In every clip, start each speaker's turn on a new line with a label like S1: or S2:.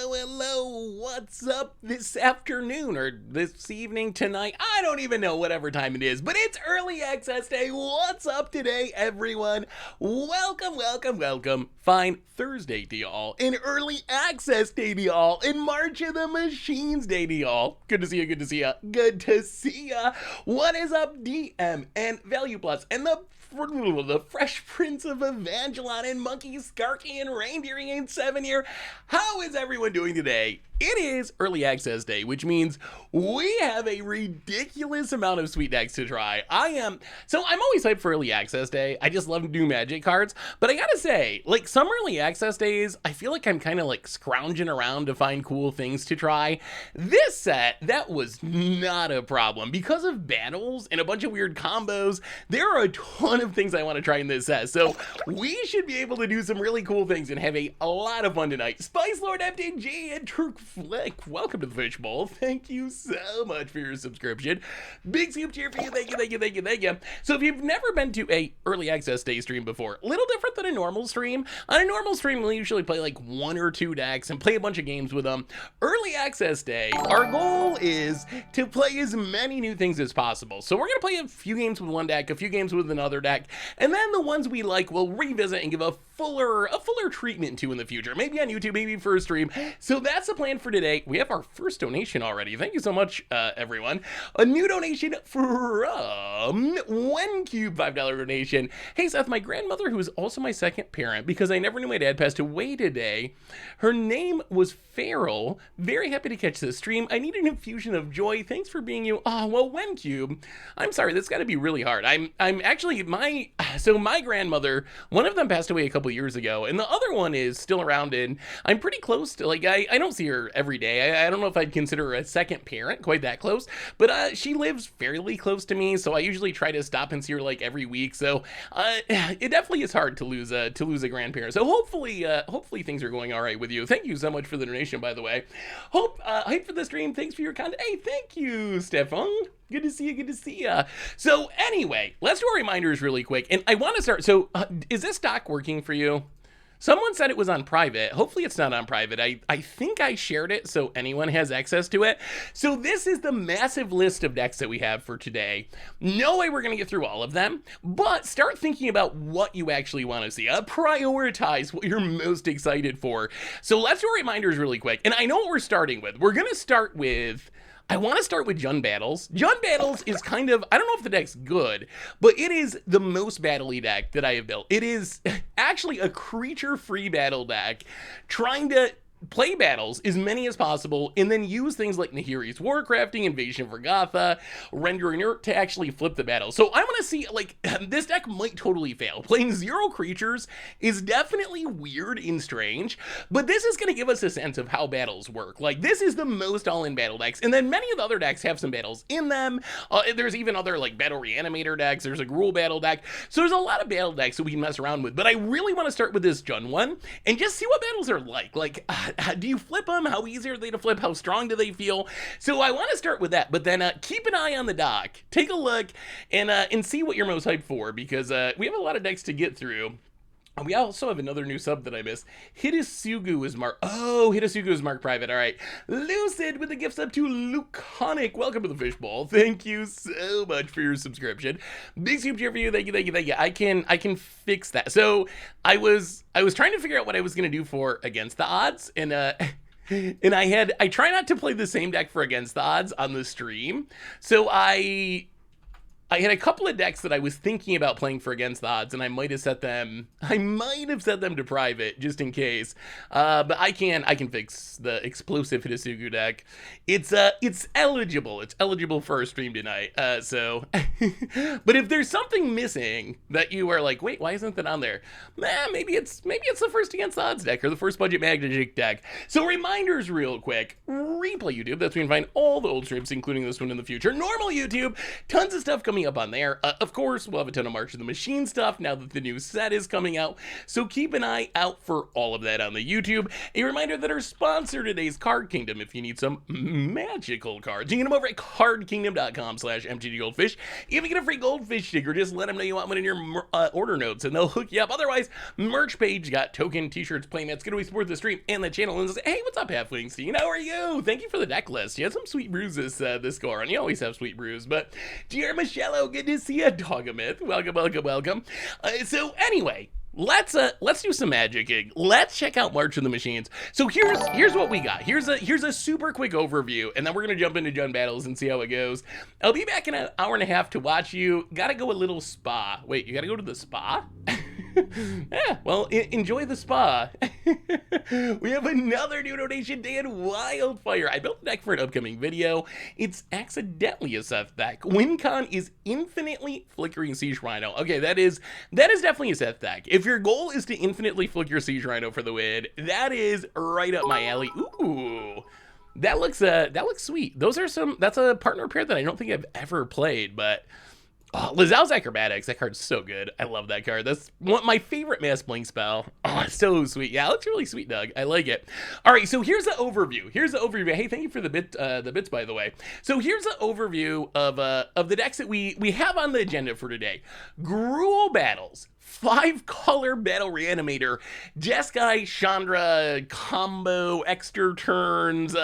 S1: hello, what's up this afternoon or this evening, tonight? I don't even know, whatever time it is, but it's early access day. What's up today, everyone? Welcome. Fine Thursday to y'all, and early access day to y'all, and March of the Machines day to y'all. Good to see ya. What is up, DM and Value Plus and the Fresh Prince of Evangelon and Monkey Skarky and Reindeer and 7 here. How is everyone doing today? It is early access day, which means we have a ridiculous amount of sweet decks to try. I'm always hyped for early access day. I just love new Magic cards, but I gotta say, like, some early access days, I feel like I'm kind of like scrounging around to find cool things to try. This set, that was not a problem. Because of battles and a bunch of weird combos, there are a ton of things I want to try in this set, so we should be able to do some really cool things and have a lot of fun tonight. Spice Lord MTG and Turk Flick, welcome to the Fishbowl. Thank you so much for your subscription. Big scoop cheer for you. Thank you. So if you've never been to a early access day stream before, a little different than a normal stream. On a normal stream, we usually play like 1 or 2 decks and play a bunch of games with them. Early access day, our goal is to play as many new things as possible. So we're gonna play a few games with one deck, a few games with another deck, and then the ones we like we'll revisit and give a fuller treatment to in the future. Maybe on YouTube, maybe for a stream. So that's the plan for today. We have our first donation already. Thank you so much, everyone. A new donation from One Cube, $5 donation. Hey Seth, my grandmother, who is also my second parent, because I never knew my dad passed away today. Her name was Farrell. Very happy to catch this stream. I need an infusion of joy. Thanks for being you. Oh, well, One Cube, I'm sorry, that's gotta be really hard. I'm actually, my grandmother, one of them passed away a couple years ago, and the other one is still around, and I'm pretty close to, like, I don't see her every day. I don't know if I'd consider her a second parent, quite that close, but she lives fairly close to me, so I usually try to stop and see her like every week. So it definitely is hard to lose a grandparent. So hopefully things are going all right with you. Thank you so much for the donation, by the way. Hype for the stream. Thanks for your content. Hey, thank you, Stefan. Good to see ya. So anyway, let's do our reminders really quick. And I want to start. So is this doc working for you? Someone said it was on private. Hopefully it's not on private. I think I shared it so anyone has access to it. So this is the massive list of decks that we have for today. No way we're going to get through all of them, but start thinking about what you actually want to see. Prioritize what you're most excited for. So let's do our reminders really quick. And I know what we're starting with. We're going to start with... I want to start with Jund Battles. Jund Battles is kind of, I don't know if the deck's good, but it is the most battle-y deck that I have built. It is actually a creature-free battle deck trying to play battles as many as possible and then use things like Nahiri's Warcrafting, Invasion for Gotha, Render Inert to actually flip the battle. So I want to see, like, this deck might totally fail. Playing 0 creatures is definitely weird and strange, but this is going to give us a sense of how battles work. Like, this is the most all-in battle decks, and then many of the other decks have some battles in them. There's even other, like, Battle Reanimator decks. There's a Gruul battle deck. So there's a lot of battle decks that we can mess around with, but I really want to start with this Jund one and just see what battles are like. Like, do you flip them? How easy are they to flip? How strong do they feel? So I want to start with that, but then keep an eye on the doc. Take a look and see what you're most hyped for, because we have a lot of decks to get through. We also have another new sub that I missed. Hideous sugu is marked. Oh, Hideous sugu is marked private. All right. Lucid with the gift sub to Luconic. Welcome to the Fishbowl. Thank you so much for your subscription. Big soup cheer for you. Thank you. I can fix that. So I was trying to figure out what I was gonna do for Against the Odds, and I try not to play the same deck for Against the Odds on the stream. So I had a couple of decks that I was thinking about playing for Against the Odds, and I might have set them to private just in case. But I can fix the explosive Hidasugu deck. It's eligible. It's eligible for a stream tonight. So, but if there's something missing that you are like, wait, why isn't that on there? Maybe it's the first Against the Odds deck or the first Budget Magic deck. So reminders real quick. Replay YouTube. That's where you can find all the old streams, including this one in the future. Normal YouTube. Tons of stuff coming me up on there. Of course, we'll have a ton of March of the Machine stuff now that the new set is coming out, so keep an eye out for all of that on the YouTube. A reminder that our sponsor today is Card Kingdom. If you need some magical cards, you can get them over at cardkingdom.com/mtggoldfish. If you get a free goldfish sticker, just let them know you want one in your order notes, and they'll hook you up. Otherwise, merch page got token, t-shirts, playmats, going to support the stream and the channel. And say, hey, what's up, Halflingstein? How are you? Thank you for the deck list. You had some sweet brews this go around. You always have sweet brews. But dear Michello, good to see you, Dogamith. Welcome, welcome, welcome. So anyway, let's do some magicking. Let's check out March of the Machines. So here's what we got. Here's a super quick overview, and then we're gonna jump into Jund battles and see how it goes. I'll be back in an hour and a half to watch you. Gotta go a little spa. Wait, you gotta go to the spa? Yeah, well, enjoy the spa. We have another new donation, Dan Wildfire. I built a deck for an upcoming video. It's accidentally a Seth deck. WinCon is infinitely flickering Siege Rhino. Okay, that is definitely a Seth deck. If your goal is to infinitely flicker Siege Rhino for the win, that is right up my alley. Ooh. That looks sweet. That's a partner pair that I don't think I've ever played, but Lizal's Acrobatics, that card's so good. I love that card. That's my favorite mass blink spell. Oh, it's so sweet. Yeah, it looks really sweet, Doug. I like it. All right, so here's the overview. Hey, thank you for the bits, by the way. So here's the overview of the decks that we have on the agenda for today. Gruul Battles. 5-color battle reanimator, Jeskai Chandra combo, extra turns,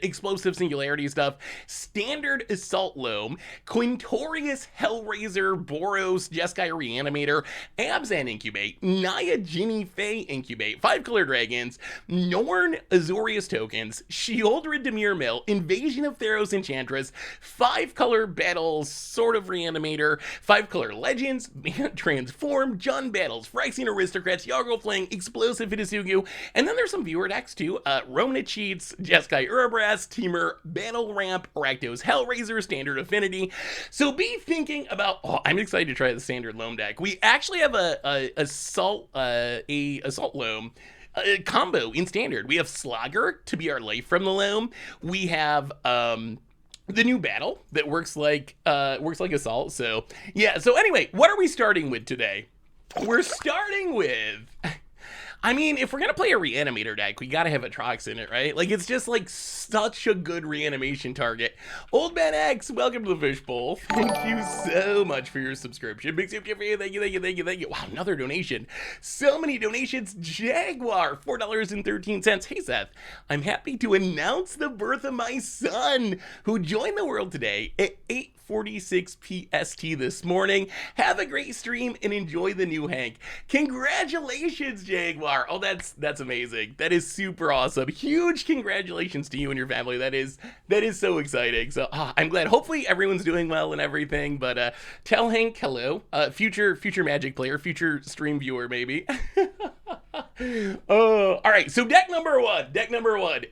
S1: explosive singularity stuff, standard assault loam, Quintorius Hellraiser, Boros Jeskai reanimator, Abzan incubate, Naya Ginny Fae incubate, 5-color dragons, Norn Azorius tokens, Sheoldred Demir Mill, Invasion of Theros Enchantress, 5-color battle sort of reanimator, 5-color legends, transform, Jund battles, Phyrexian aristocrats, Yargle fling, explosive Hidisugu, and then there's some viewer decks too. Romna cheats, Jeskai Urabrask, Teamer, Battle Ramp, Rakdos Hellraiser, Standard Affinity. So be thinking about. Oh, I'm excited to try the standard loam deck. We actually have a assault loam combo in standard. We have Slogger to be our life from the loam. We have the new battle that works like assault. So yeah. So anyway, what are we starting with today? We're starting with, I mean, if we're going to play a reanimator deck, we got to have Atrox in it, right? Like, it's just like such a good reanimation target. Old Man X, welcome to the fishbowl. Thank you so much for your subscription. Big super for you. Thank you. Wow, another donation. So many donations. Jaguar, $4.13. Hey, Seth, I'm happy to announce the birth of my son, who joined the world today at 8:46 PST this morning. Have a great stream and enjoy the new Hank. Congratulations, Jaguar. Oh, that's amazing. That is super awesome. Huge congratulations to you and your family. That is so exciting. So I'm glad. Hopefully everyone's doing well and everything. But tell Hank hello. Future Magic player, future stream viewer maybe. All right, so deck number one,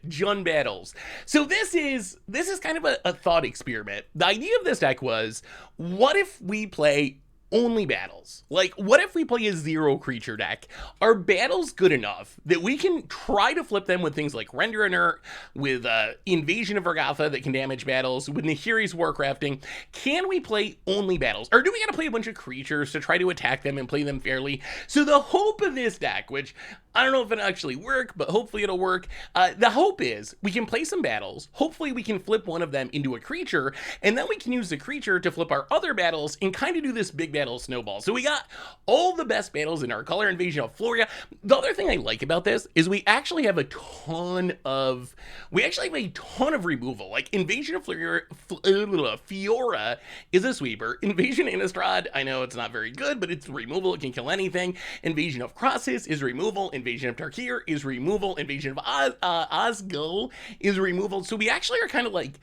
S1: Jund battles. So this is kind of a thought experiment. The idea of this deck was, what if we play only battles? Like, what if we play a 0 creature deck? Are battles good enough that we can try to flip them with things like Render Inert, with Invasion of Vargatha that can damage battles, with Nahiri's Warcrafting? Can we play only battles? Or do we gotta play a bunch of creatures to try to attack them and play them fairly? So the hope of this deck, which I don't know if it'll actually work, but hopefully it'll work. The hope is we can play some battles. Hopefully we can flip one of them into a creature, and then we can use the creature to flip our other battles and kind of do this big battle snowball. So we got all the best battles in our color Invasion of Floria. The other thing I like about this is we actually have a ton of removal. Like Invasion of Floria, Fiora is a sweeper. Invasion Innistrad, I know it's not very good, but it's removal. It can kill anything. Invasion of Crosses is removal. Invasion of Tarkir is removal. Invasion of Osgul is removal. So we actually are kind of like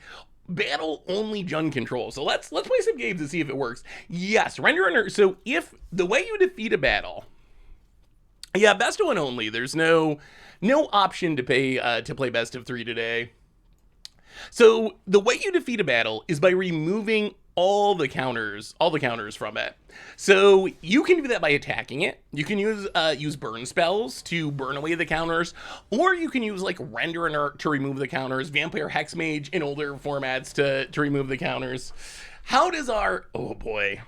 S1: battle only Jund control. So let's play some games and see if it works. Yes, Render Inert. So if the way you defeat a battle, yeah, best of one only. There's no option to play best of 3 today. So the way you defeat a battle is by removing all the counters from it. So you can do that by attacking it. You can use burn spells to burn away the counters, or you can use like Render Inert to remove the counters, Vampire Hexmage in older formats to remove the counters. How does our... Oh, boy.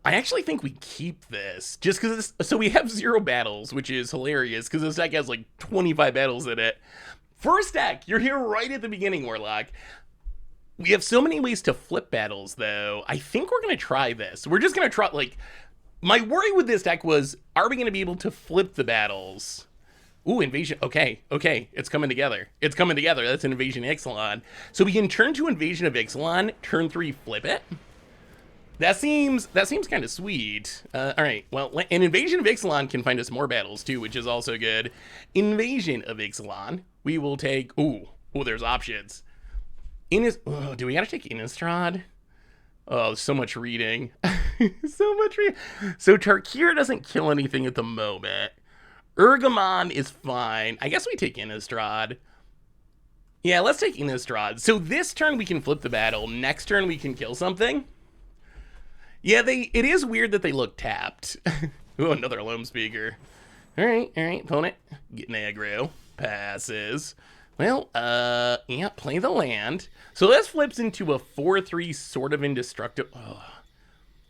S1: I actually think we keep this. Just because... So we have 0 battles, which is hilarious, because this deck has, like, 25 battles in it. First deck! You're here right at the beginning, Warlock. We have so many ways to flip battles, though. I think we're going to try this. We're just going to try, like... My worry with this deck was, are we going to be able to flip the battles? Ooh, Invasion. Okay. It's coming together. It's coming together. That's an Invasion Ixalan. So we can turn to Invasion of Ixalan, turn 3, flip it. That seems kind of sweet. All right. Well, an Invasion of Ixalan can find us more battles, too, which is also good. Invasion of Ixalan. We will take... Ooh, there's options. Oh, do we got to take Innistrad? Oh, so much reading. So much reading. So Tarkir doesn't kill anything at the moment. Urgamon is fine. I guess we take Innistrad. Yeah, let's take Innistrad. So this turn we can flip the battle. Next turn we can kill something. Yeah, it is weird that they look tapped. Ooh, another Loam Speaker. All right, opponent. Getting aggro. Passes. Well, yeah, play the land. So this flips into a 4-3 sort of indestructible. Oh.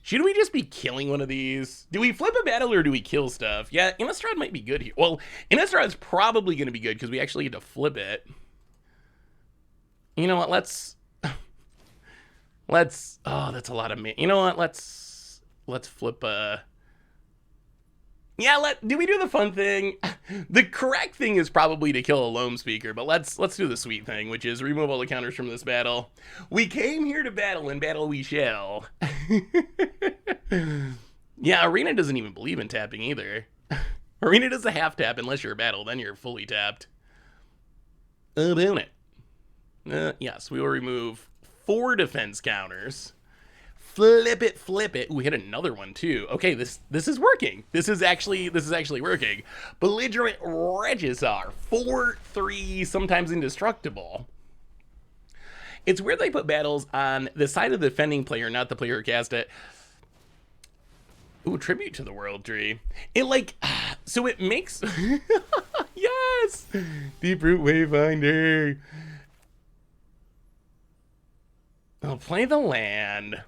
S1: Should we just be killing one of these? Do we flip a battle or do we kill stuff? Yeah, Innistrad might be good here. Well, Innistrad's probably going to be good because we actually get to flip it. You know what? Let's. Oh, that's a lot of. You know what? Let's flip a. Yeah, do we do the fun thing? The correct thing is probably to kill a Loam Speaker, but let's do the sweet thing, which is remove all the counters from this battle. We came here to battle, and battle we shall. Yeah, Arena doesn't even believe in tapping either. Arena does a half tap unless you're a battle, then you're fully tapped. Doing it. Yes, we will remove 4 defense counters. Flip it. Ooh, we hit another one too. Okay, this is working. This is actually working. Belligerent Regisar, 4-3, sometimes indestructible. It's weird they put battles on the side of the defending player, not the player who cast it. Ooh, tribute to the World Tree. It so it makes yes, Deep-Root Wayfinder. I'll play the land.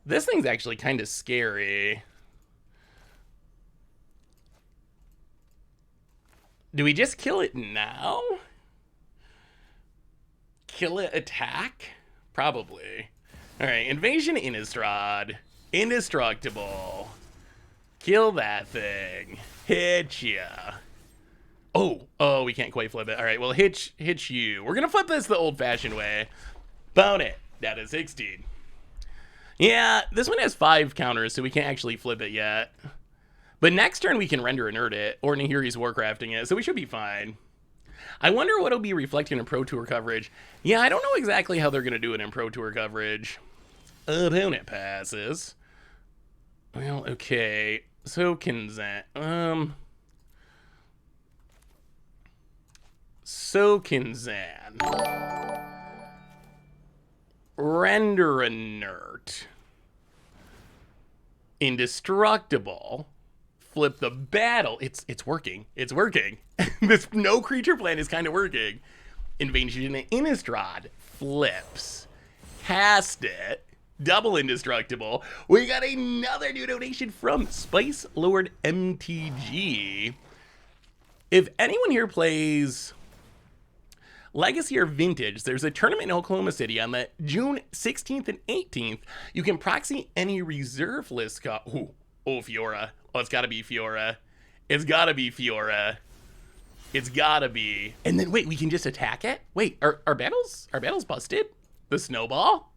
S1: This thing's actually kind of scary. Do we just kill it now? Kill it, attack? Probably. All right, Invasion Innistrad. Indestructible. Kill that thing. Hit ya. Oh, we can't quite flip it. All right, well, hit you. We're gonna flip this the old-fashioned way. Bone it. That is 16. Yeah, this one has 5 counters, so we can't actually flip it yet. But next turn we can render inert it, or Nahiri's Warcrafting it, so we should be fine. I wonder what it'll be reflecting in Pro Tour coverage. Yeah, I don't know exactly how they're going to do it in Pro Tour coverage. Opponent passes. Well, okay. So Kinzan. So Kinzan. Render inert. Indestructible. Flip the battle. It's working. It's working. This no creature plan is kind of working. Invasion Innistrad. Flips. Cast it. Double indestructible. We got another new donation from Spice Lord MTG. If anyone here plays Legacy or Vintage, there's a tournament in Oklahoma City on the June 16th and 18th. You can proxy any reserve list. Oh, Fiora. Oh, it's gotta be Fiora. It's gotta be Fiora. It's gotta be. And then wait, we can just attack it? Wait, are battles busted? The snowball?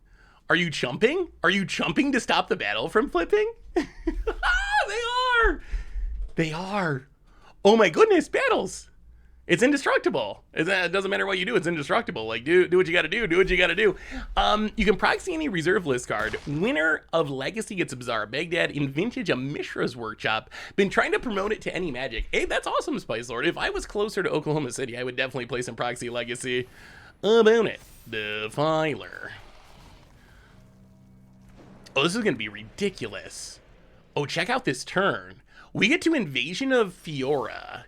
S1: Are you chumping? Are you chumping to stop the battle from flipping? They are. Oh my goodness, battles. It's indestructible. It doesn't matter what you do, it's indestructible. Like, do what you gotta do, what you gotta do. You can proxy any reserve list card. Winner of Legacy gets a Bizarre Baghdad. In Vintage, a Mishra's Workshop. Been trying to promote it to any Magic. Hey, that's awesome, Spice Lord. If I was closer to Oklahoma City, I would definitely play some proxy Legacy. About it. Defiler. Oh, this is gonna be ridiculous. Oh, check out this turn. We get to Invasion of Fiora.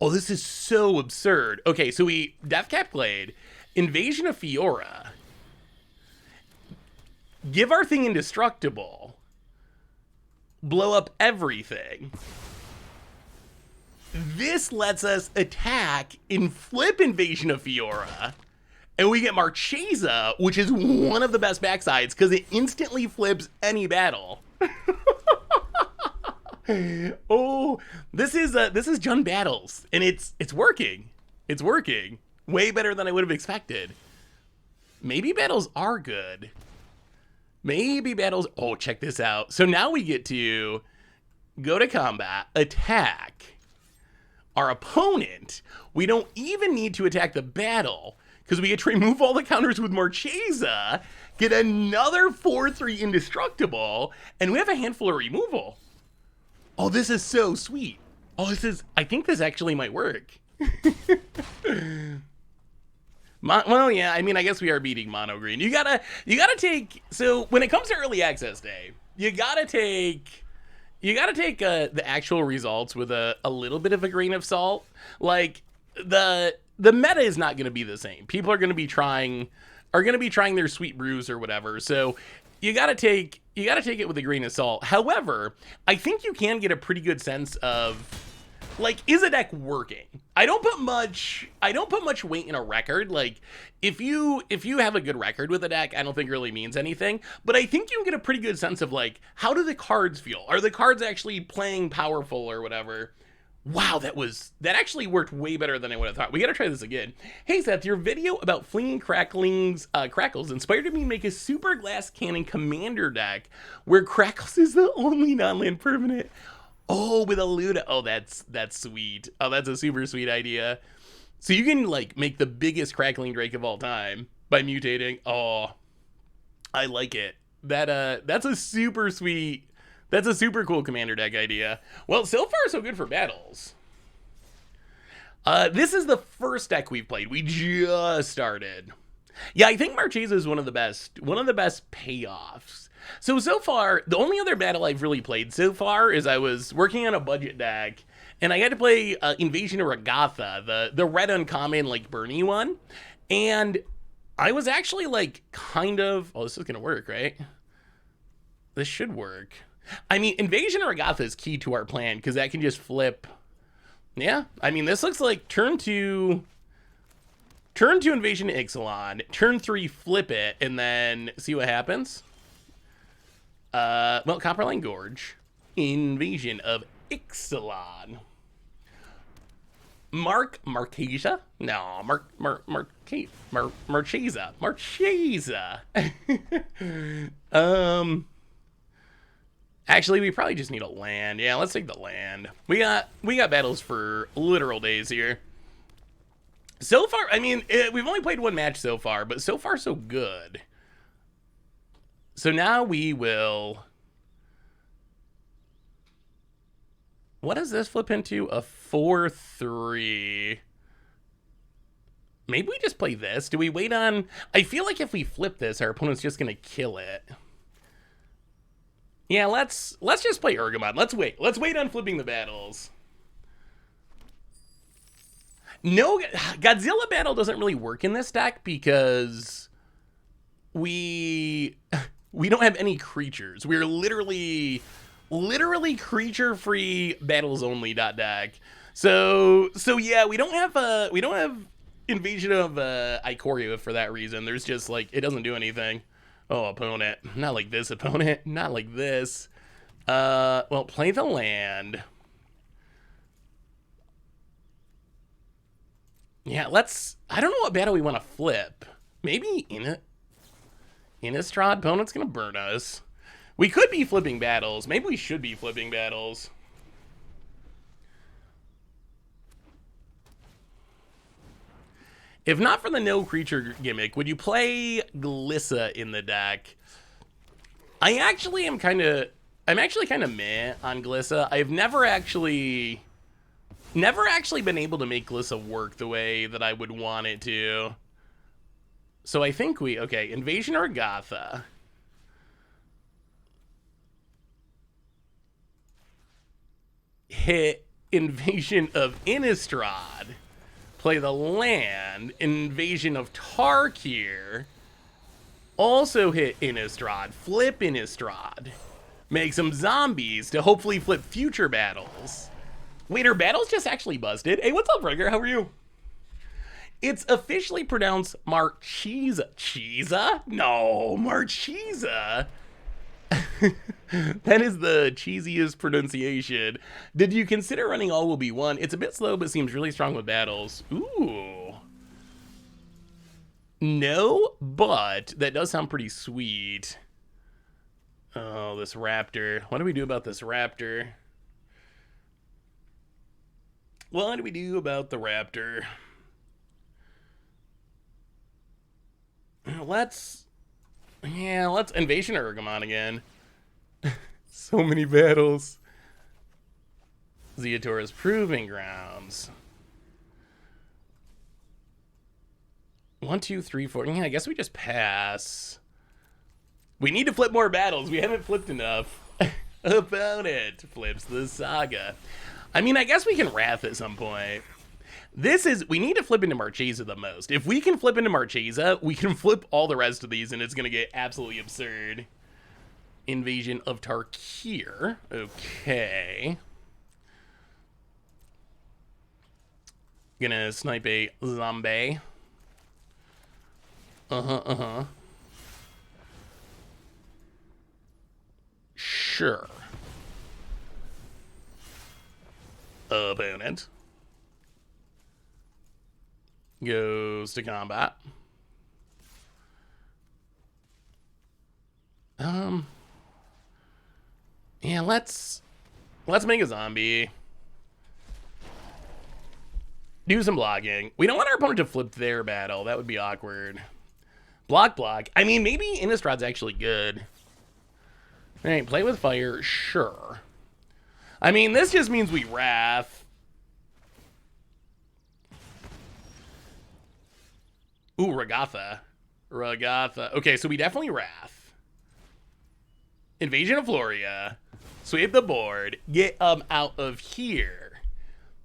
S1: Oh, this is so absurd. Okay, so we Deathcap Glade, Invasion of Fiora. give our thing indestructible, blow up everything. This lets us attack and flip Invasion of Fiora. And we get Marchesa, which is one of the best backsides because it instantly flips any battle. Oh, this is Jund Battles, and it's working. It's working way better than I would have expected. Maybe battles are good. Maybe battles. Oh, check this out. So now we get to go to combat, attack our opponent. We don't even need to attack the battle because we get to remove all the counters with Marchesa, get another 4/3 indestructible, and we have a handful of removal. Oh, this is so sweet. Oh, I think this actually might work. Well, yeah, I mean, I guess we are beating mono green. You gotta take, so when it comes to early access day, you gotta take the actual results with a little bit of a grain of salt. Like, the meta is not going to be the same. People are going to be trying their sweet brews or whatever. So you got to take it with a grain of salt. However, I think you can get a pretty good sense of, like, is a deck working? I don't put much weight in a record. Like, if you have a good record with a deck, I don't think it really means anything. But I think you can get a pretty good sense of, like, how do the cards feel? Are the cards actually playing powerful or whatever? Wow, that actually worked way better than I would have thought. We gotta try this again. Hey Seth, your video about flinging crackles inspired me to make a super glass cannon commander deck where Crackles is the only non-land permanent. Oh, with a Luda. Oh, that's sweet. Oh, that's a super sweet idea. So you can, like, make the biggest Crackling Drake of all time by mutating. Oh, I like it. That's a super sweet. That's a super cool commander deck idea. Well, so far so good for battles. This is the first deck we've played. We just started. Yeah, I think Marchesa is one of the best payoffs. So far, the only other battle I've really played so far is I was working on a budget deck, and I got to play Invasion of Ragatha, the red uncommon, like, Bernie one. And I was actually, like, kind of... Oh, this is going to work, right? This should work. I mean, Invasion of Ragatha is key to our plan, because that can just flip. Yeah, I mean, this looks like turn 2 Invasion Ixalan, turn 3 flip it, and then see what happens. Well, Copperline Gorge, Invasion of Ixalan. Marchesa? No, Marchesa. Actually, we probably just need a land. Yeah, let's take the land. We got battles for literal days here. So far, I mean, we've only played one match so far, but so far so good. So now we will... What does this flip into? A 4/3. Maybe we just play this. Do we wait on... I feel like if we flip this, our opponent's just going to kill it. Yeah, let's just play Urgamon. Let's wait. Let's wait on flipping the battles. No, Godzilla battle doesn't really work in this deck because we don't have any creatures. We're literally creature-free battles-only deck. So yeah, we don't have Invasion of Ikoria for that reason. There's just, like, it doesn't do anything. Oh, opponent. Not like this, opponent. Not like this. Well, play the land. Yeah, I don't know what battle we want to flip. Maybe Innistrad. Opponent's going to burn us. We could be flipping battles. Maybe we should be flipping battles. If not for the no creature gimmick, would you play Glissa in the deck? I'm actually kind of meh on Glissa. I've never actually been able to make Glissa work the way that I would want it to. So I think okay, Invasion or Ragatha. Hit Invasion of Innistrad. Play the land, Invasion of Tarkir, Also hit Innistrad, flip Innistrad. Make some zombies to hopefully flip future battles. Wait, are battles just actually busted? Hey, what's up, Rugger? How are you? It's officially pronounced Marchesa. Cheesa? No, Marchesa. That is the cheesiest pronunciation. Did you consider running All Will Be One? It's a bit slow, but seems really strong with battles. Ooh. No, but that does sound pretty sweet. Oh, this raptor. What do we do about this raptor? What do we do about the raptor? Let's Invasion Ergamon again. So many battles. Zeotora's Proving Grounds. 1, 2, 3, 4. Yeah, I guess we just pass. We need to flip more battles. We haven't flipped enough. Opponent flips the Saga. I mean, I guess we can Wrath at some point. We need to flip into Marchesa the most. If we can flip into Marchesa, we can flip all the rest of these and it's going to get absolutely absurd. Invasion of Tarkir. Okay. Gonna snipe a zombie. Sure. Opponent goes to combat. Yeah, let's make a zombie. Do some blocking. We don't want our opponent to flip their battle. That would be awkward. Block. I mean, maybe Innistrad's actually good. All right, play with fire, sure. I mean, this just means we Wrath. Ooh, Ragatha. Okay, so we definitely Wrath. Invasion of Floria. Sweep the board. Get out of here.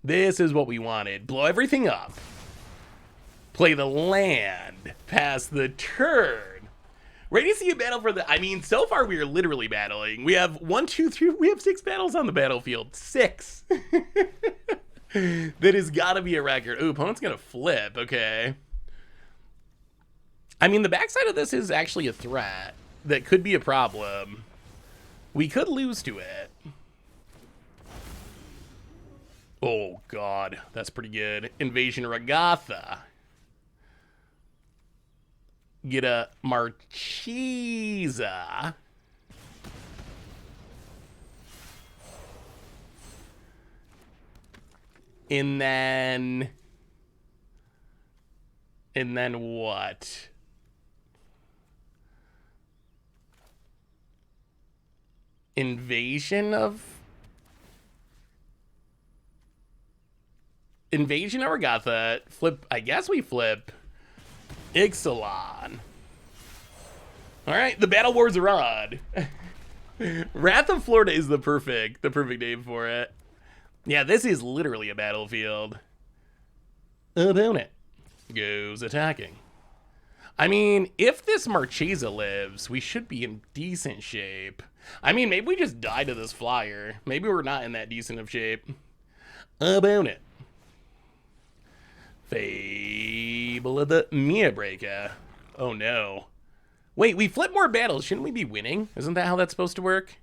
S1: This is what we wanted. Blow everything up. Play the land. Pass the turn. Ready to see a battle for the... I mean, so far we are literally battling. We have 1, 2, 3... We have 6 battles on the battlefield. 6. That has got to be a record. Ooh, opponent's going to flip. Okay. I mean, the backside of this is actually a threat. That could be a problem. We could lose to it. Oh, God. That's pretty good. Invasion Ragatha. Get a Marchesa. And then what? Invasion of Ragatha. Flip. I guess we flip Ixalan. All right, the battle wars are on. Wrath of Florida is the perfect name for it. Yeah, this is literally a battlefield. Opponent goes attacking. I mean, if this Marchesa lives, we should be in decent shape. I mean, maybe we just die to this flyer. Maybe we're not in that decent of shape. Opponent. Fable of the Mia Breaker. Oh no. Wait, we flip more battles. Shouldn't we be winning? Isn't that how that's supposed to work?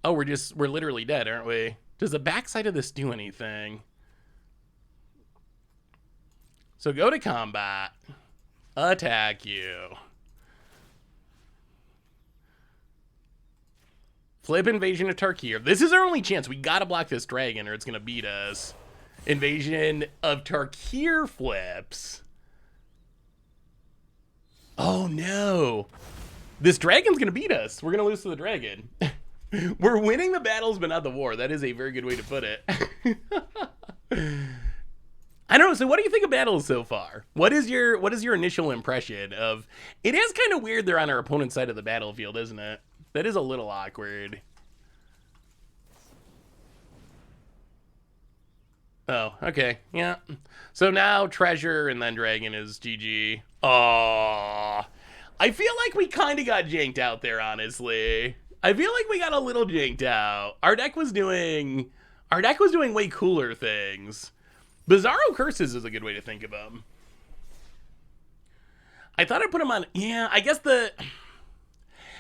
S1: Oh, we're literally dead, aren't we? Does the backside of this do anything? So go to combat. Attack you. Flip Invasion of Tarkir. This is our only chance. We gotta block this dragon or it's gonna beat us. Invasion of Tarkir flips. Oh no. This dragon's gonna beat us. We're gonna lose to the dragon. We're winning the battles, but not the war. That is a very good way to put it. I don't know. So what do you think of battles so far? What is your initial impression of... It is kind of weird they're on our opponent's side of the battlefield, isn't it? That is a little awkward. Oh, okay. Yeah. So now Treasure and then Dragon is GG. Aww. I feel like we kind of got janked out there, honestly. I feel like we got a little janked out. Our deck was doing way cooler things. Bizarro Curses is a good way to think of them. I thought I'd put them on... Yeah, I guess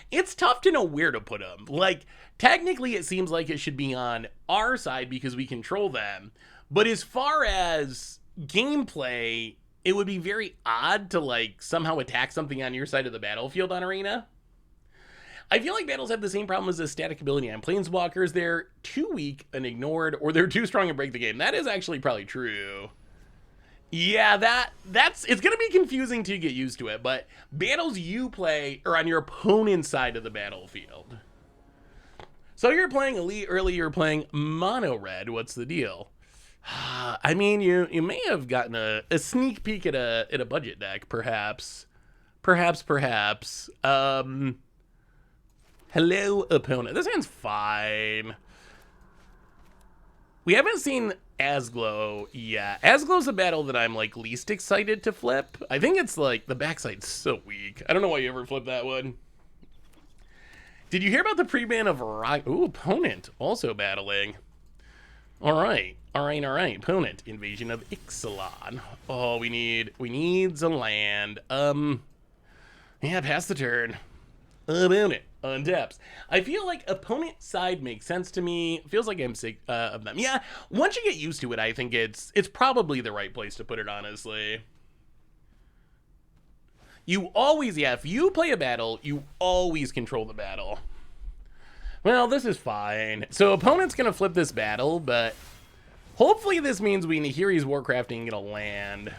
S1: it's tough to know where to put them. Like, technically it seems like it should be on our side because we control them. But as far as gameplay, it would be very odd to, like, somehow attack something on your side of the battlefield on Arena. I feel like battles have the same problem as the static ability on Planeswalkers. They're too weak and ignored, or they're too strong and break the game. That is actually probably true. Yeah, that's it's going to be confusing to get used to it, but battles you play are on your opponent's side of the battlefield. So you're playing Elite early, you're playing Mono Red. What's the deal? I mean, you may have gotten a sneak peek at a budget deck, perhaps. Perhaps. Hello, opponent. This hand's fine. We haven't seen Asglow yet. Asglow's a battle that I'm, like, least excited to flip. I think it's, like, the backside's so weak. I don't know why you ever flip that one. Did you hear about the pre-ban of Ooh, opponent also battling. All right. Opponent, Invasion of Ixalan. Oh, we need a land. Yeah, pass the turn. Opponent untaps. I feel like opponent side makes sense to me. Feels like I'm sick of them. Yeah, once you get used to it, I think it's probably the right place to put it, honestly. You always, if you play a battle, you always control the battle. Well, this is fine. So opponent's gonna flip this battle, but hopefully this means we Nahiri's Warcrafting and get a land.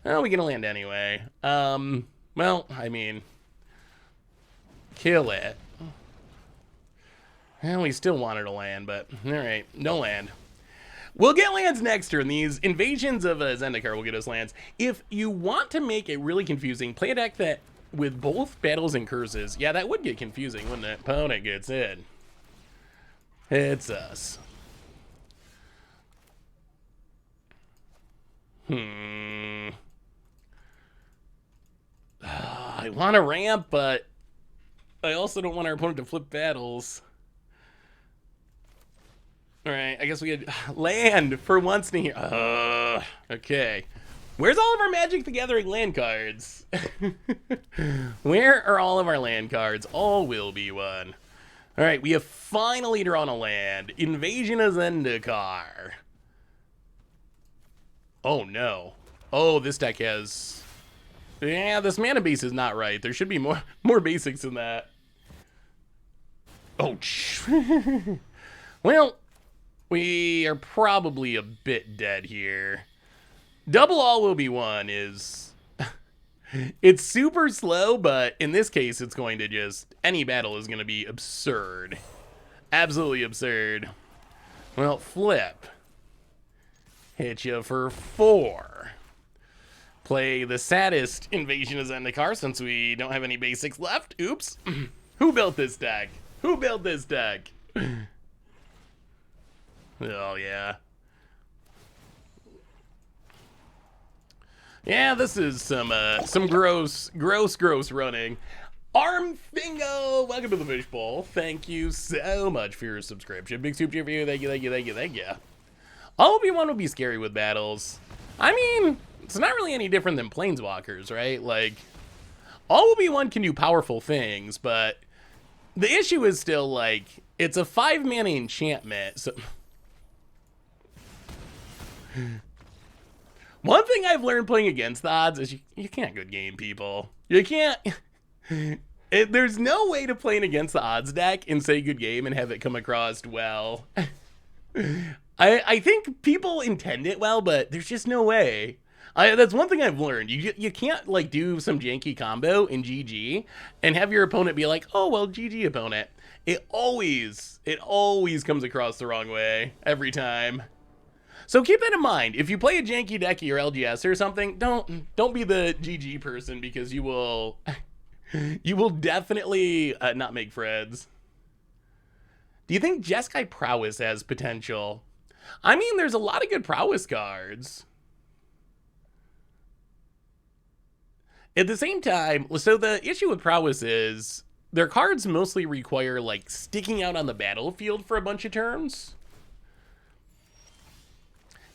S1: Well, we get a land anyway. Well, I mean, kill it. Well, we still wanted a land, but all right, no land. We'll get lands next turn. These invasions of Zendikar will get us lands. If you want to make it really confusing, play a deck that with both battles and curses. Yeah, that would get confusing when the opponent gets in. It's us. I want to ramp, but I also don't want our opponent to flip battles. All right, I guess we had land for once in here. Okay. Where's all of our Magic the Gathering land cards? Where are all of our land cards? All will be one. All right, we have finally drawn a land. Invasion of Zendikar. Oh, no. Oh, this deck has... Yeah, this mana base is not right. There should be more basics than that. Oh, well, we are probably a bit dead here. Double all will be one is... It's super slow, but in this case, it's going to just... Any battle is going to be absurd. Absolutely absurd. Well, flip. Hit you for 4. Play the saddest Invasion of Zendikar since we don't have any basics left. Oops. Who built this deck? Who built this deck? Oh, yeah. Yeah, this is some gross running. Armfingo, welcome to the fishbowl. Thank you so much for your subscription. Big soup for you. Thank you. Obi-Wan would be scary with battles. I mean, it's not really any different than Planeswalkers, right? Like, Obi-Wan can do powerful things, but the issue is still, like, it's a 5-mana enchantment, so... One thing I've learned playing against the odds is you can't good game people. You can't... There's no way to play an against the odds deck and say good game and have it come across well. I think people intend it well, but there's just no way. That's one thing I've learned. You can't, like, do some janky combo in GG and have your opponent be like, oh, well, GG opponent. It always comes across the wrong way every time. So keep that in mind. If you play a janky deck or LGS or something, don't be the GG person because you will definitely not make friends. Do you think Jeskai Prowess has potential? I mean, there's a lot of good Prowess cards. At the same time, so the issue with prowess is their cards mostly require like sticking out on the battlefield for a bunch of turns.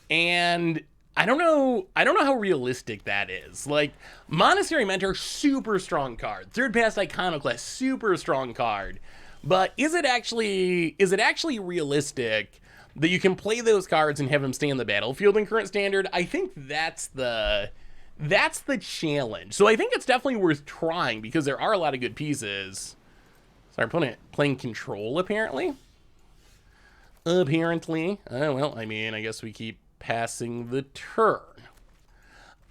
S1: And I don't know how realistic that is. Like, Monastery Mentor, super strong card. Third Pass Iconoclast, super strong card. But is it actually realistic that you can play those cards and have them stay on the battlefield in current standard? I think that's the challenge. So I think it's definitely worth trying because there are a lot of good pieces. So our opponent playing control, apparently. Oh, well, I mean, I guess we keep passing the turn.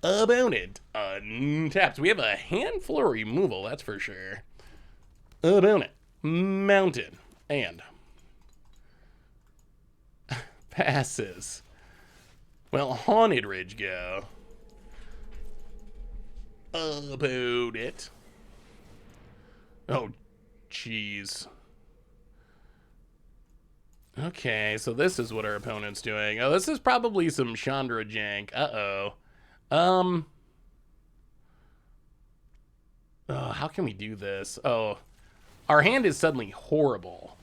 S1: Opponent untapped. We have a handful of removal, that's for sure. Opponent mounted and passes. Well, Haunted Ridge go. Opponent. Oh, jeez. Okay, so this is what our opponent's doing. Oh, this is probably some Chandra jank. Uh-oh. How can we do this? Oh, our hand is suddenly horrible.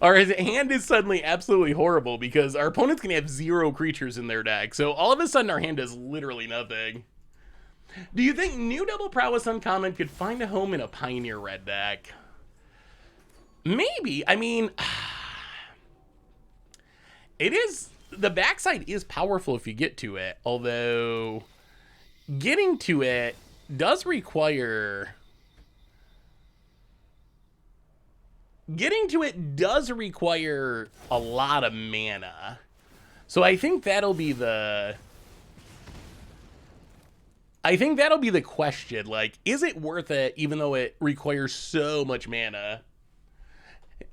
S1: Our hand is suddenly absolutely horrible because our opponents can have 0 creatures in their deck. So all of a sudden our hand does literally nothing. Do you think new double prowess uncommon could find a home in a Pioneer red deck? Maybe. I mean, it is, the backside is powerful if you get to it, although getting to it does require a lot of mana. So I think that'll be the question. Like, is it worth it even though it requires so much mana?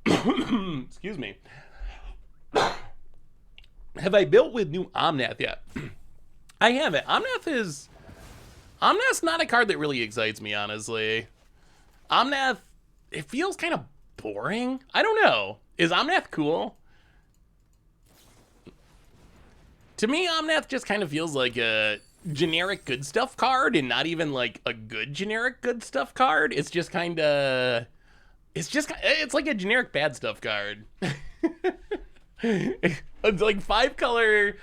S1: Excuse me. Have I built with new Omnath yet? I haven't. Omnath's not a card that really excites me, honestly. Omnath, it feels kind of boring. I don't know. Is Omnath cool? To me, Omnath just kind of feels like a generic good stuff card and not even like a good generic good stuff card. It's just kind of... It's like a generic bad stuff card. It's like five color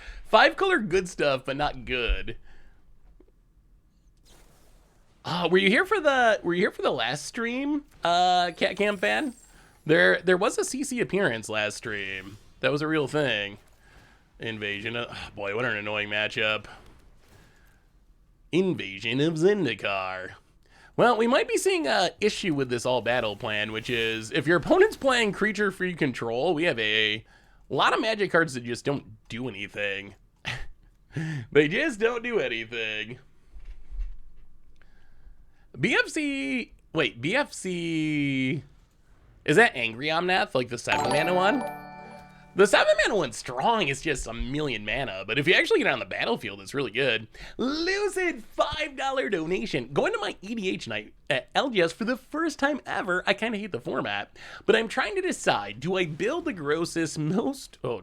S1: good stuff, but not good. Were you here for the last stream, Cat Cam fan? There was a CC appearance last stream. That was a real thing. Invasion. Oh boy, what an annoying matchup. Invasion of Zendikar. Well, we might be seeing an issue with this all battle plan, which is if your opponent's playing creature free control, we have a lot of Magic cards that just don't do anything. They just don't do anything. BFC, wait, BFC, is that Angry Omnath, like the 7 mana one? The 7 mana one's strong, it's just a million mana, but if you actually get on the battlefield, it's really good. Lucid, $5 donation. Going to my EDH night at LGS for the first time ever. I kind of hate the format, but I'm trying to decide, do I build the grossest most vile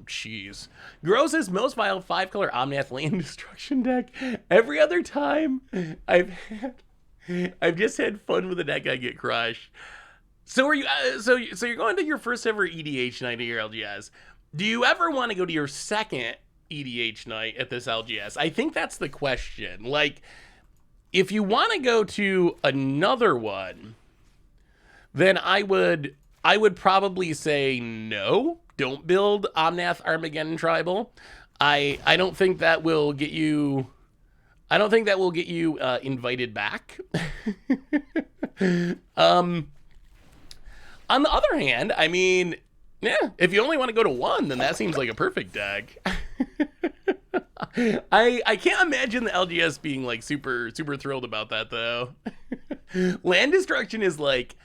S1: 5-color Omnath land destruction deck? Every other time I've just had fun with the deck, I get crushed. So are you, so you're going to your first ever EDH night at your LGS. Do you ever want to go to your second EDH night at this LGS? I think that's the question. Like, if you want to go to another one, then I would probably say no. Don't build Omnath Armageddon Tribal. I don't think that will get you. I don't think that will get you invited back. On the other hand, I mean, yeah, if you only want to go to one, then that seems like a perfect deck. I can't imagine the LGS being like super thrilled about that though. Land destruction is like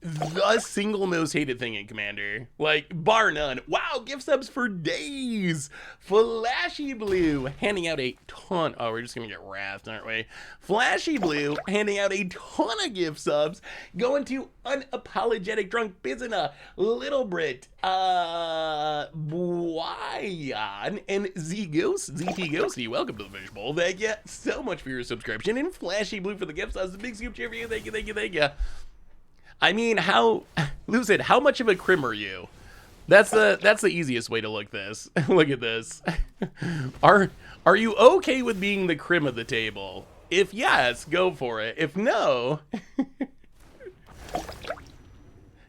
S1: the single most hated thing in Commander, like bar none. Wow, gift subs for days. Flashy Blue handing out a ton. Oh, we're just gonna get wrathed, aren't we? Flashy Blue handing out a ton of gift subs. Going to Unapologetic Drunk Bizina, Little Brit, Why Jan and ZT Ghosty, welcome to the Fishbowl. Thank you so much for your subscription. And Flashy Blue for the gifts. That was a big scoop cheer for you. Thank you. I mean, Lucid, how much of a crim are you? That's the easiest way to look this. Look at this. Are you okay with being the crim of the table? If yes, go for it. If no,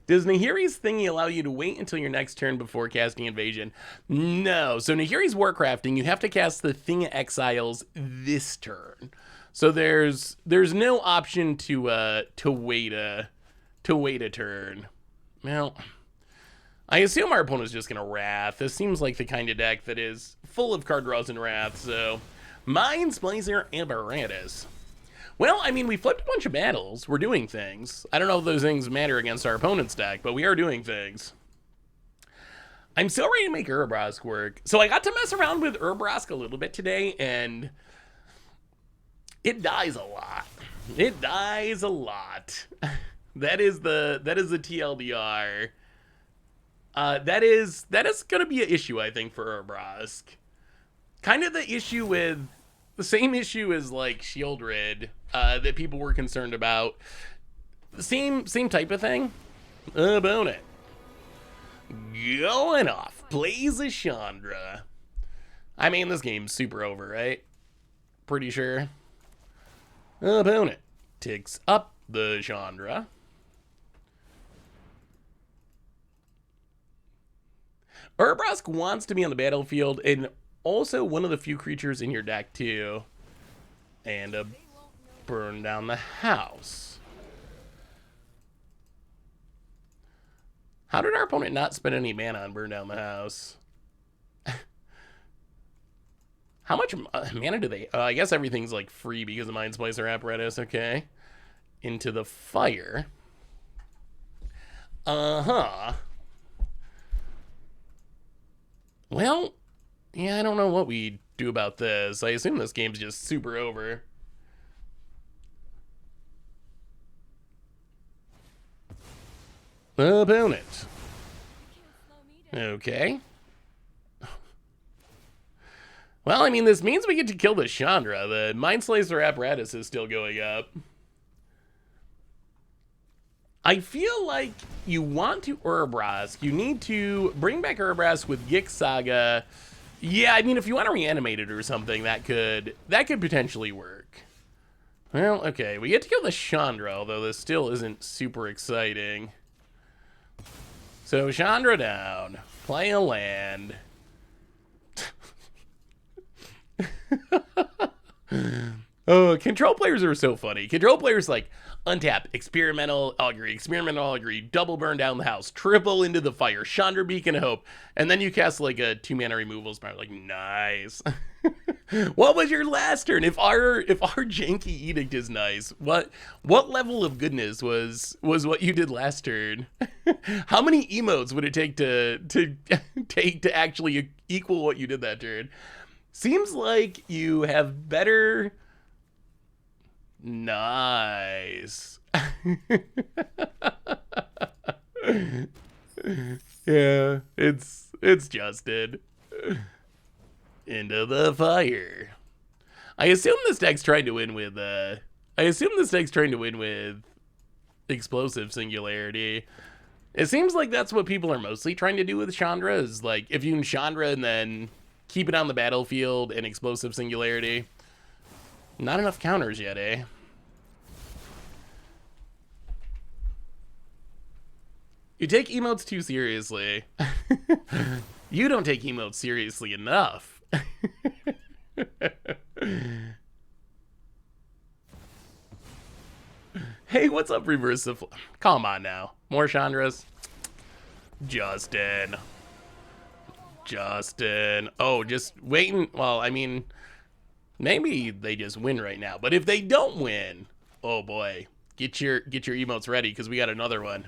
S1: does Nahiri's thingy allow you to wait until your next turn before casting Invasion? No. So Nahiri's Warcrafting, you have to cast the Thing of Exiles this turn. So there's no option to wait a turn. Well, I assume our opponent's just gonna Wrath. This seems like the kind of deck that is full of card draws and Wrath. So Mind Splicer Apparatus. Well, I mean, we flipped a bunch of battles. We're doing things. I don't know if those things matter against our opponent's deck, but we are doing things. I'm so ready to make Urabrask work. So I got to mess around with Urabrask a little bit today, and it dies a lot. It dies a lot. That is the TLDR. That is going to be an issue, I think, for Urabrask. Kind of the same issue as like Shieldred that people were concerned about. Same type of thing. About it. Going off. Plays a Chandra. I mean, this game's super over, right? Pretty sure. Opponent ticks up the Chandra. Urabrask wants to be on the battlefield and also one of the few creatures in your deck too. And burn down the house. How did our opponent not spend any mana on burn down the house? How much mana do they? I guess everything's like free because of Mind Splicer Apparatus. Okay. Into the fire. Well, yeah, I don't know what we do about this. I assume this game's just super over. Opponent. Okay. Well, I mean, this means we get to kill the Chandra. The Mind Slicer Apparatus is still going up. I feel like you want to Urabrask. You need to bring back Urabrask with Gix Saga. Yeah, I mean, if you want to reanimate it or something, that could potentially work. Well, okay, we get to kill the Chandra, although this still isn't super exciting. So, Chandra down. Play a land. Oh, control players are so funny. Control players like untap, experimental augury, double burn down the house, triple into the fire, Chandra Beacon of Hope, and then you cast like a 2-mana removal spell. Like, nice. What was your last turn? If our janky edict is nice, what level of goodness was what you did last turn? How many emotes would it take to actually equal what you did that turn? Seems like you have better. Nice. Yeah, it's Justin. Into the fire. I assume this deck's trying to win with Explosive Singularity. It seems like that's what people are mostly trying to do with Chandra, is like if you can Chandra and then keep it on the battlefield and Explosive Singularity. Not enough counters yet, eh? You take emotes too seriously. You don't take emotes seriously enough. Hey, what's up, Reverse? Come on now. More Chandras. Justin. Oh, just waiting. Well, I mean, maybe they just win right now. But if they don't win, oh boy, get your emotes ready because we got another one.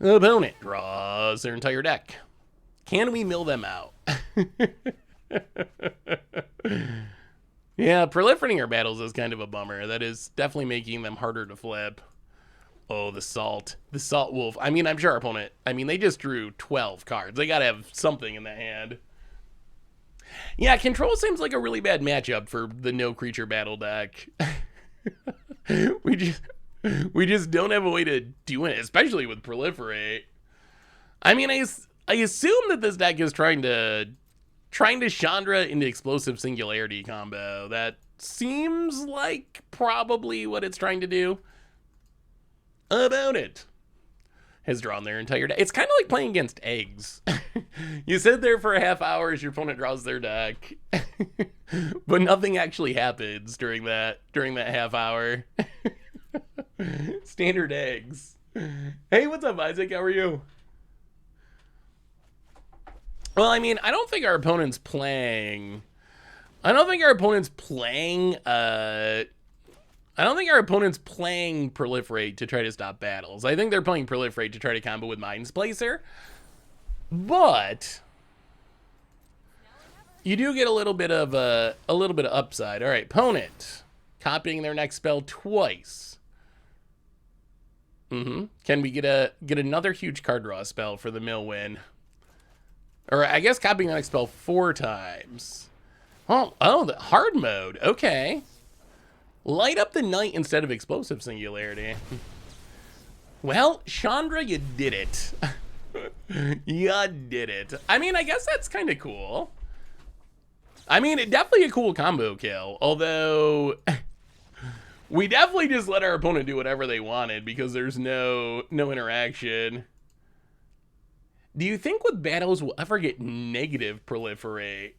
S1: Opponent draws their entire deck. Can we mill them out? Yeah, proliferating our battles is kind of a bummer. That is definitely making them harder to flip. Oh, the Salt. The Salt Wolf. I mean, I'm sure our opponent... I mean, they just drew 12 cards. They gotta have something in the hand. Yeah, Control seems like a really bad matchup for the no creature battle deck. we just don't have a way to do it, especially with Proliferate. I mean, I assume that this deck is trying to Chandra into Explosive Singularity combo. That seems like probably what it's trying to do. About it. Has drawn their entire deck. It's kind of like playing against eggs. You sit there for a half hour as your opponent draws their deck, but nothing actually happens during that half hour. Standard eggs. Hey, what's up, Isaac? How are you? Well, I mean, I don't think our opponent's playing Proliferate to try to stop battles. I think they're playing Proliferate to try to combo with Mindsplacer. But you do get a little bit of upside. All right, opponent copying their next spell twice. Can we get another huge card draw spell for the mill win? Or I guess copying the next spell 4 times. Oh, the hard mode. Okay. Light up the night instead of Explosive Singularity. Well, Chandra, you did it. You did it. I mean, I guess that's kind of cool. I mean, it's definitely a cool combo kill. Although, we definitely just let our opponent do whatever they wanted because there's no interaction. Do you think with battles we'll ever get negative Proliferate?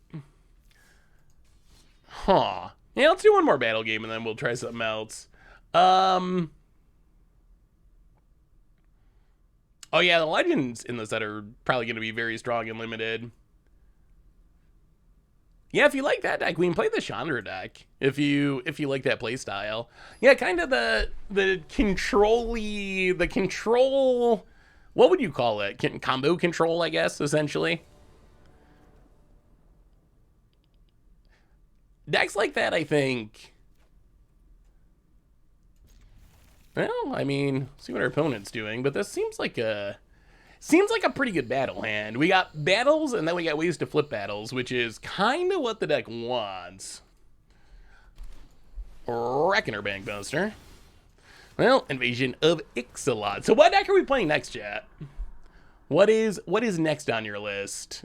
S1: Huh. Yeah, let's do one more battle game and then we'll try something else. Oh yeah, the legends in the set are probably going to be very strong and limited. Yeah, if you like that deck, we can play the Chandra deck. If you like that play style. Yeah, kind of the control. What would you call it? Combo control, I guess, essentially. Decks like that, I think. Well, I mean, see what our opponent's doing, but this seems like a pretty good battle hand. We got battles, and then we got ways to flip battles, which is kind of what the deck wants. Reckoner Bankbuster. Well, Invasion of Ixalan. So what deck are we playing next, chat? What is next on your list?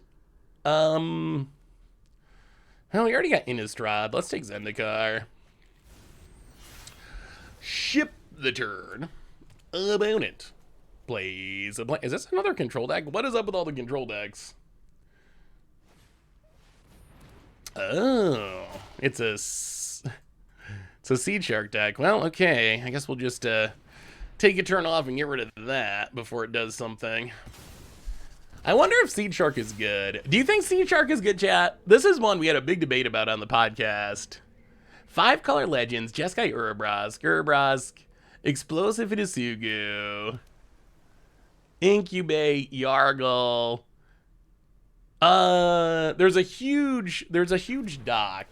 S1: Well, we already got Innistrad. Let's take Zendikar. Ship the turn. Opponent plays a blank. Is this another control deck? What is up with all the control decks? Oh, it's a Seed Shark deck. Well, okay. I guess we'll just take a turn off and get rid of that before it does something. I wonder if Seed Shark is good. Do you think Seed Shark is good, chat? This is one we had a big debate about on the podcast. 5-color legends, Jeskai Urabrask, Explosive Sugu, Incubate, Yargle. There's a huge dock.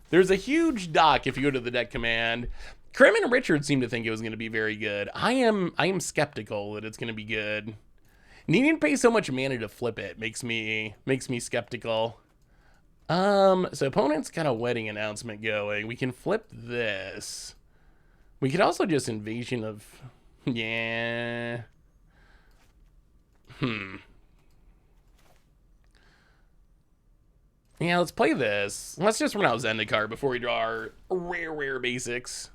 S1: There's a huge dock if you go to the deck command. Krim and Richard seem to think it was going to be very good. I am skeptical that it's going to be good. Needing to pay so much mana to flip it makes me skeptical. So opponent's got a wedding announcement going. We can flip this. We could also just Invasion of... Yeah. Yeah, let's play this. Let's just run out Zendikar before we draw our rare basics.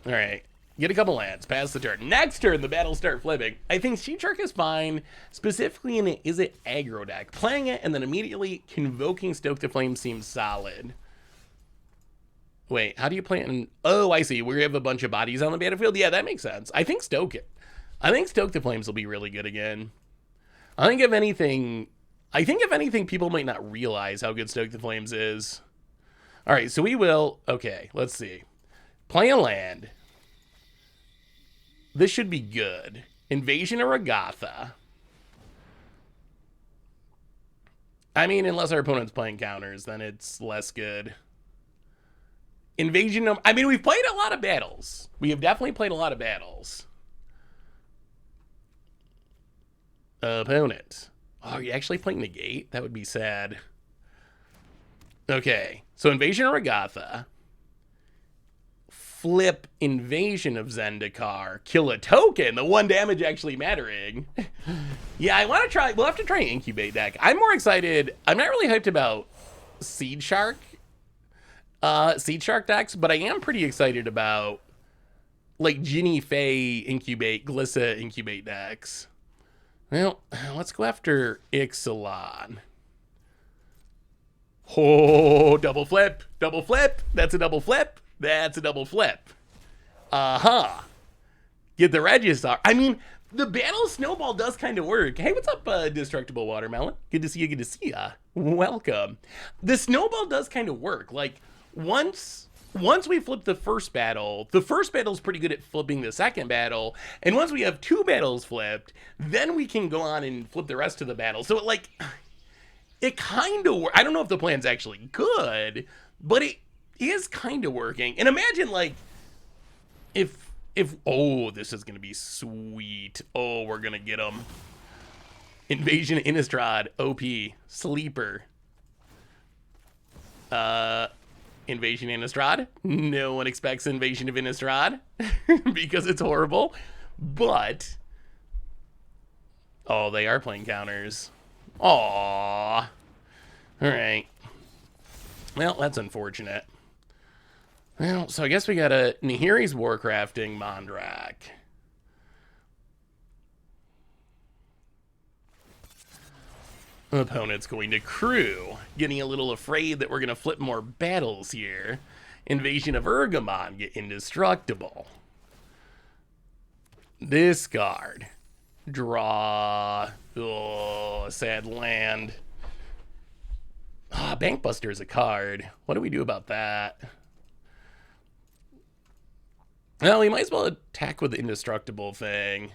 S1: Alright. Get a couple lands. Pass the turn. Next turn, the battles start flipping. I think Seed Shark is fine, specifically in an Is It aggro deck. Playing it and then immediately convoking Stoke the Flame seems solid. Wait, how do you play it in... Oh, I see. We have a bunch of bodies on the battlefield. Yeah, that makes sense. I think Stoke the Flames will be really good again. I think if anything, people might not realize how good Stoke the Flames is. All right, so we will... Okay, let's see. Play a land. This should be good. Invasion of Regatha. I mean, unless our opponent's playing counters, then it's less good. Invasion of... I mean, we've played a lot of battles. We have definitely played a lot of battles. Opponent. Oh, are you actually playing Negate? That would be sad. Okay, so Invasion of Regatha. Flip Invasion of Zendikar. Kill a token. The 1 damage actually mattering. Yeah, I want to try... We'll have to try Incubate deck. I'm more excited. I'm not really hyped about Seed Shark decks, but I am pretty excited about like Ginny Fae Incubate, Glissa Incubate decks. Well, let's go after Ixalan. Oh, double flip, double flip. That's a double flip. That's a double flip. Uh-huh. Get the Registar. I mean, the battle snowball does kind of work. Hey, what's up, Destructible Watermelon? Good to see you, good to see ya. Welcome. The snowball does kind of work. Like, once we flip the first battle's pretty good at flipping the second battle, and once we have 2 battles flipped, then we can go on and flip the rest of the battle. So, it kind of works. I don't know if the plan's actually good, but it is kind of working. And imagine, like, if oh, this is gonna be sweet. Oh, we're gonna get them. Invasion Innistrad, OP, Sleeper. Invasion Innistrad. No one expects Invasion of Innistrad because it's horrible. But oh, they are playing counters. Aww. All right. Well, that's unfortunate. Well, so I guess we got a Nahiri's Warcrafting Mondrak. Opponent's going to Crew, getting a little afraid that we're going to flip more battles here. Invasion of Urgamon, get Indestructible. Discard. Draw. Oh, sad land. Ah, Bankbuster is a card. What do we do about that? Well, we might as well attack with the Indestructible thing.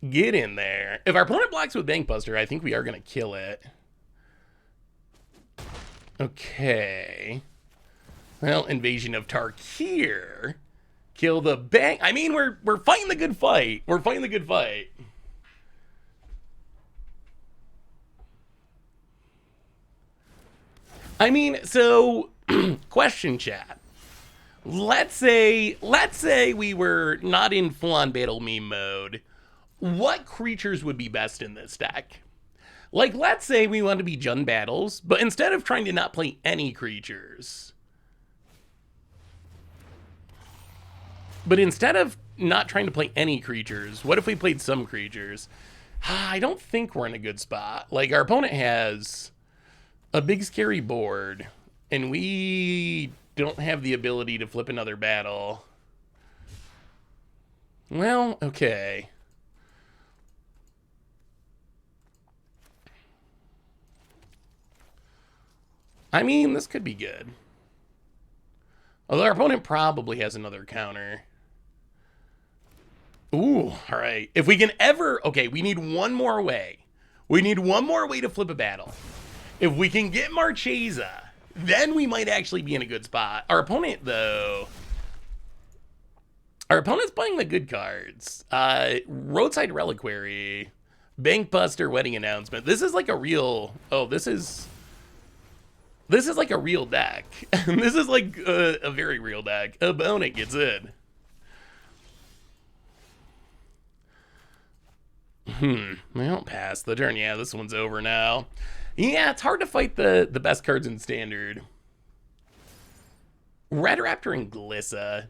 S1: Get in there. If our opponent blocks with Bankbuster, I think we are going to kill it. Okay. Well, Invasion of Tarkir. Kill the bank. I mean, we're fighting the good fight. We're fighting the good fight. I mean, so question, chat. Let's say we were not in full-on battle meme mode. What creatures would be best in this deck? Like, let's say we want to be Jund Battles, but instead of trying to not play any creatures, what if we played some creatures? I don't think we're in a good spot. Like, our opponent has a big scary board, and we don't have the ability to flip another battle. Well, okay. I mean, this could be good. Although our opponent probably has another counter. Ooh, all right. If we can ever... Okay, we need one more way. We need one more way to flip a battle. If we can get Marchesa, then we might actually be in a good spot. Our opponent, though... Our opponent's playing the good cards. Roadside Reliquary. Bankbuster, Wedding Announcement. This is like a real... Oh, this is like a real deck. This is like a very real deck. Opponent gets in. Well, pass the turn. Yeah, this one's over now. Yeah, it's hard to fight the best cards in Standard. Red Raptor and Glissa.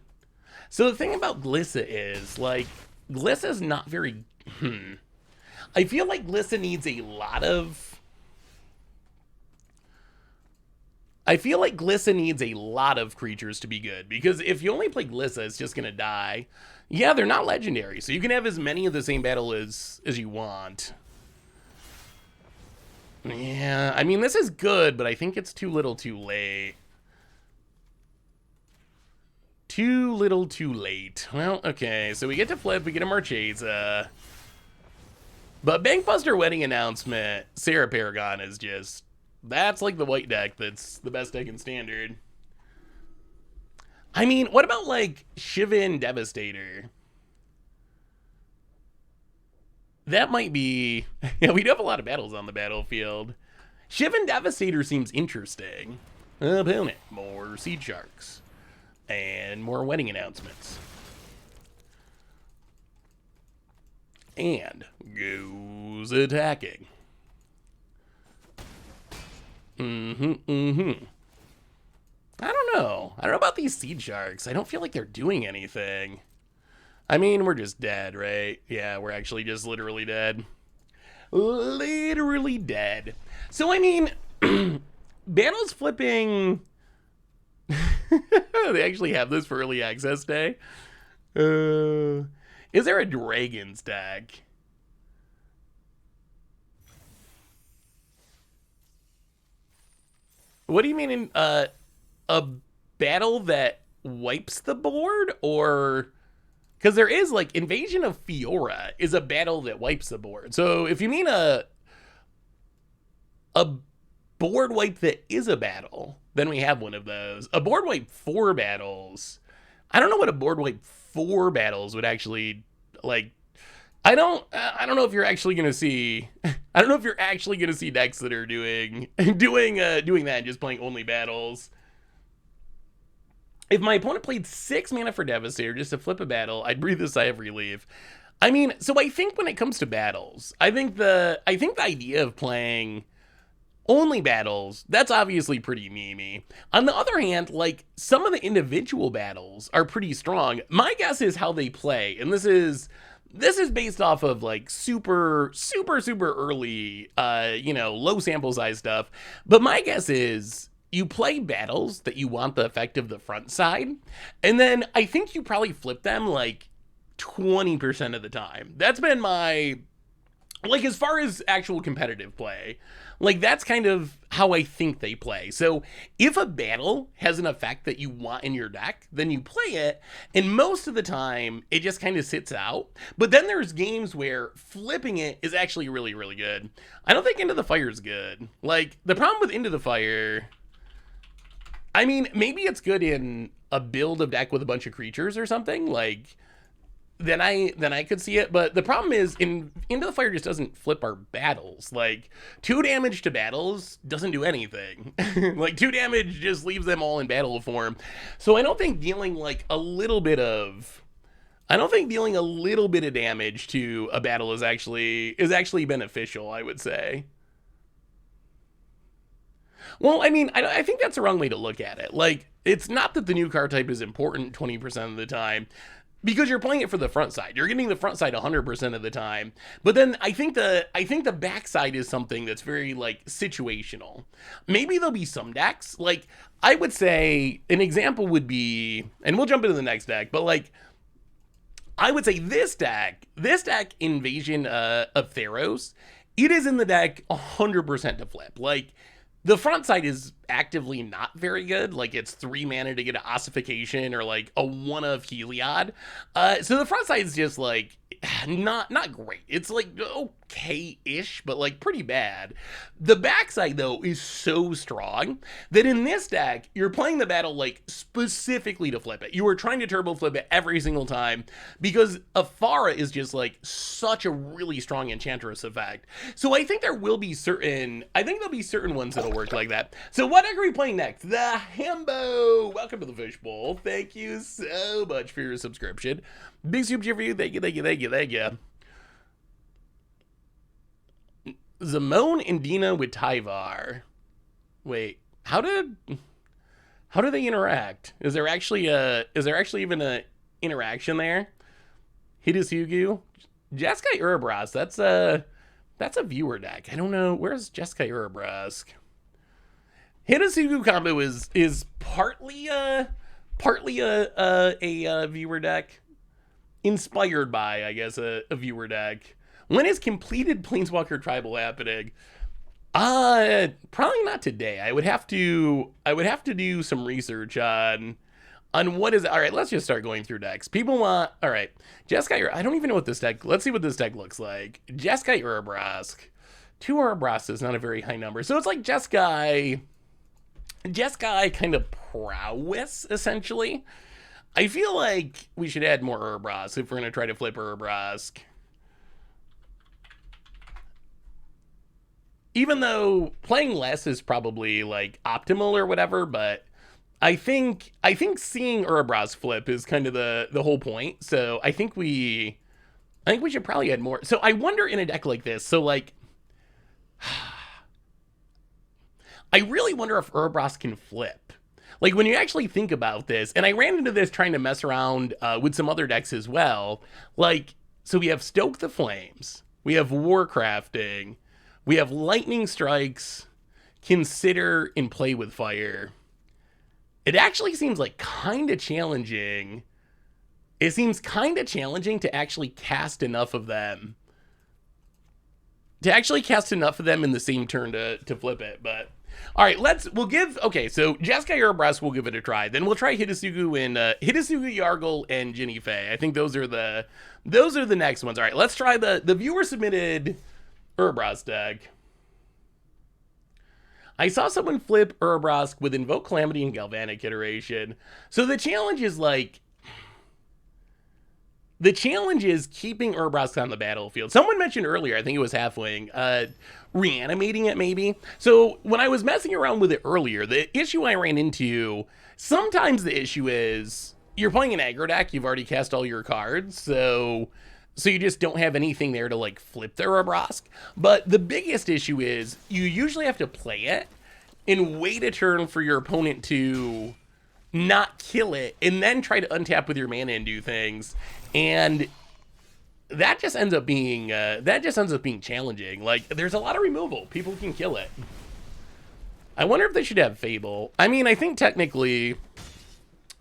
S1: So the thing about Glissa is, like, Glissa's not very... I feel like Glissa needs a lot of... creatures to be good, because if you only play Glissa, it's just gonna die. Yeah, they're not legendary, so you can have as many of the same battle as you want. Yeah, I mean, this is good, but I think it's too little too late. Too little too late. Well, okay, so we get to flip, we get a Marchesa. But Bankbuster, Wedding Announcement, Sarah Paragon is just That's like the white deck that's the best deck in Standard. I mean, what about like Shivan Devastator? That might be... Yeah, we do have a lot of battles on the battlefield. Shivan Devastator seems interesting. Opponent, more Seed Sharks. And more wedding announcements. And goes attacking. I don't know. I don't know about these Seed Sharks. I don't feel like they're doing anything. I mean, we're just dead, right? Yeah, we're actually just literally dead. Literally dead. So, I mean, Battle's flipping... They actually have this for early access day. Is there a Dragon's deck? What do you mean in a battle that wipes the board? Or... Because there is, like, Invasion of Fiora is a battle that wipes the board. So if you mean a board wipe that is a battle, then we have one of those. A board wipe 4 battles. I don't know what a board wipe 4 battles would actually, like... I don't know if you're actually going to see... I don't know if you're actually going to see decks that are doing that and just playing only battles. If my opponent played 6 mana for Devastator just to flip a battle, I'd breathe a sigh of relief. I mean, so I think when it comes to battles, I think the idea of playing only battles, that's obviously pretty memey. On the other hand, like, some of the individual battles are pretty strong. My guess is how they play, and this is based off of, like, super early, low sample size stuff. But my guess is... You play battles that you want the effect of the front side, and then I think you probably flip them like 20% of the time. That's been my, like, as far as actual competitive play, like, that's kind of how I think they play. So if a battle has an effect that you want in your deck, then you play it, and most of the time it just kind of sits out. But then there's games where flipping it is actually really, really good. I don't think Into the Fire is good. Like, the problem with Into the Fire... I mean, maybe it's good in a build of deck with a bunch of creatures or something, like, then I could see it. But the problem is, Into the Fire just doesn't flip our battles. Like, 2 damage to battles doesn't do anything. Like, 2 damage just leaves them all in battle form. So I don't think dealing, like, a little bit of damage to a battle is actually beneficial, I would say. Well, I mean, I think that's the wrong way to look at it. Like, it's not that the new card type is important 20% of the time, because you're playing it for the front side. You're getting the front side 100% of the time. But then I think the back side is something that's very, like, situational. Maybe there'll be some decks. Like, I would say an example would be, and we'll jump into the next deck, but, like, I would say this deck, Invasion of Theros, it is in the deck 100% to flip. Like, the front side is actively not very good. Like, it's 3 mana to get an Ossification or, like, a 1 of Heliod. So the front side is just, like, not great. It's, like, okay-ish, but, like, pretty bad. The backside, though, is so strong that in this deck, you're playing the battle, like, specifically to flip it. You are trying to turbo flip it every single time because Afara is just, like, such a really strong Enchantress effect. So I think there'll be certain ones that'll work like that. So what deck are we playing next? The Himbo! Welcome to the Fishbowl. Thank you so much for your subscription. Big super cheer for you. Thank you. Zamone and Dina with Tyvar. Wait, how do they interact? Is there actually even a interaction there? Hideous Sugu? Jeskai Urabrask, that's a viewer deck. I don't know. Where's Jeskai Urabrask? Hideous Sugu combo is partly a viewer deck. Inspired by, I guess, a viewer deck. When is completed Planeswalker Tribal happening? Probably not today. I would have to do some research on what is. All right, let's just start going through decks. People want. All right, Jeskai. I don't even know what this deck. Let's see what this deck looks like. Jeskai Urabrask. 2 Urabrask is not a very high number. So it's like Jeskai kind of prowess, essentially. I feel like we should add more Urabrask if we're going to try to flip Urabrask. Even though playing less is probably like optimal or whatever, but I think seeing Urabrask flip is kind of the whole point. So I think we should probably add more. So I wonder in a deck like this, so like I really wonder if Urabrask can flip. Like when you actually think about this, and I ran into this trying to mess around with some other decks as well. Like, so we have Stoke the Flames, we have Warcrafting, we have Lightning Strikes, Consider, and Play with Fire. It actually seems like kind of challenging. It seems kind of challenging to actually cast enough of them. In the same turn to flip it, but all right, okay, so Jeskai Urabrask, we'll give it a try. Then we'll try Hidisugu and Yargle and Ginny Faye. I think those are the next ones. All right, let's try the viewer submitted Urabrask deck. I saw someone flip Urabrask with Invoke Calamity and Galvanic Iteration. So the challenge is keeping Urabrask on the battlefield. Someone mentioned earlier, I think it was Halfwing, reanimating it maybe. So when I was messing around with it earlier, the issue I ran into, sometimes the issue is you're playing an aggro deck, you've already cast all your cards, so you just don't have anything there to like flip the Urabrask. But the biggest issue is you usually have to play it and wait a turn for your opponent to not kill it and then try to untap with your mana and do things. And that just ends up being challenging. Like, there's a lot of removal. People can kill it. I wonder if they should have Fable. I mean, I think technically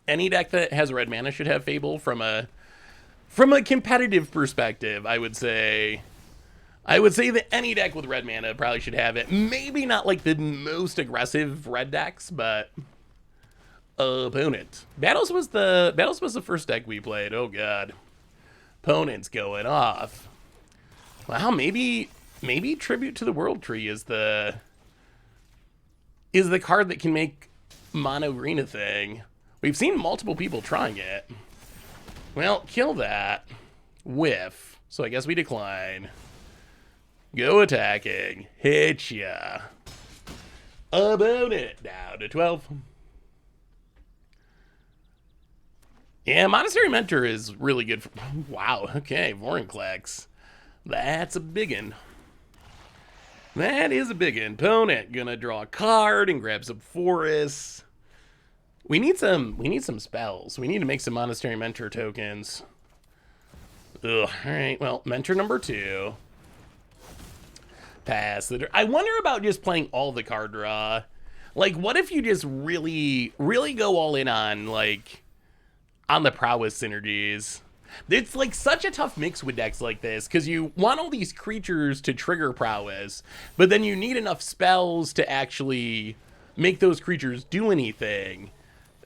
S1: any deck that has red mana should have Fable from a competitive perspective. I would say that any deck with red mana probably should have it. Maybe not like the most aggressive red decks, but opponent. Battles was the first deck we played. Oh god. Opponent's going off. Wow, maybe Tribute to the World Tree is the card that can make mono green a thing. We've seen multiple people trying it. Well, kill that. Whiff. So I guess we decline. Go attacking. Hit ya. Opponent down to 12. Yeah, Monastery Mentor is really good. Wow, okay, Vorinclex. That's a biggin. That is a biggin. Opponent gonna draw a card and grab some forests. We need some spells. We need to make some Monastery Mentor tokens. Ugh, alright, well, Mentor number 2. Pass the... I wonder about just playing all the card draw. Like, what if you just really, really go all in on, like, on the prowess synergies? It's like such a tough mix with decks like this because you want all these creatures to trigger prowess, but then you need enough spells to actually make those creatures do anything.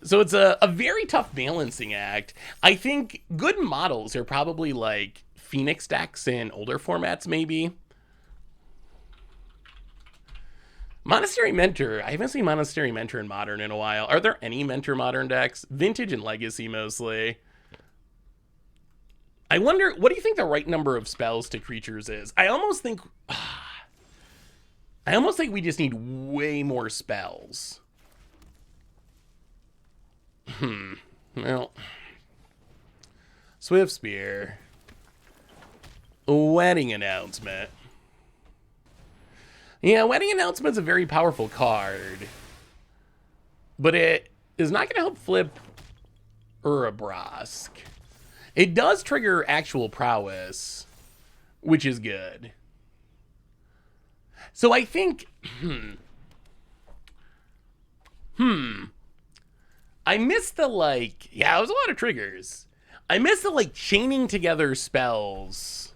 S1: So it's a very tough balancing act. I think good models are probably like Phoenix decks in older formats, maybe. Monastery Mentor. I haven't seen Monastery Mentor in Modern in a while. Are there any Mentor Modern decks? Vintage and Legacy mostly. I wonder, what do you think the right number of spells to creatures is? I almost think we just need way more spells. Well. Swift Spear. Wedding Announcement. Yeah, Wedding Announcement's a very powerful card. But it is not going to help flip Urabrask. It does trigger actual prowess, which is good. So I think... I missed the, like... Yeah, it was a lot of triggers. I missed the, like, chaining together spells.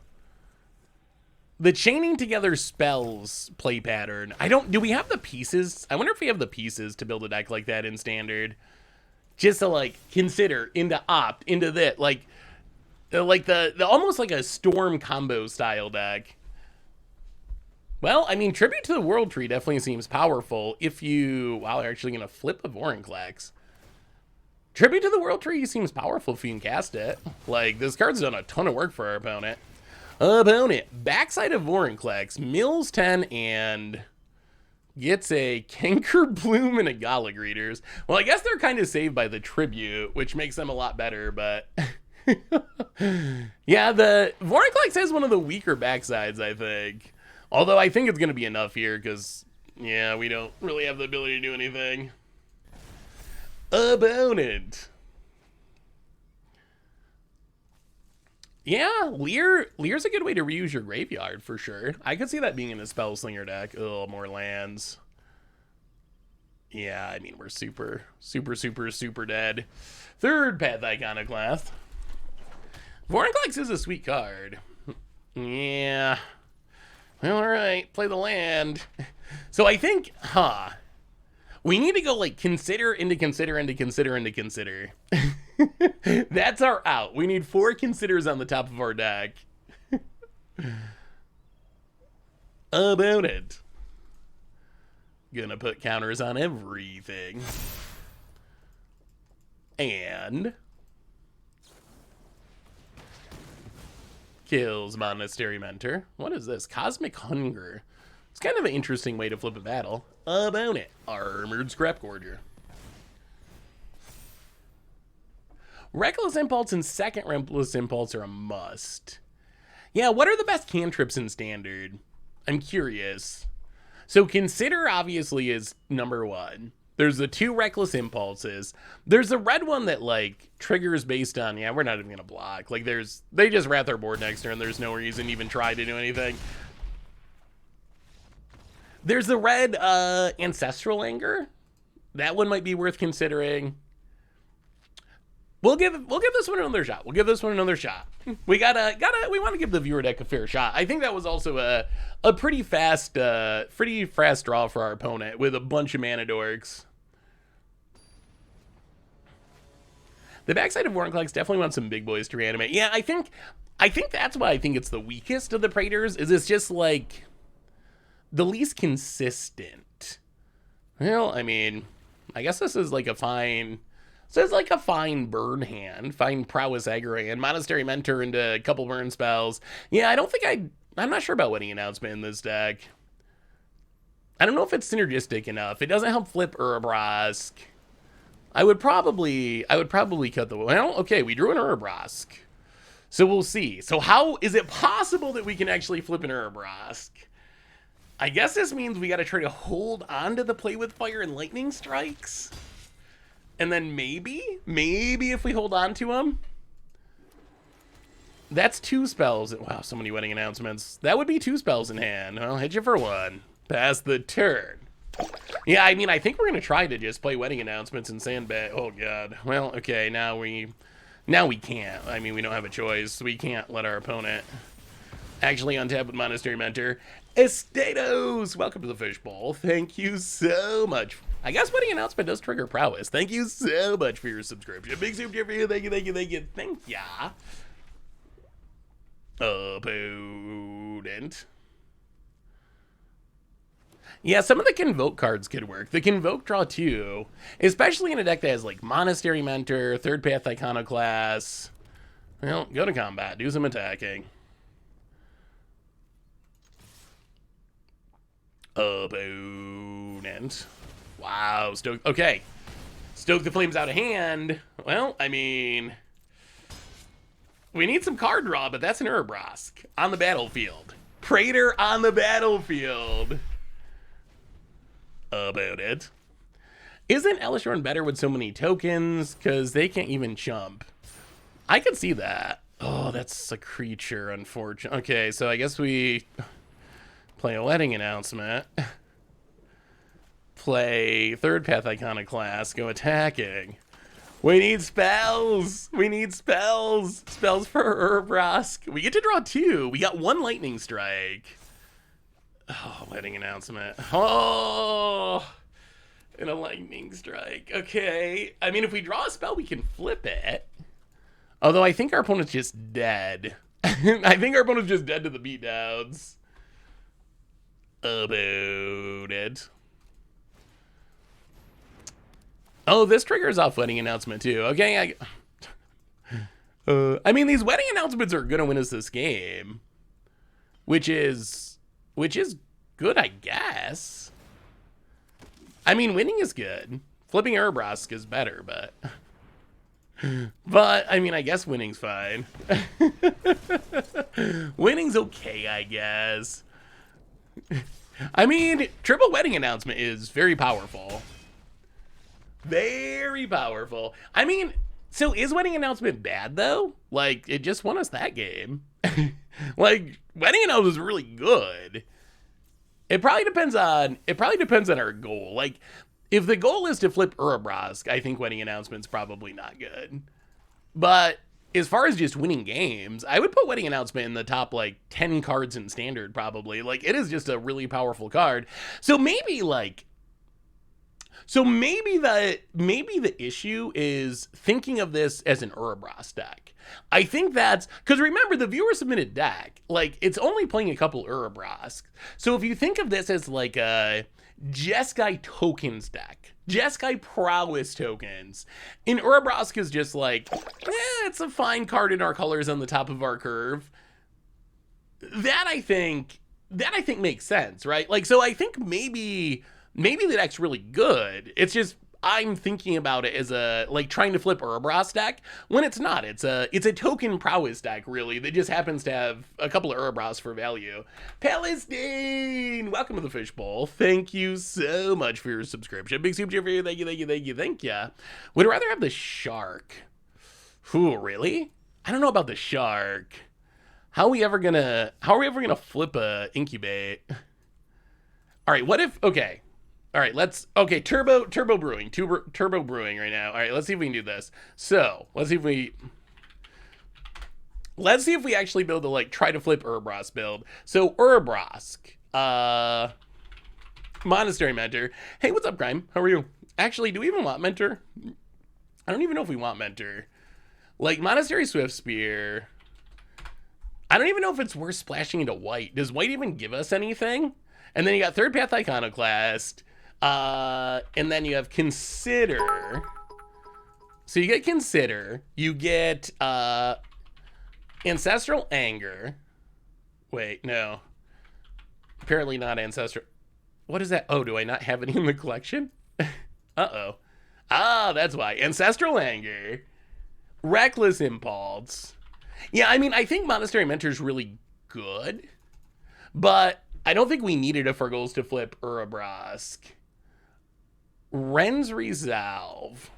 S1: The chaining together spells play pattern. Do we have the pieces? I wonder if we have the pieces to build a deck like that in Standard. Just to, like, consider, into opt, into that, like the almost like a Storm combo style deck. Well, I mean, Tribute to the World Tree definitely seems powerful if you... Wow, they're actually going to flip a Vorinclex. Tribute to the World Tree seems powerful if you can cast it. Like, this card's done a ton of work for our opponent. Backside of Vorinclex, mills 10 and gets a Canker Bloom and a Gala Greeters. Well, I guess they're kind of saved by the Tribute, which makes them a lot better, but... Yeah, the Vorinclex has one of the weaker backsides, I think. Although I think it's going to be enough here, because, yeah, we don't really have the ability to do anything. Opponent. Yeah, Lear's a good way to reuse your graveyard, for sure. I could see that being in a Spellslinger deck. Oh, more lands. Yeah, I mean, we're super dead. Third Path Iconoclast. Vorinclex is a sweet card. Yeah. Well, alright, play the land. So I think, we need to go, like, consider into consider into consider into consider. That's our out. We need 4 considers on the top of our deck. About it. Gonna put counters on everything. And... kills Monastery Mentor. What is this? Cosmic Hunger. It's kind of an interesting way to flip a battle. About it. Armored Scrap Gorger. Reckless Impulse and second Reckless Impulse are a must. Yeah, what are the best cantrips in Standard? I'm curious. So Consider obviously is number 1. There's the 2 Reckless Impulses. There's a red one that, like, triggers based on, yeah, we're not even going to block. Like, they just wrap their board next turn. There's no reason to even try to do anything. There's the red Ancestral Anger. That one might be worth considering. We'll give this one another shot. We want to give the viewer deck a fair shot. I think that was also a pretty fast draw for our opponent with a bunch of mana dorks. The backside of Vorinclex definitely wants some big boys to reanimate. Yeah, I think that's why I think it's the weakest of the Praetors, is it's just like the least consistent. Well, I mean, I guess this is like a fine... So it's like a fine burn hand, fine prowess aggro hand, Monastery Mentor into a couple burn spells. Yeah, I'm not sure about Wedding Announcement in this deck. I don't know if it's synergistic enough. It doesn't help flip Urabrask. I would probably cut the... Well, okay, we drew an Urabrask. So we'll see. So how is it possible that we can actually flip an Urabrask? I guess this means we got to try to hold on to the Play with Fire and Lightning Strikes. And then maybe if we hold on to them, that's 2 spells. Wow, so many Wedding Announcements. That would be 2 spells in hand. I'll hit you for 1. Pass the turn. Yeah, I mean, I think we're going to try to just play Wedding Announcements and sandbag. Oh, God. Well, okay, now we can't. I mean, we don't have a choice. We can't let our opponent actually untap with Monastery Mentor. Estados! Welcome to the Fishbowl. Thank you so much. I guess Wedding Announcement does trigger prowess. Thank you so much for your subscription. Big soup for you. Thank you. Thank ya. Opponent. Yeah, some of the Convoke cards could work. The Convoke draw 2, especially in a deck that has like Monastery Mentor, Third Path Iconoclast. Well, go to combat. Do some attacking. Opponent. Wow, Stoke. Okay. Stoke the Flames out of hand. Well, I mean, we need some card draw, but that's an Urabrask on the battlefield. Praetor on the battlefield. About it. Isn't Elishorn better with so many tokens? Because they can't even chump. I could see that. Oh, that's a creature, unfortunately. Okay, so I guess we play a Wedding Announcement. Play Third Path Iconoclast, go attacking. We need spells! Spells for Urabrask. We get to draw 2. We got 1 Lightning Strike. Oh, Wedding Announcement. Oh! And a Lightning Strike. Okay. I mean, if we draw a spell, we can flip it. Although I think our opponent's just dead. I think our opponent's just dead to the beatdowns. about it. Oh, this triggers off wedding announcement too. Okay, I mean, these wedding announcements are gonna win us this game, which is good, I guess. I mean, winning is good. Flipping Urabrask is better, but I mean, I guess winning's fine. Winning's okay, I guess. I mean, triple wedding announcement is very powerful. Very powerful. I mean, so is wedding announcement bad though? Like, it just won us that game. Like, wedding announcement was really good. It probably depends on our goal. Like, if the goal is to flip Urabrask, I think wedding announcement's probably not good. But as far as just winning games, I would put wedding announcement in the top like 10 cards in standard probably. Like, it is just a really powerful card. So maybe the issue is thinking of this as an Urabrask deck. I think that's because remember the viewer submitted deck, like it's only playing a couple Urabrask. So if you think of this as like a Jeskai tokens deck, Jeskai prowess tokens, and Urabrask is just like, it's a fine card in our colors on the top of our curve. That I think makes sense, right? Like, so I think maybe the deck's really good. It's just I'm thinking about it as a like trying to flip Urabrask deck when it's not. It's a token prowess deck really that just happens to have a couple of Urabrask for value. Palestine, welcome to the fishbowl. Thank you so much for your subscription. Big super chat for you. Thank you. Would rather have the shark. Who really? I don't know about the shark. How are we ever gonna flip a incubate? All right, what if okay. All right, turbo brewing right now. All right, let's see if we can do this. So let's see if we actually build a like try to flip Urabrask build. So Urabrask, Monastery Mentor. Hey, what's up, Grime? How are you? Actually, do we even want Mentor? I don't even know if we want Mentor. Like Monastery Swift Spear. I don't even know if it's worth splashing into white. Does white even give us anything? And then you got Third Path Iconoclast. And then you have Consider. So you get Consider. You get Ancestral Anger. Wait, no. Apparently not Ancestral. What is that? Oh, do I not have any in the collection? Uh-oh. Ah, that's why. Ancestral Anger. Reckless Impulse. Yeah, I mean, I think Monastery Mentor is really good. But I don't think we needed it for goals to flip Urabrask. Ren's Resolve.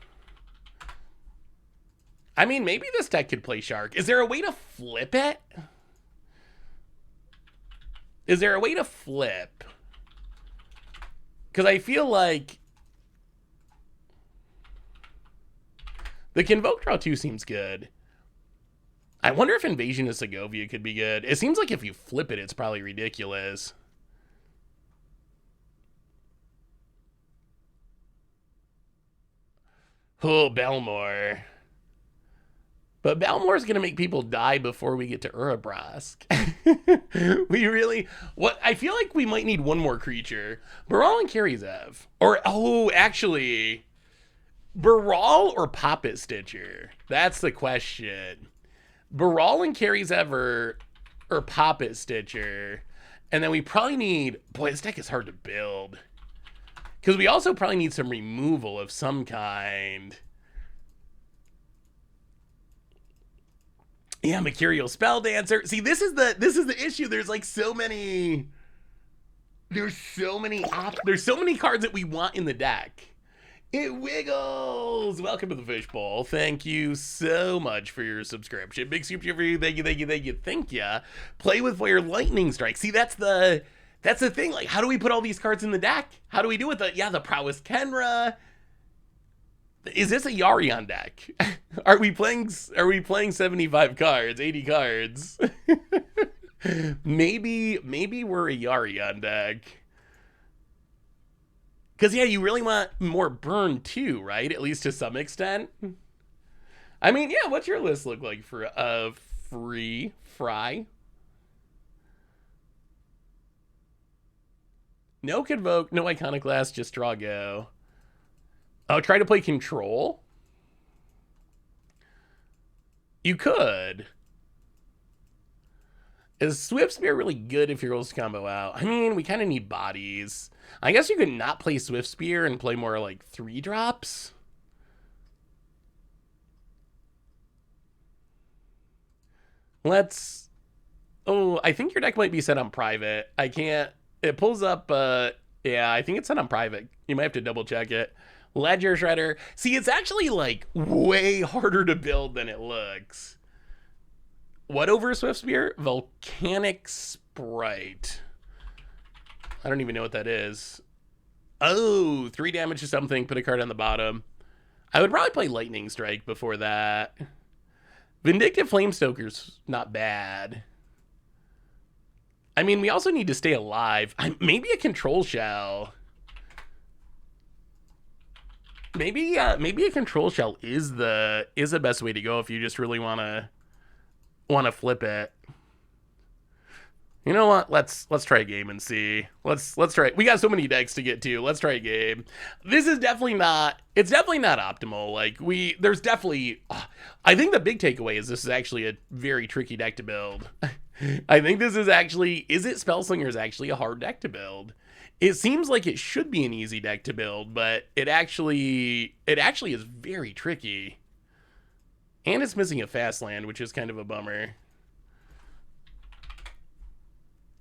S1: I mean, maybe this deck could play Shark. Is there a way to flip it? Is there a way to flip? Because I feel like the Convoke Draw 2 seems good. I wonder if Invasion of Segovia could be good. It seems like if you flip it, it's probably ridiculous. Oh, Belmore. But Belmore's going to make people die before we get to Urabrask. We really... What? I feel like we might need one more creature. Baral and Karizev. Or, oh, actually... Baral or Poppet Stitcher? That's the question. Baral and Karizev or Poppet Stitcher. And then we probably need... Boy, this deck is hard to build. Because we also probably need some removal of some kind. Yeah, Mercurial Spell Dancer. See, this is the issue. There's like so many... There's so many cards that we want in the deck. It wiggles. Welcome to the fishbowl. Thank you so much for your subscription. Big super chat for you. Thank you. Play with Fire Lightning Strike. See, that's the thing. Like, how do we put all these cards in the deck? How do we do it? The Prowess Kenra. Is this a Yarion deck? Are we playing 75 cards, 80 cards? maybe we're a Yarion deck. Because, yeah, you really want more burn, too, right? At least to some extent. I mean, yeah, what's your list look like for free fry? No Convoke, no Iconoclast, just draw go. Oh, try to play Control? You could. Is Swift Spear really good if your rules combo out? I mean, we kind of need bodies. I guess you could not play Swift Spear and play more like 3-drops. Let's... Oh, I think your deck might be set on private. I can't... It pulls up... Yeah, I think it's set on private. You might have to double check it. Ledger Shredder. See, it's actually like way harder to build than it looks. What over Swift Spear? Volcanic Sprite. I don't even know what that is. Oh, 3 damage to something. Put a card on the bottom. I would probably play Lightning Strike before that. Vindictive Flamestoker's not bad. I mean, we also need to stay alive. Maybe a Control Shell. Maybe a Control Shell is the best way to go if you just really want to flip it. You know what? Let's try a game and see. Let's try. We got so many decks to get to. Let's try a game. This is definitely not. It's definitely not optimal. Like there's definitely. I think the big takeaway is this is actually a very tricky deck to build. I think this is actually. Is it Spellslinger is actually a hard deck to build. It seems like it should be an easy deck to build, but it actually is very tricky. And it's missing a fast land, which is kind of a bummer.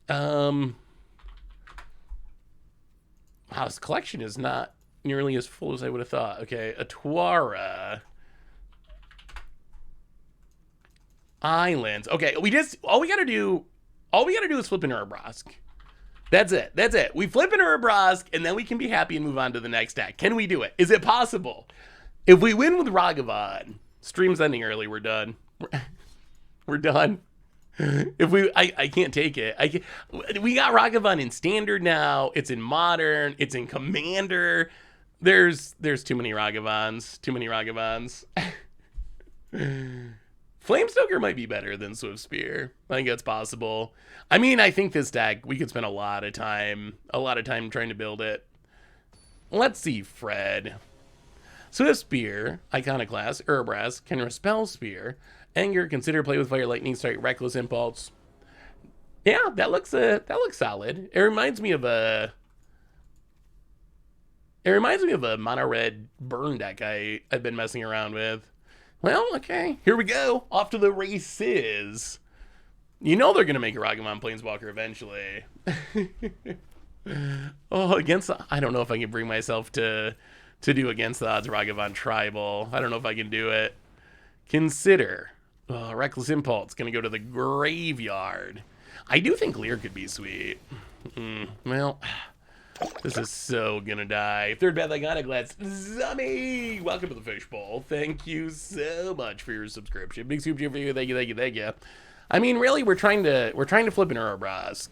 S1: Wow, this collection is not nearly as full as I would have thought. Okay, Atwara. Islands. Okay, all we gotta do is flip an Urabrask. That's it. We flip an Urabrask, and then we can be happy and move on to the next deck. Can we do it? Is it possible? If we win with Ragavan, stream's ending early, we're done. We're done. I can't take it. We got Ragavan in Standard now. It's in Modern. It's in Commander. There's too many Ragavans. Flamestoker might be better than Swift Spear. I think that's possible. I mean, I think this deck, we could spend a lot of time trying to build it. Let's see, Fred. Swift Spear, Iconoclast, Urabrask, can Respel Spear, Anger, consider play with Fire, Lightning Strike, Reckless Impulse. Yeah, that looks solid. It reminds me of a mono red burn deck I've been messing around with. Well, okay, here we go. Off to the races. You know they're gonna make a Ragavan Planeswalker eventually. Oh, I don't know if I can bring myself to do against the odds Ragavan Tribal. I don't know if I can do it. Consider. Reckless Impulse, gonna go to the graveyard. I do think Lear could be sweet. Well, this is so gonna die. Third Path Iconoclast, Zummy! Welcome to the Fishbowl. Thank you so much for your subscription. Big super for you. Thank you. I mean, really, we're trying to flip an Urabrask.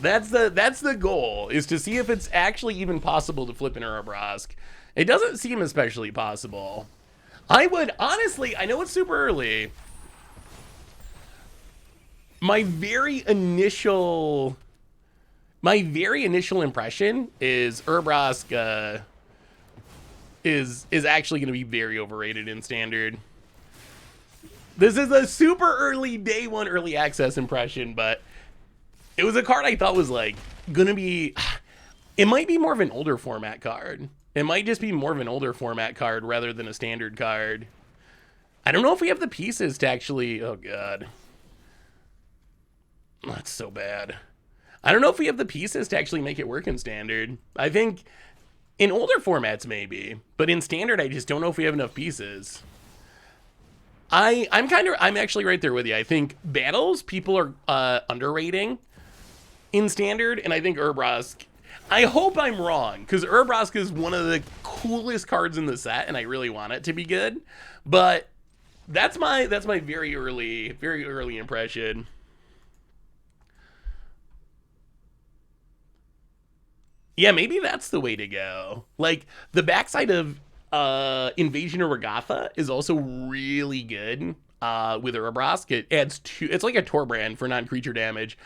S1: That's the goal, is to see if it's actually even possible to flip an Urabrask. It doesn't seem especially possible. I would, honestly, I know it's super early. My very initial impression is Urabrask is actually going to be very overrated in Standard. This is a super early day one early access impression, but it was a card I thought was like going to be, it might be more of an older format card. It might just be more of an older format card rather than a Standard card. I don't know if we have the pieces to actually, oh God. That's so bad. I don't know if we have the pieces to actually make it work in Standard. I think in older formats maybe, but in Standard I just don't know if we have enough pieces. I'm actually right there with you. I think battles people are underrating in Standard, and I think Urabrask, I hope I'm wrong, because Urabrask is one of the coolest cards in the set, and I really want it to be good. But that's my very early impression. Yeah, maybe that's the way to go. Like, the backside of Invasion of Regatha is also really good. with Urabrask. It adds 2, it's like a Torbrand for non-creature damage.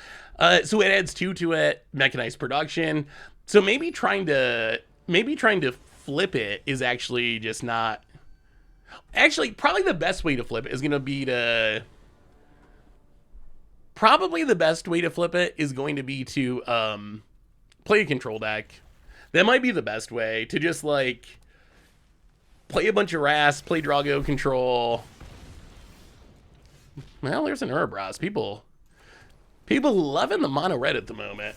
S1: So it adds 2 to it, mechanized production. So maybe trying to flip it is actually just not... Actually, probably the best way to flip it is going to be to... Probably the best way to flip it is going to be to play a control deck. That might be the best way to just, like, play a bunch of Ras, play Drago control. Well, there's an Urabrask. People loving the mono red at the moment.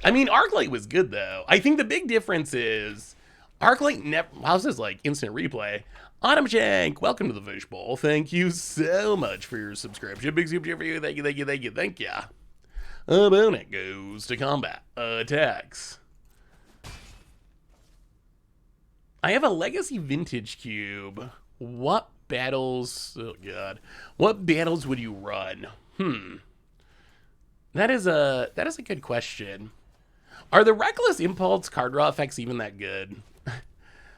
S1: I mean, Arclight was good, though. I think the big difference is Arclight never... How's this, like, instant replay? Autumn Shank, welcome to the Fish Bowl. Thank you so much for your subscription. Big super for you. Thank you, thank you, thank you, thank you. Opponent goes to combat. Attacks. I have a Legacy Vintage Cube. What battles... Oh, God. What battles would you run? That is a good question. Are the Reckless Impulse card draw effects even that good?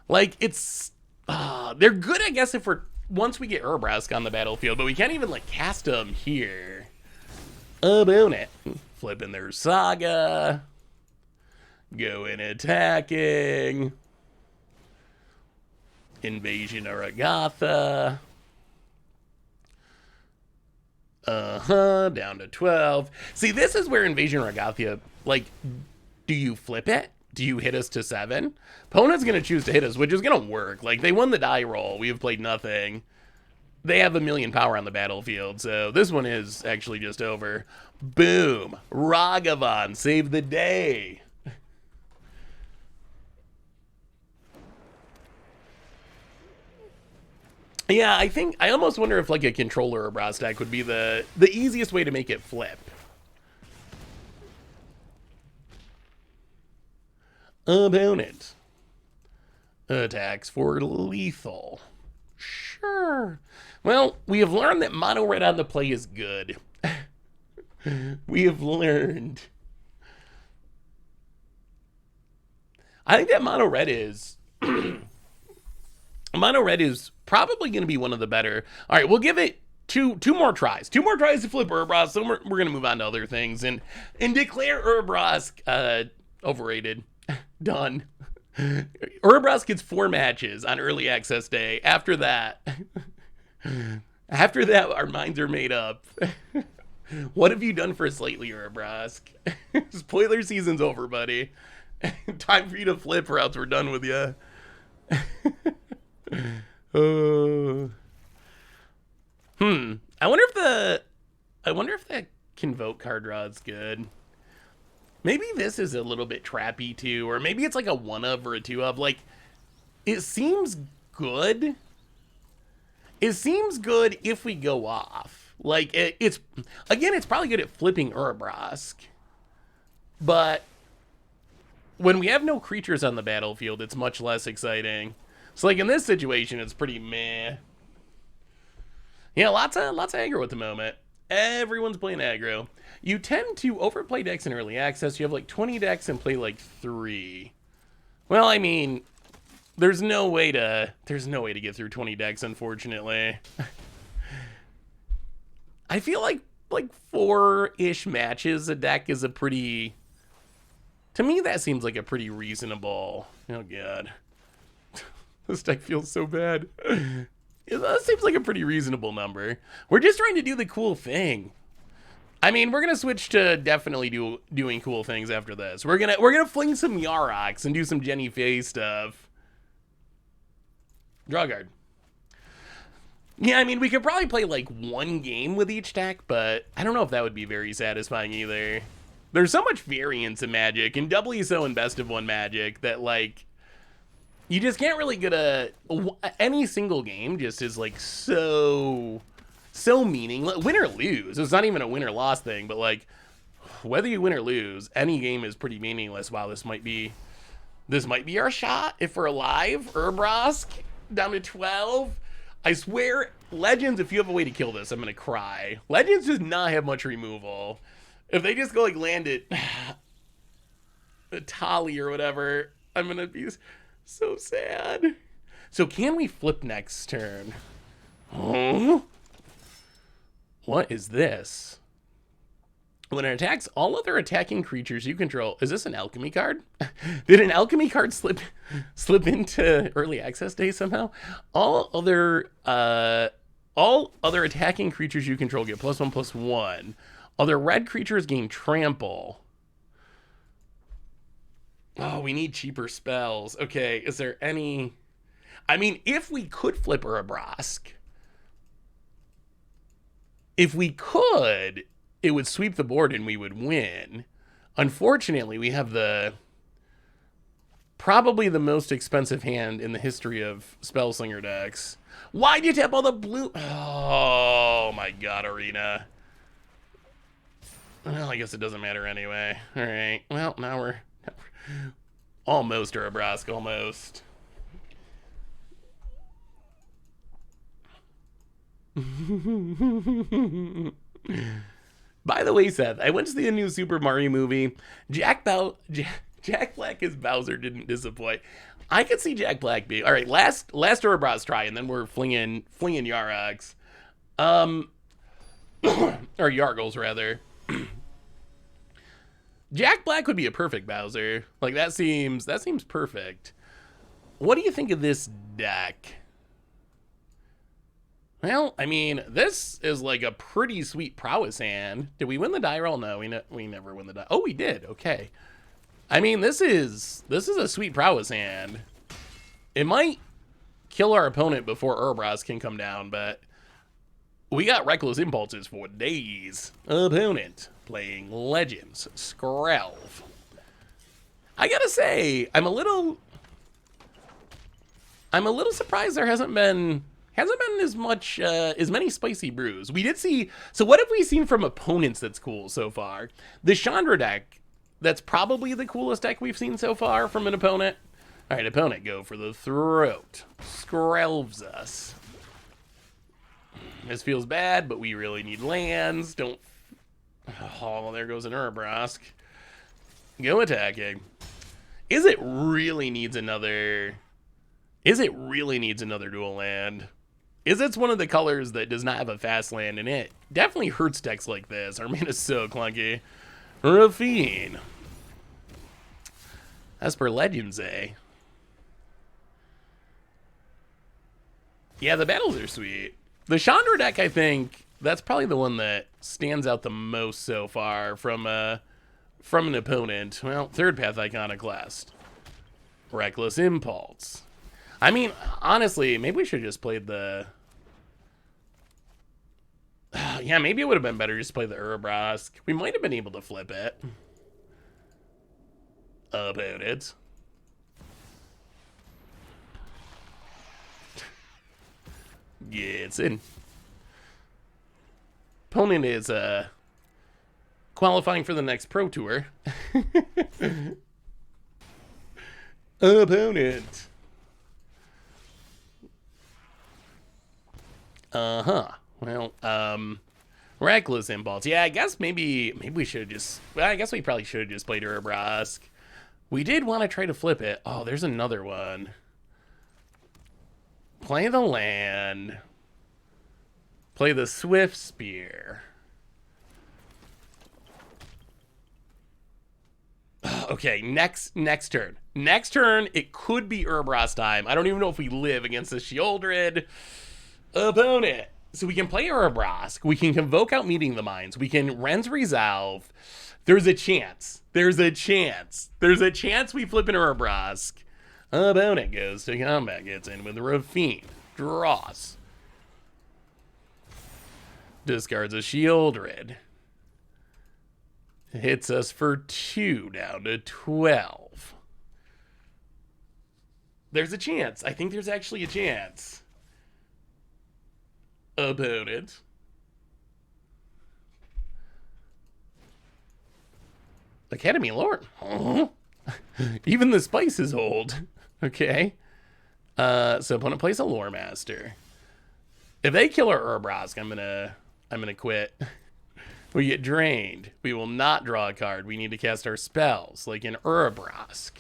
S1: Like, it's... they're good, I guess, if we're... Once we get Urabrask on the battlefield, but we can't even, like, cast them here. Opponent. Flipping their Saga. Going attacking. Invasion Aragatha. Down to 12. See, this is where Invasion Aragatha, like, do you flip it? Do you hit us to 7? Opponent's going to choose to hit us, which is going to work. Like, they won the die roll. We have played nothing. They have 1,000,000 power on the battlefield, so this one is actually just over. Boom. Ragavan, save the day. Yeah, I almost wonder if, like, a controller Urabrask deck would be the easiest way to make it flip. Opponent. Attacks for lethal. Sure. Well, we have learned that mono red on the play is good. We have learned. I think that mono red is... Mono red is probably going to be one of the better. All right, we'll give it two more tries. 2 more tries to flip Urabrask. Then we're going to move on to other things and declare Urabrask overrated. Done. Urabrask gets 4 matches on early access day. After that, our minds are made up. What have you done for us lately, Urabrask? Spoiler season's over, buddy. Time for you to flip, or else we're done with you. I wonder if that Convoke card draw is good. Maybe this is a little bit trappy too, or maybe it's like a 1 of or a 2 of. Like, it seems good. It seems good if we go off. Like, it's probably good at flipping Urabrask. But when we have no creatures on the battlefield, it's much less exciting. So, like, in this situation, it's pretty meh. Yeah, lots of aggro at the moment. Everyone's playing aggro. You tend to overplay decks in early access. You have like 20 decks and play like 3. Well, I mean, there's no way to get through 20 decks, unfortunately. I feel like 4-ish matches a deck is a pretty... To me, that seems like a pretty reasonable... Oh, God. This deck feels so bad. That seems like a pretty reasonable number. We're just trying to do the cool thing. I mean, we're gonna switch to definitely doing cool things after this. We're gonna fling some Yarroks and do some Jenny Faye stuff. Draw guard. Yeah, I mean, we could probably play like 1 game with each deck, but I don't know if that would be very satisfying either. There's so much variance in Magic, and doubly so in Best of 1 Magic, that like you just can't really get any single game just is like so meaningless. Win or lose. It's not even a win or loss thing, but like whether you win or lose, any game is pretty meaningless. Wow, this might be our shot if we're alive. Urabrask down to 12. I swear, Legends, if you have a way to kill this, I'm gonna cry. Legends does not have much removal. If they just go like land it Tali or whatever, I'm gonna be so sad. So can we flip next turn? Huh? What is this? When it attacks all other attacking creatures you control. Is this an alchemy card? Did an alchemy card slip into early access day somehow? All other attacking creatures you control get +1/+1. Other red creatures gain trample. Oh, we need cheaper spells. Okay, is there any... I mean, if we could flip Urabrask, if we could, it would sweep the board and we would win. Unfortunately, we have probably the most expensive hand in the history of Spellslinger decks. Why'd you tap all the blue? Oh my god, Arena. Well, I guess it doesn't matter anyway. All right. Well, now we're almost Urabrask, almost. By the way, Seth, I went to see the new Super Mario movie. Jack Black as Bowser didn't disappoint. I could see Jack Black be all right. Last Urabrask try, and then we're flinging Yargles, or Yargles rather. Jack Black would be a perfect Bowser. Like that seems perfect. What do you think of this deck? Well, I mean, this is like a pretty sweet prowess hand. Did we win the die roll? No, we never win the die. Oh, we did. Okay. I mean, this is a sweet prowess hand. It might kill our opponent before Urabrask can come down, but we got Reckless Impulses for days. Opponent playing Legends Skrelv. I gotta say, I'm a little surprised there hasn't been as many spicy brews. We did see, so what have we seen from opponents that's cool so far? The Chandra deck, that's probably the coolest deck we've seen so far from an opponent. All right, opponent, go for the throat. Skrelvs us. This feels bad, but we really need lands. Don't, oh, well, there goes an Urabrask. Go attacking. Is it really needs another dual land? Is it's one of the colors that does not have a fast land in it? Definitely hurts decks like this. Our mana is so clunky. Rafine. As per Legends, eh? Yeah, the battles are sweet. The Chandra deck, I think, that's probably the one that stands out the most so far from an opponent. Well, third path Iconoclast. Reckless Impulse. I mean, honestly, maybe we should have just played the... yeah, maybe it would have been better just to play the Urabrask. We might have been able to flip it. Opponent. Gets in. Opponent is qualifying for the next Pro Tour. Opponent. Well, Reckless Impulse. Yeah, I guess maybe we should have just... Well, I guess we probably should have just played Urabrask. We did want to try to flip it. Oh, there's another one. Play the land. Play the Swift Spear. Okay, next turn. Next turn, it could be Urabrask time. I don't even know if we live against the Sheoldred opponent. So we can play Urabrask. We can convoke out Meeting the Minds. We can Ren's Resolve. There's a chance. There's a chance we flip an Urabrask. Opponent goes to combat, gets in with Rafine. Draws. Discards a Sheoldred. Hits us for 2 down to 12. There's a chance. I think there's actually a chance. Opponent. Academy Lord. Oh. Even the spice is old. Okay. So opponent plays a Lore Master. If they kill our Urabrask, I'm gonna quit. We get drained. We will not draw a card. We need to cast our spells, like in Urabrask.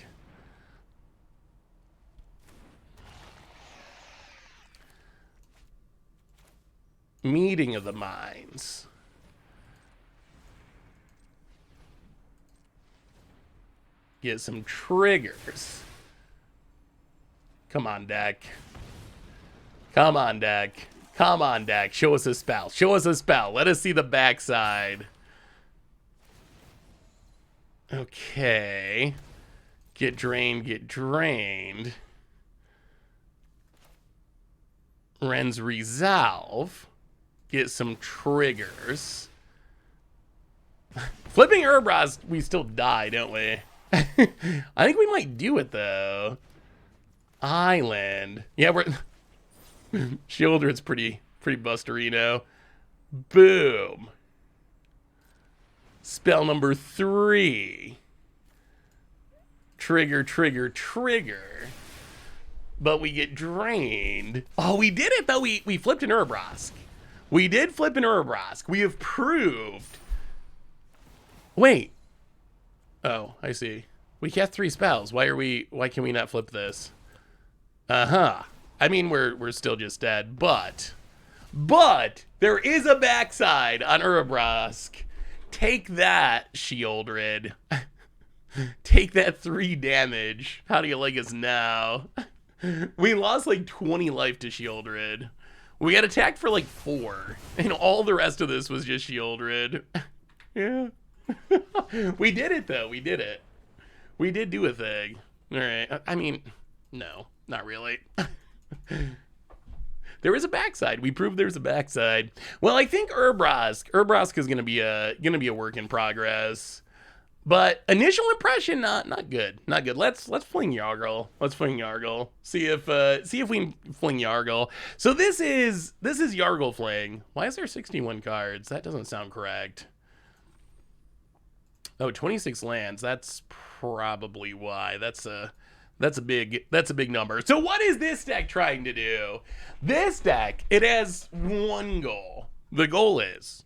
S1: Meeting of the minds. Get some triggers. Come on, deck. Come on, deck. Come on, deck. Show us a spell. Show us a spell. Let us see the backside. Okay. Get drained, get drained. Ren's Resolve. Get some triggers. Flipping Urabrask, we still die, don't we? I think we might do it, though. Island. Yeah, we're... Shieldred's pretty busterino. Boom. Spell number 3. Trigger, trigger, trigger. But we get drained. Oh, we did it, though. We flipped an Urabrask. We did flip an Urabrask. We have proved... Wait. Oh, I see. We cast 3 spells. Why can we not flip this? Uh-huh. I mean, we're still just dead, but there is a backside on Urabrask. Take that, Shieldred. Take that 3 damage. How do you like us now? We lost like 20 life to Shieldred. We got attacked for like 4, and all the rest of this was just Shieldred. Yeah. We did it, though. We did it. We did do a thing. All right. I mean, no, not really. There is a backside. We proved there's a backside. Well, I think Urabrask is gonna be a work in progress. But initial impression, not good. Not good. Let's fling Yargle. Let's fling Yargle. See if we can fling Yargle. So this is Yargle fling. Why is there 61 cards? That doesn't sound correct. Oh, 26 lands. That's probably why. That's a big number. So what is this deck trying to do? This deck, it has one goal. The goal is...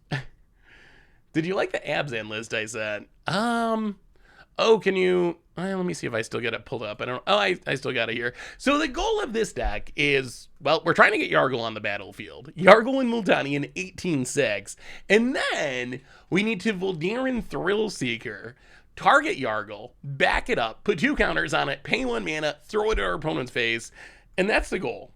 S1: Did you like the Abzan list I sent? Oh, can you... let me see if I still get it pulled up. I still got it here. So the goal of this deck is, well, we're trying to get Yargle on the battlefield. Yargle and Multani in 18-6. And then we need to Voldaren Thrillseeker, target Yargle, back it up, put 2 counters on it, pay 1 mana, throw it at our opponent's face. And that's the goal.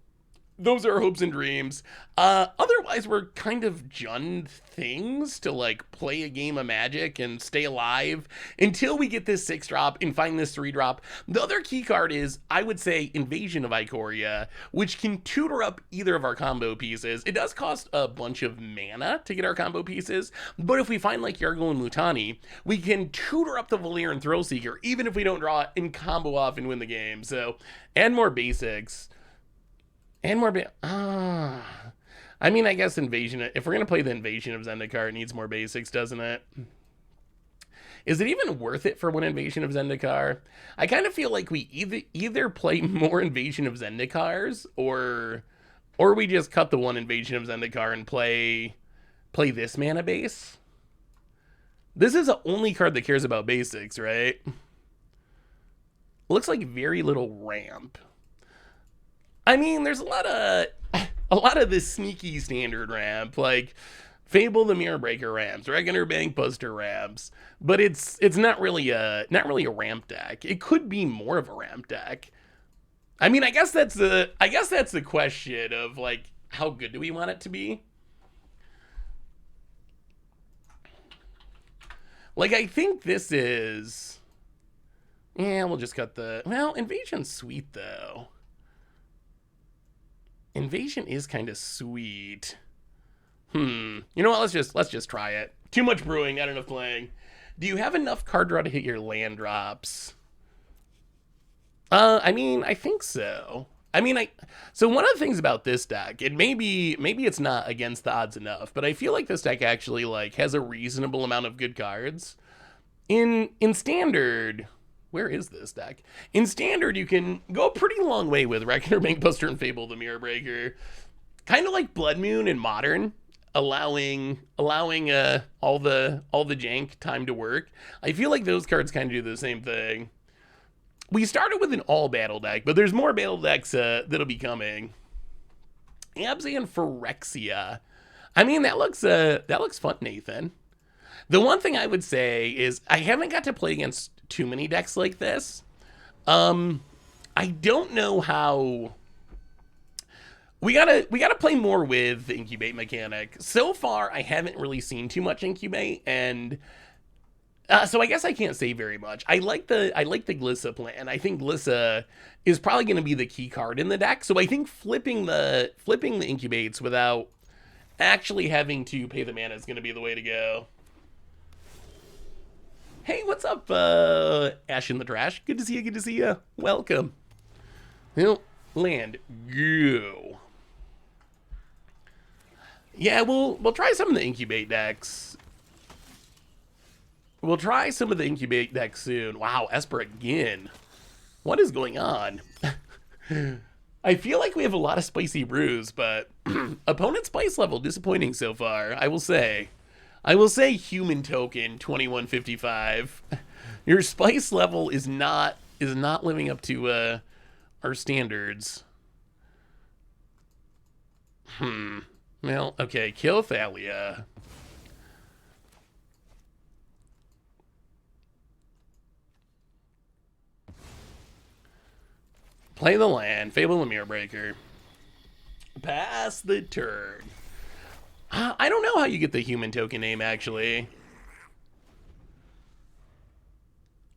S1: Those are our hopes and dreams. Otherwise, we're kind of Jund things to like play a game of Magic and stay alive until we get this 6-drop and find this 3-drop. The other key card is, I would say, Invasion of Ikoria, which can tutor up either of our combo pieces. It does cost a bunch of mana to get our combo pieces, but if we find like Yargle and Multani, we can tutor up the Voldaren Thrillseeker, even if we don't draw it, and combo off and win the game. So, and more basics. And more I mean, I guess Invasion... If we're going to play the Invasion of Zendikar, it needs more basics, doesn't it? Is it even worth it for one Invasion of Zendikar? I kind of feel like we either play more Invasion of Zendikars, or we just cut the one Invasion of Zendikar and play this mana base. This is the only card that cares about basics, right? Looks like very little ramp. I mean, there's a lot of this sneaky standard ramp, like Fable the Mirror Breaker ramps, Reckoner Bankbuster ramps, but it's not really a ramp deck. It could be more of a ramp deck. I mean, I guess that's the question of like, how good do we want it to be? Like, I think this is... Yeah, we'll just cut the... Well, Invasion's sweet, though. Invasion is kind of sweet. You know what? Let's just try it. Too much brewing, not enough playing. Do you have enough card draw to hit your land drops? I mean, I think so. I mean, so one of the things about this deck, it maybe it's not against the odds enough, but I feel like this deck actually like has a reasonable amount of good cards. In standard, where is this deck? In standard, you can go a pretty long way with Reckoner Bankbuster and Fable the Mirror Breaker. Kind of like Blood Moon in Modern, allowing all the jank time to work. I feel like those cards kind of do the same thing. We started with an all battle deck, but there's more battle decks that'll be coming. Abzan Phyrexia. I mean, that looks fun, Nathan. The one thing I would say is I haven't got to play against too many decks like this. I don't know how. We gotta play more with the Incubate mechanic. So far, I haven't really seen too much Incubate, and so I guess I can't say very much. I like the Glissa plan. I think Glissa is probably going to be the key card in the deck. So I think flipping the Incubates without actually having to pay the mana is going to be the way to go. Hey, what's up, Ash in the Trash? Good to see you. Good to see you. Welcome. Well, land go. Yeah, we'll try some of the Incubate decks. We'll try some of the Incubate decks soon. Wow, Esper again. What is going on? I feel like we have a lot of spicy brews, but opponent spice level disappointing so far, I will say. Human token 2155. Your spice level is not living up to our standards. Well, okay, kill Thalia. Play the land, Fable and Mirror Breaker. Pass the turn. I don't know how you get the human token name, actually.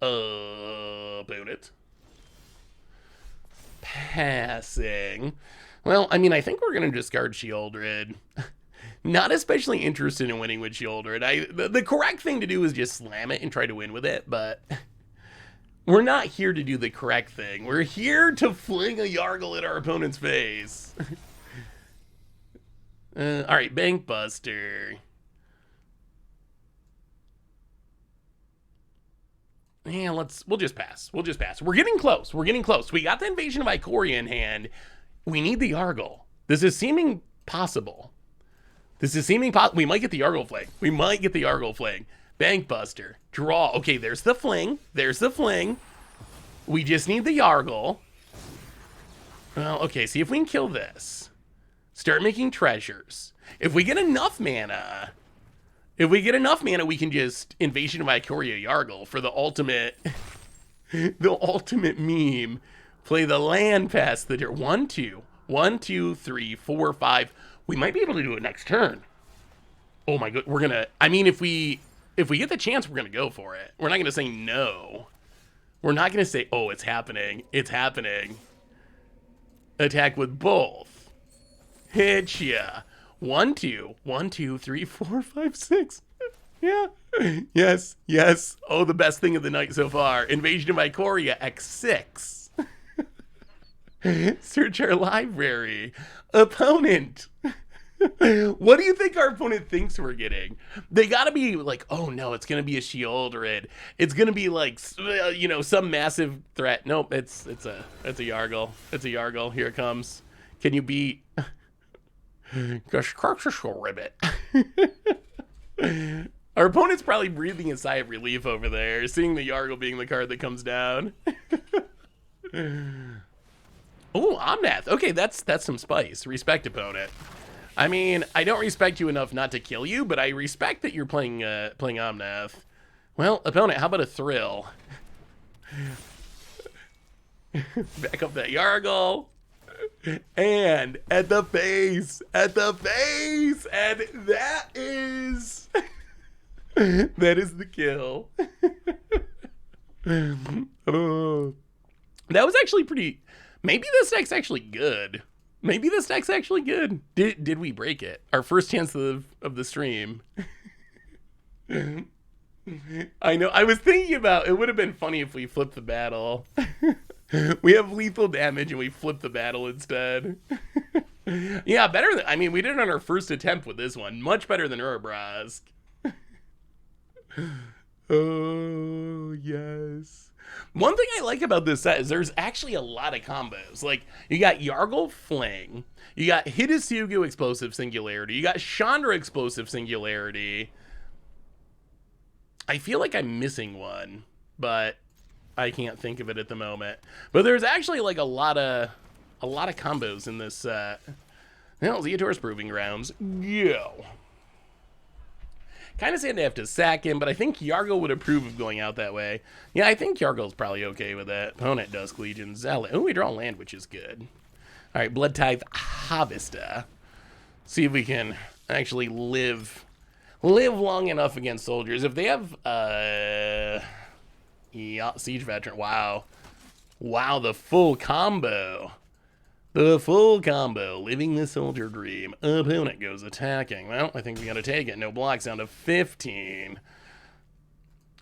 S1: Opponent. Passing. Well, I mean, I think we're going to discard Sheoldred. Not especially interested in winning with Sheoldred. The correct thing to do is just slam it and try to win with it, but we're not here to do the correct thing. We're here to fling a Yargle at our opponent's face. All right, Bank Buster. Yeah, we'll just pass. We're getting close. We got the Invasion of Ikoria in hand. We need the Yargle. This is seeming possible. We might get the Yargle fling. Bank Buster. Draw. Okay, there's the fling. We just need the Yargle. Well, okay, see if we can kill this. Start making treasures. If we get enough mana, we can just Invasion of Ikoria Yargle for the ultimate meme. Play the land past the turn. 1, 2, 1, 2, 3, 4, 5. We might be able to do it next turn. Oh my god, if we get the chance, we're gonna go for it. We're not gonna say no. We're not gonna say, oh, it's happening. Attack with both. Hit ya. 1, 2, 1, 2, 3, 4, 5, 6. Yeah. Yes. Oh, the best thing of the night so far. Invasion of Ikoria X6. Search our library. Opponent. What do you think our opponent thinks we're getting? They gotta be like, oh no, it's gonna be a Sheoldred. It's gonna be like, some massive threat. Nope, it's a Yargle. It's a Yargle. Here it comes. Can you beat? Gosh, ribbit. Our opponent's probably breathing a sigh of relief over there, seeing the Yargle being the card that comes down. Oh, Omnath. Okay, that's some spice. Respect, opponent. I mean, I don't respect you enough not to kill you, but I respect that you're playing Omnath. Well, opponent, how about a thrill? Back up that Yargle. And at the face, and that is the kill. Oh, that was actually pretty. Maybe this deck's actually good. Did we break it? Our first chance of the stream. I know. I was thinking about it would have been funny if we flipped the battle. We have lethal damage and we flip the battle instead. Yeah, better than, we did it on our first attempt with this one. Much better than Urabrask. Oh, yes. One thing I like about this set is there's actually a lot of combos. Like, you got Yargle Fling, you got Hideous Sugu Explosive Singularity, you got Chandra Explosive Singularity. I feel like I'm missing one, but I can't think of it at the moment. But there's actually like a lot of combos in this set. Well, Zeotor's Proving Grounds. Go. Kind of sad to have to sack him, but I think Yargle would approve of going out that way. Yeah, I think Yargle's probably okay with that. Opponent, Dusk Legion, Zealot. Oh, we draw land, which is good. All right, Blood Tithe, Harvester. See if we can actually live long enough against soldiers. If they have, yeah, Siege Veteran. Wow. Wow, the full combo. The full combo, living the soldier dream. Opponent goes attacking. Well, I think we gotta take it. No blocks down to 15.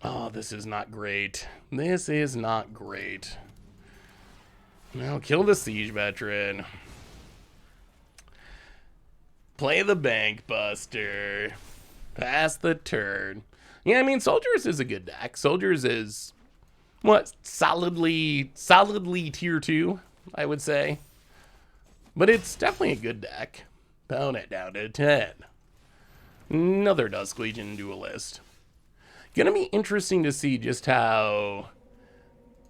S1: Oh, this is not great. This is not great. Well, kill the Siege Veteran. Play the Bank Buster. Pass the turn. Yeah, I mean, Soldiers is a good deck. Soldiers is, what, solidly tier 2, I would say. But it's definitely a good deck. Opponent down to 10. Another Dusk Legion Duelist. Gonna be interesting to see just how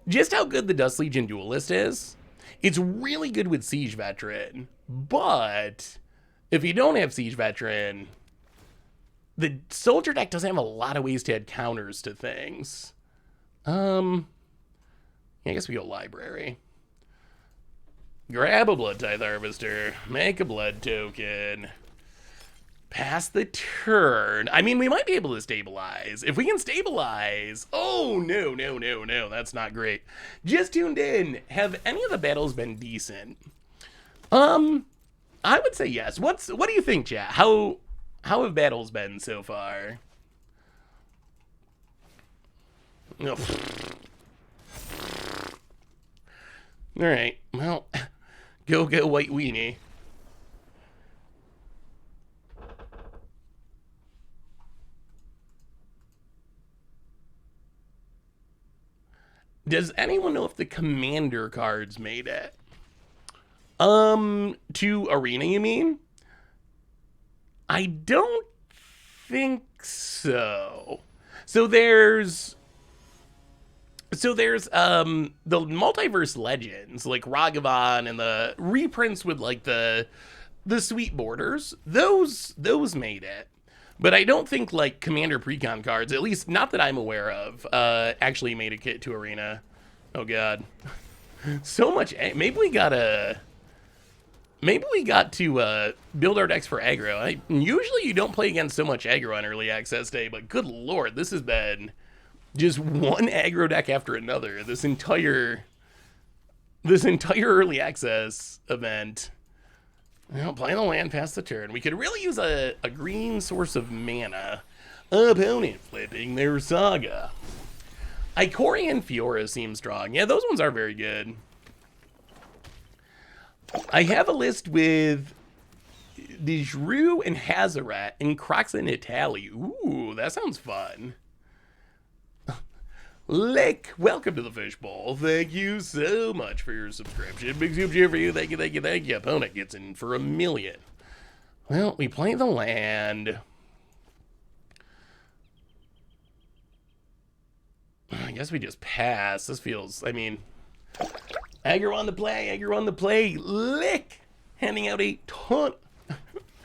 S1: good the Dusk Legion Duelist is. It's really good with Siege Veteran, but if you don't have Siege Veteran, the Soldier deck doesn't have a lot of ways to add counters to things. Yeah, I guess we go Library. Grab a Blood Tithe Harvester, make a blood token, pass the turn. I mean, we might be able to stabilize. If we can stabilize, oh, no, that's not great. Just tuned in. Have any of the battles been decent? I would say yes. What do you think, chat? How have battles been so far? Oh. All right, well, go White Weenie. Does anyone know if the Commander cards made it? To Arena, you mean? I don't think so. So there's the Multiverse Legends, like Ragavan and the reprints with like the sweet borders. Those made it. But I don't think like Commander Precon cards, at least not that I'm aware of, actually made a kit to Arena. Oh god. So much. Maybe we got to build our decks for aggro. Usually you don't play against so much aggro on early access day, but good lord, this has been just one aggro deck after another. This entire early access event. Well, playing the land past the turn. We could really use a green source of mana. Opponent flipping their Saga. Icorian Fiora seems strong. Yeah, those ones are very good. I have a list with Dijru and Hazaret and Crocs and Italy. Ooh, that sounds fun. Lick, welcome to the Fishbowl. Thank you so much for your subscription. Big super cheer for you. Thank you. Opponent gets in for 1 million. Well, we play the land. I guess we just pass. This feels, I mean, aggro on the play. Lick, handing out a ton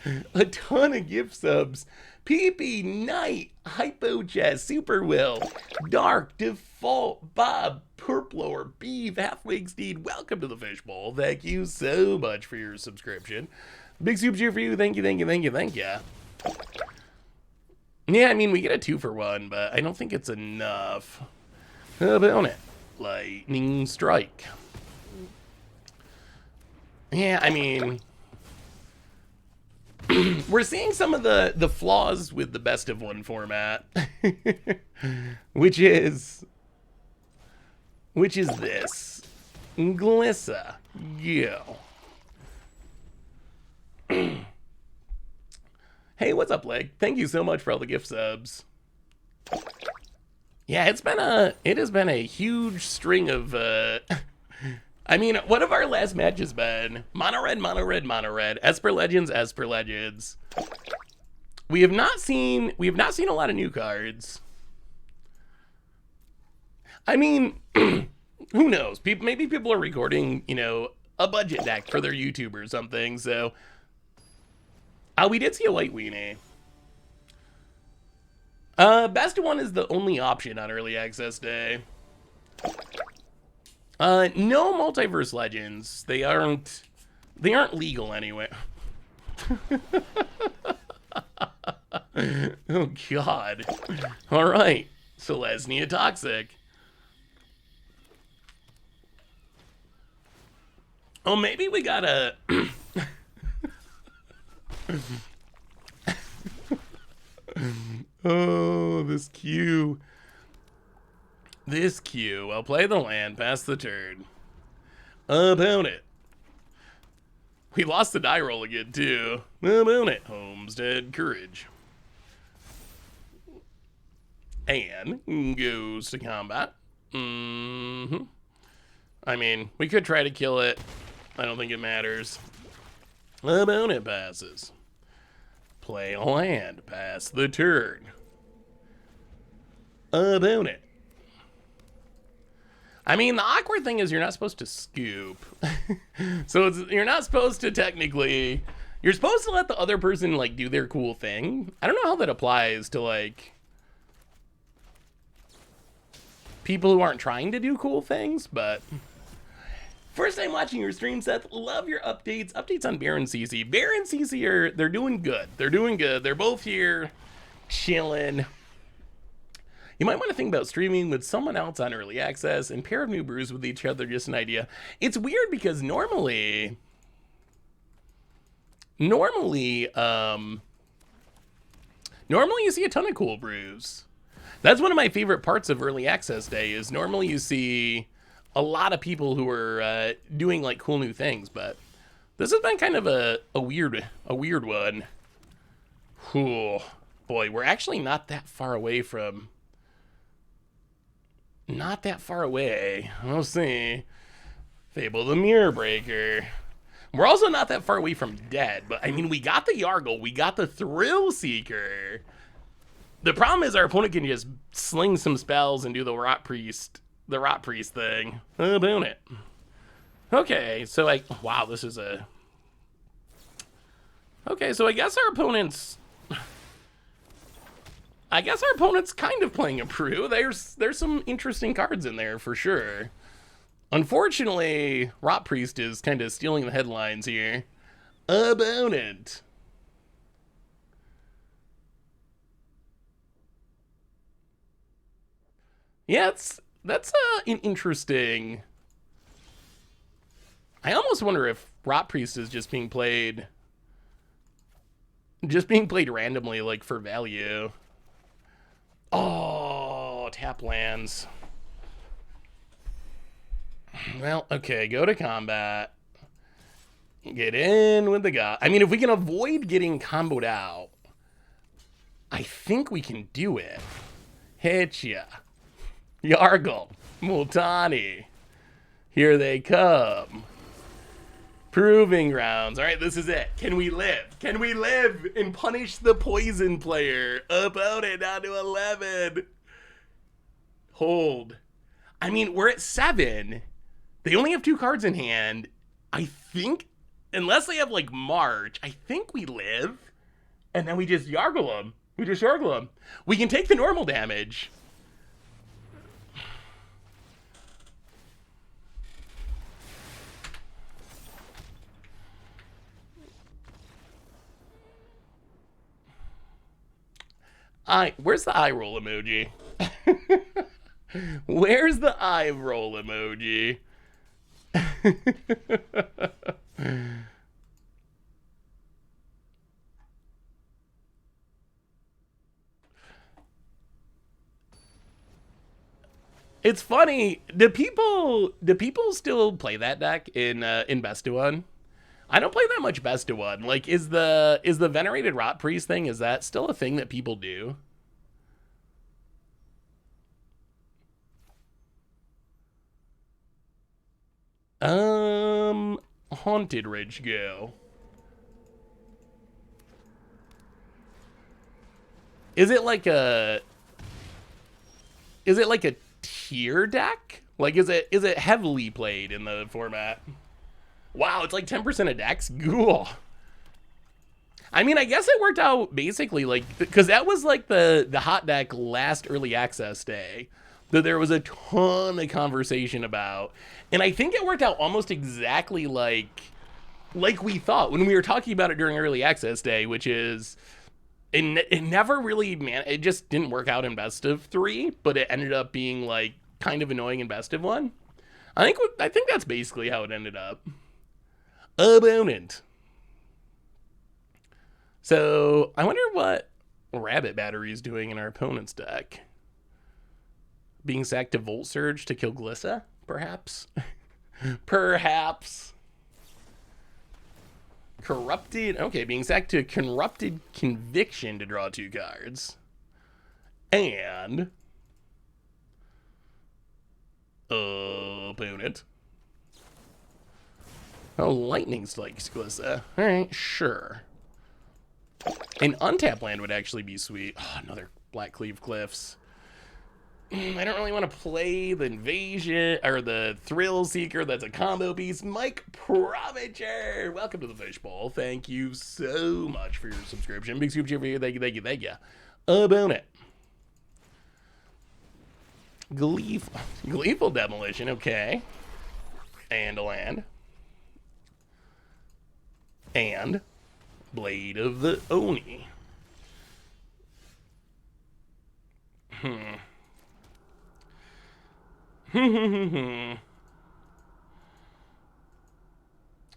S1: of gift subs. PP, Knight, Hypo Chess, Super Will, Dark, Default, Bob, Purplower, Beeve, Halfwig Steed, welcome to the Fishbowl. Thank you so much for your subscription. Big super cheer for you. Thank you. Yeah, I mean, we get a 2-for-1, but I don't think it's enough. Opponent, Lightning Strike. Yeah, I mean, we're seeing some of the flaws with the best of one format, which is this. Glissa, yo. Hey, what's up, Leg? Thank you so much for all the gift subs. Yeah, it has been a huge string of I mean, what have our last matches been? Mono red, Esper Legends. We have not seen a lot of new cards. I mean, who knows? Maybe people are recording, a budget deck for their YouTube or something, so We did see a white weenie. Best one is the only option on early access day. No Multiverse Legends. They aren't legal anyway. Oh god. Alright. Selesnya Toxic. Oh, maybe we gotta... Oh, this queue. This queue. I'll play the land, pass the turn. Opponent. We lost the die roll again, too. Opponent. Homestead Courage. And goes to combat. I mean, we could try to kill it. I don't think it matters. Opponent passes. Play a land. Pass the turn. Opponent. I mean, the awkward thing is you're not supposed to scoop. So you're not supposed to technically... You're supposed to let the other person, like, do their cool thing. I don't know how that applies to, like... people who aren't trying to do cool things, but... First time watching your stream, Seth. Love your updates. Updates on Bear and CC. Bear and CC they're doing good. They're doing good. They're both here, chilling. You might want to think about streaming with someone else on early access and pair of new brews with each other. Just an idea. It's weird because normally you see a ton of cool brews. That's one of my favorite parts of early access day is normally you see a lot of people who are doing like cool new things, but this has been kind of a weird one. Cool. Boy, we're actually not that far away. We'll see. Fable the Mirror Breaker. We're also not that far away from dead, but I mean, we got the Yargle, we got the Thrill Seeker. The problem is our opponent can just sling some spells and do the Rot Priest thing. About it. Okay, so wow, this is a... Okay, so I guess our opponent's kind of playing a brew. There's some interesting cards in there for sure. Unfortunately, Rot Priest is kind of stealing the headlines here. Opponent. Yeah, that's an interesting... I almost wonder if Rot Priest is just being played randomly, like, for value. Oh, tap lands. Well, okay, go to combat. Get in with the god. I mean, if we can avoid getting comboed out, I think we can do it. Hit ya. Yargle. Multani. Here they come. Proving grounds. All right, this is it. Can we live? Can we live and punish the poison player? Opponent down to 11. Hold. I mean, we're at 7. They only have 2 cards in hand. I think, unless they have, like, March, I think we live. And then we just Yargle them. We can take the normal damage. Where's the eye roll emoji? Where's the eye roll emoji? It's funny. Do people still play that deck in Best of One? I don't play that much Best of One. Like, is the Venerated Rot Priest thing, is that still a thing that people do? Haunted Ridge go. Is it like a tier deck? Like, is it heavily played in the format? Wow, it's like 10% of decks? Cool. I mean, I guess it worked out basically like, because that was like the hot deck last early access day that there was a ton of conversation about. And I think it worked out almost exactly like we thought when we were talking about it during early access day, which is it never really, man, it just didn't work out in best of 3, but it ended up being like kind of annoying in best of 1. I think that's basically how it ended up. Opponent. So I wonder what Rabbit Battery is doing in our opponent's deck. Being sacked to Volt Surge to kill Glissa, perhaps? Perhaps. Corrupted. Okay, being sacked to Corrupted Conviction to draw 2 cards. And opponent. Oh, Lightning Strikes Glissa. Alright, sure. An untap land would actually be sweet. Oh, another Black Cleave Cliffs. I don't really want to play the Invasion or the Thrill Seeker. That's a combo piece. Mike Proviger, welcome to the Fishbowl. Thank you so much for your subscription. Big super cheer for you. Thank you, thank you, thank you. Opponent. Gleeful Demolition. Okay. And a land. And Blade of the Oni.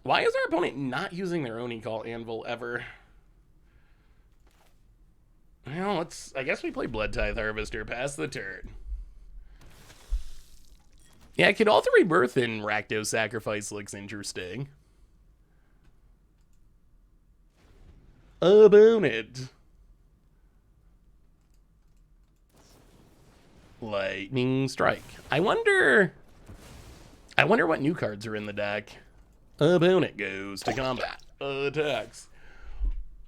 S1: Why is our opponent not using their Oni Call Anvil ever? Well, I guess we play Blood Tithe Harvester, pass the turn. Yeah, Could Alter Rebirth in Rakdos Sacrifice looks interesting. Opponent. Lightning Strike. I wonder what new cards are in the deck. Opponent goes to combat. Attacks.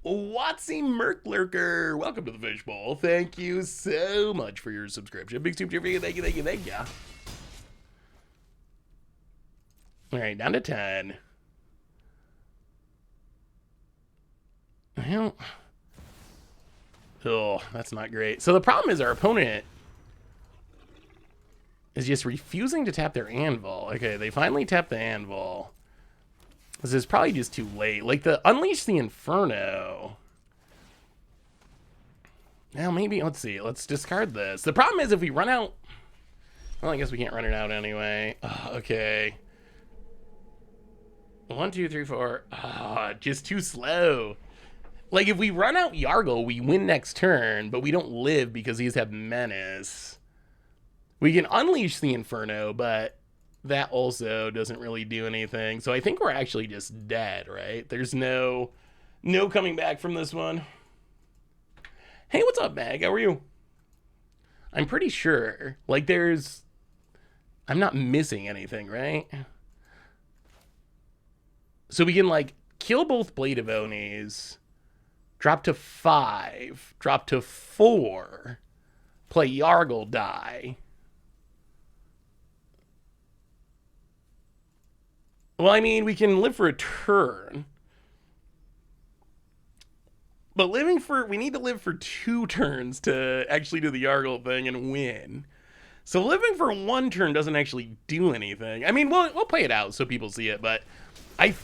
S1: Watsy Merklurker, welcome to the Fishbowl. Thank you so much for your subscription. Big super for you. Thank you, thank you, thank you. All right, down to 10. Well, oh, that's not great. So the problem is our opponent is just refusing to tap their Anvil. Okay, they finally tap the Anvil. This is probably just too late. Like the Unleash the Inferno. Now maybe, let's see. Let's discard this. The problem is if we run out... Well, I guess we can't run it out anyway. Okay. 1, 2, 3, 4. Just too slow. Like, if we run out Yargle, we win next turn, but we don't live because he's have Menace. We can Unleash the Inferno, but that also doesn't really do anything. So I think we're actually just dead, right? There's no coming back from this one. Hey, what's up, Mag? How are you? I'm pretty sure. Like, I'm not missing anything, right? So we can, like, kill both Blade of Onis, drop to 5, drop to 4, play Yargle, die. Well, I mean, we can live for a turn. But we need to live for 2 turns to actually do the Yargle thing and win. So living for 1 turn doesn't actually do anything. I mean, we'll play it out so people see it, but I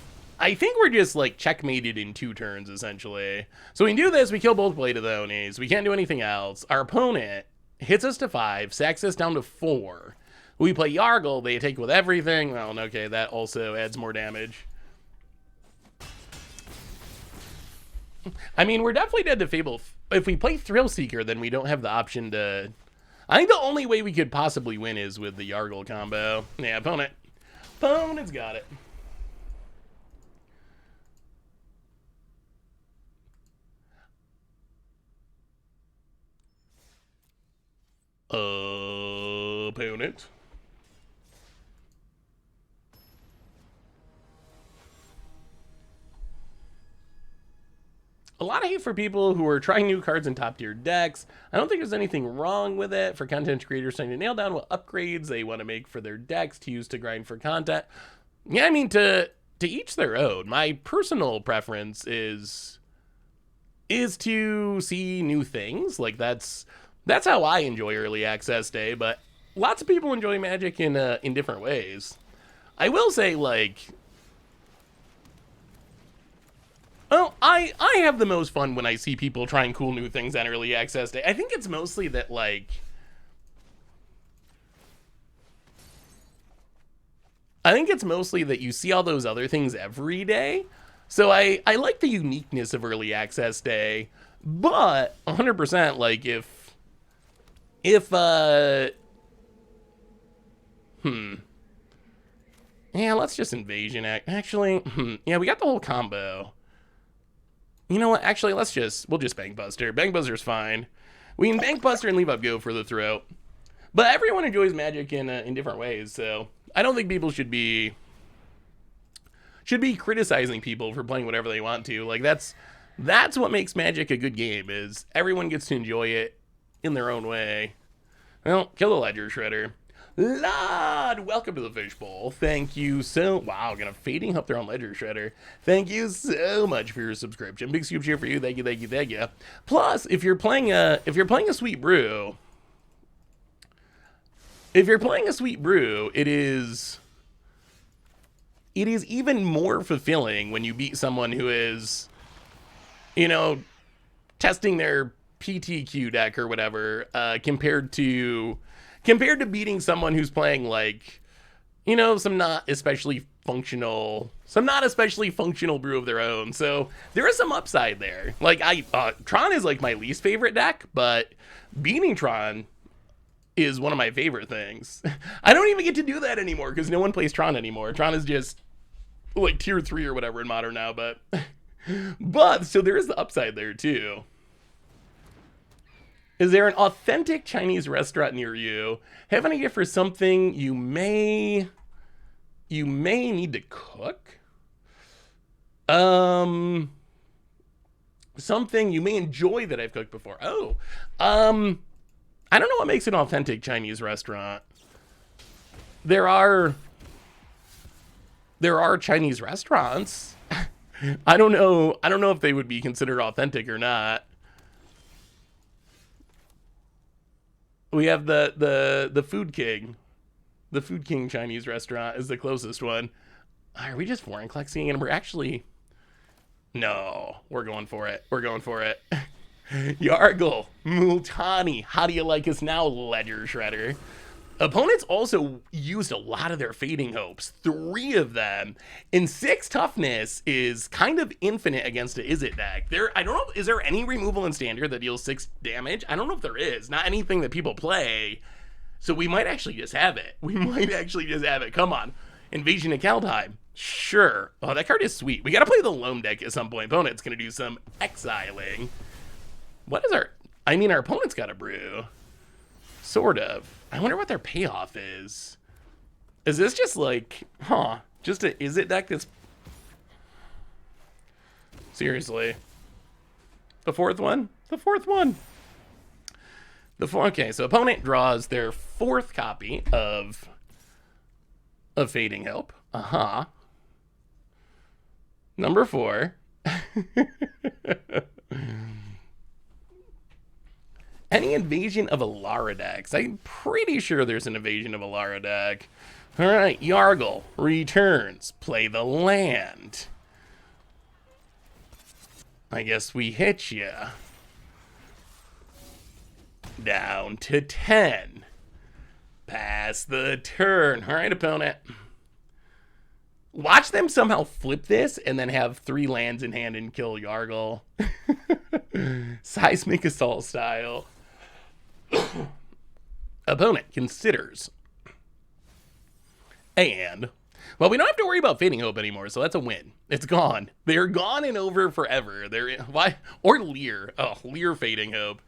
S1: think we're just, like, checkmated in 2 turns, essentially. So we can do this, we kill both Blade of the Onis, we can't do anything else. Our opponent hits us to 5, sacks us down to 4. We play Yargle, they take with everything. Well, okay, that also adds more damage. I mean, we're definitely dead to Fable. If we play Thrill Seeker, then we don't have the option to... I think the only way we could possibly win is with the Yargle combo. Yeah, opponent's got it. Opponent. A lot of hate for people who are trying new cards in top tier decks. I don't think there's anything wrong with it for content creators trying to nail down what upgrades they want to make for their decks to use to grind for content. Yeah, I mean, to each their own. My personal preference is is to see new things. Like that's how I enjoy early access day, but lots of people enjoy Magic in different ways. I will say, like, well, I have the most fun when I see people trying cool new things on early access day. I think it's mostly that, like, you see all those other things every day. So I like the uniqueness of early access day, but 100% like if yeah, let's just invasion actually. Yeah, we got the whole combo. You know what? Actually, we'll just Bankbuster. Bankbuster's fine. We can Bankbuster and leave up Go for the throat. But everyone enjoys Magic in different ways, so I don't think people should be criticizing people for playing whatever they want to. Like that's what makes Magic a good game, is everyone gets to enjoy it in their own way. Well, kill the Ledger Shredder. Lod, welcome to the Fishbowl. Thank you so... Wow, gonna fading up there on Ledger Shredder. Thank you so much for your subscription. Big scoop cheer for you. Thank you, thank you, thank you. Plus, if you're playing a Sweet Brew, it is even more fulfilling when you beat someone who is, you know, testing their PTQ deck or whatever, compared to beating someone who's playing, like, you know, some not especially functional brew of their own. So there is some upside there. Like, Tron is like my least favorite deck, but beating Tron is one of my favorite things. I don't even get to do that anymore because no one plays Tron anymore. Tron is just like tier 3 or whatever in Modern now, but so there is the upside there too. Is there an authentic Chinese restaurant near you? Have any gift for something you may need to cook? Something you may enjoy that I've cooked before. Oh, I don't know what makes an authentic Chinese restaurant. There are Chinese restaurants. I don't know if they would be considered authentic or not. We have the Food King. The Food King Chinese restaurant is the closest one. Are we just foreign collecting? And we're actually... No, we're going for it. We're going for it. Yargle, Multani, how do you like us now, Ledger Shredder? Opponents also used a lot of their Fading Hopes, 3 of them, and 6 toughness is kind of infinite against a Izzet deck. I don't know, is there any removal in Standard that deals 6 damage? I don't know if there is, not anything that people play, so we might actually just have it. Come on, Invasion of Kaldheim, sure. Oh, that card is sweet. We gotta play the Loam deck at some point. Opponent's gonna do some exiling. What is our opponent's got a brew. Sort of. I wonder what their payoff is. Is this just like, just a Izzet deck that's... Seriously. The fourth one? Okay, so opponent draws their 4th copy of Fading Hope. Number 4. Any Invasion of Alara decks? I'm pretty sure there's an Invasion of Alara deck. Alright, Yargle returns. Play the land. I guess we hit ya. Down to 10. Pass the turn. Alright, opponent. Watch them somehow flip this and then have 3 lands in hand and kill Yargle. Seismic Assault style. Opponent considers. And, well, we don't have to worry about Fading Hope anymore, so that's a win. It's gone. They're gone and over forever. Why? Or Leer. Oh, Leer Fading Hope.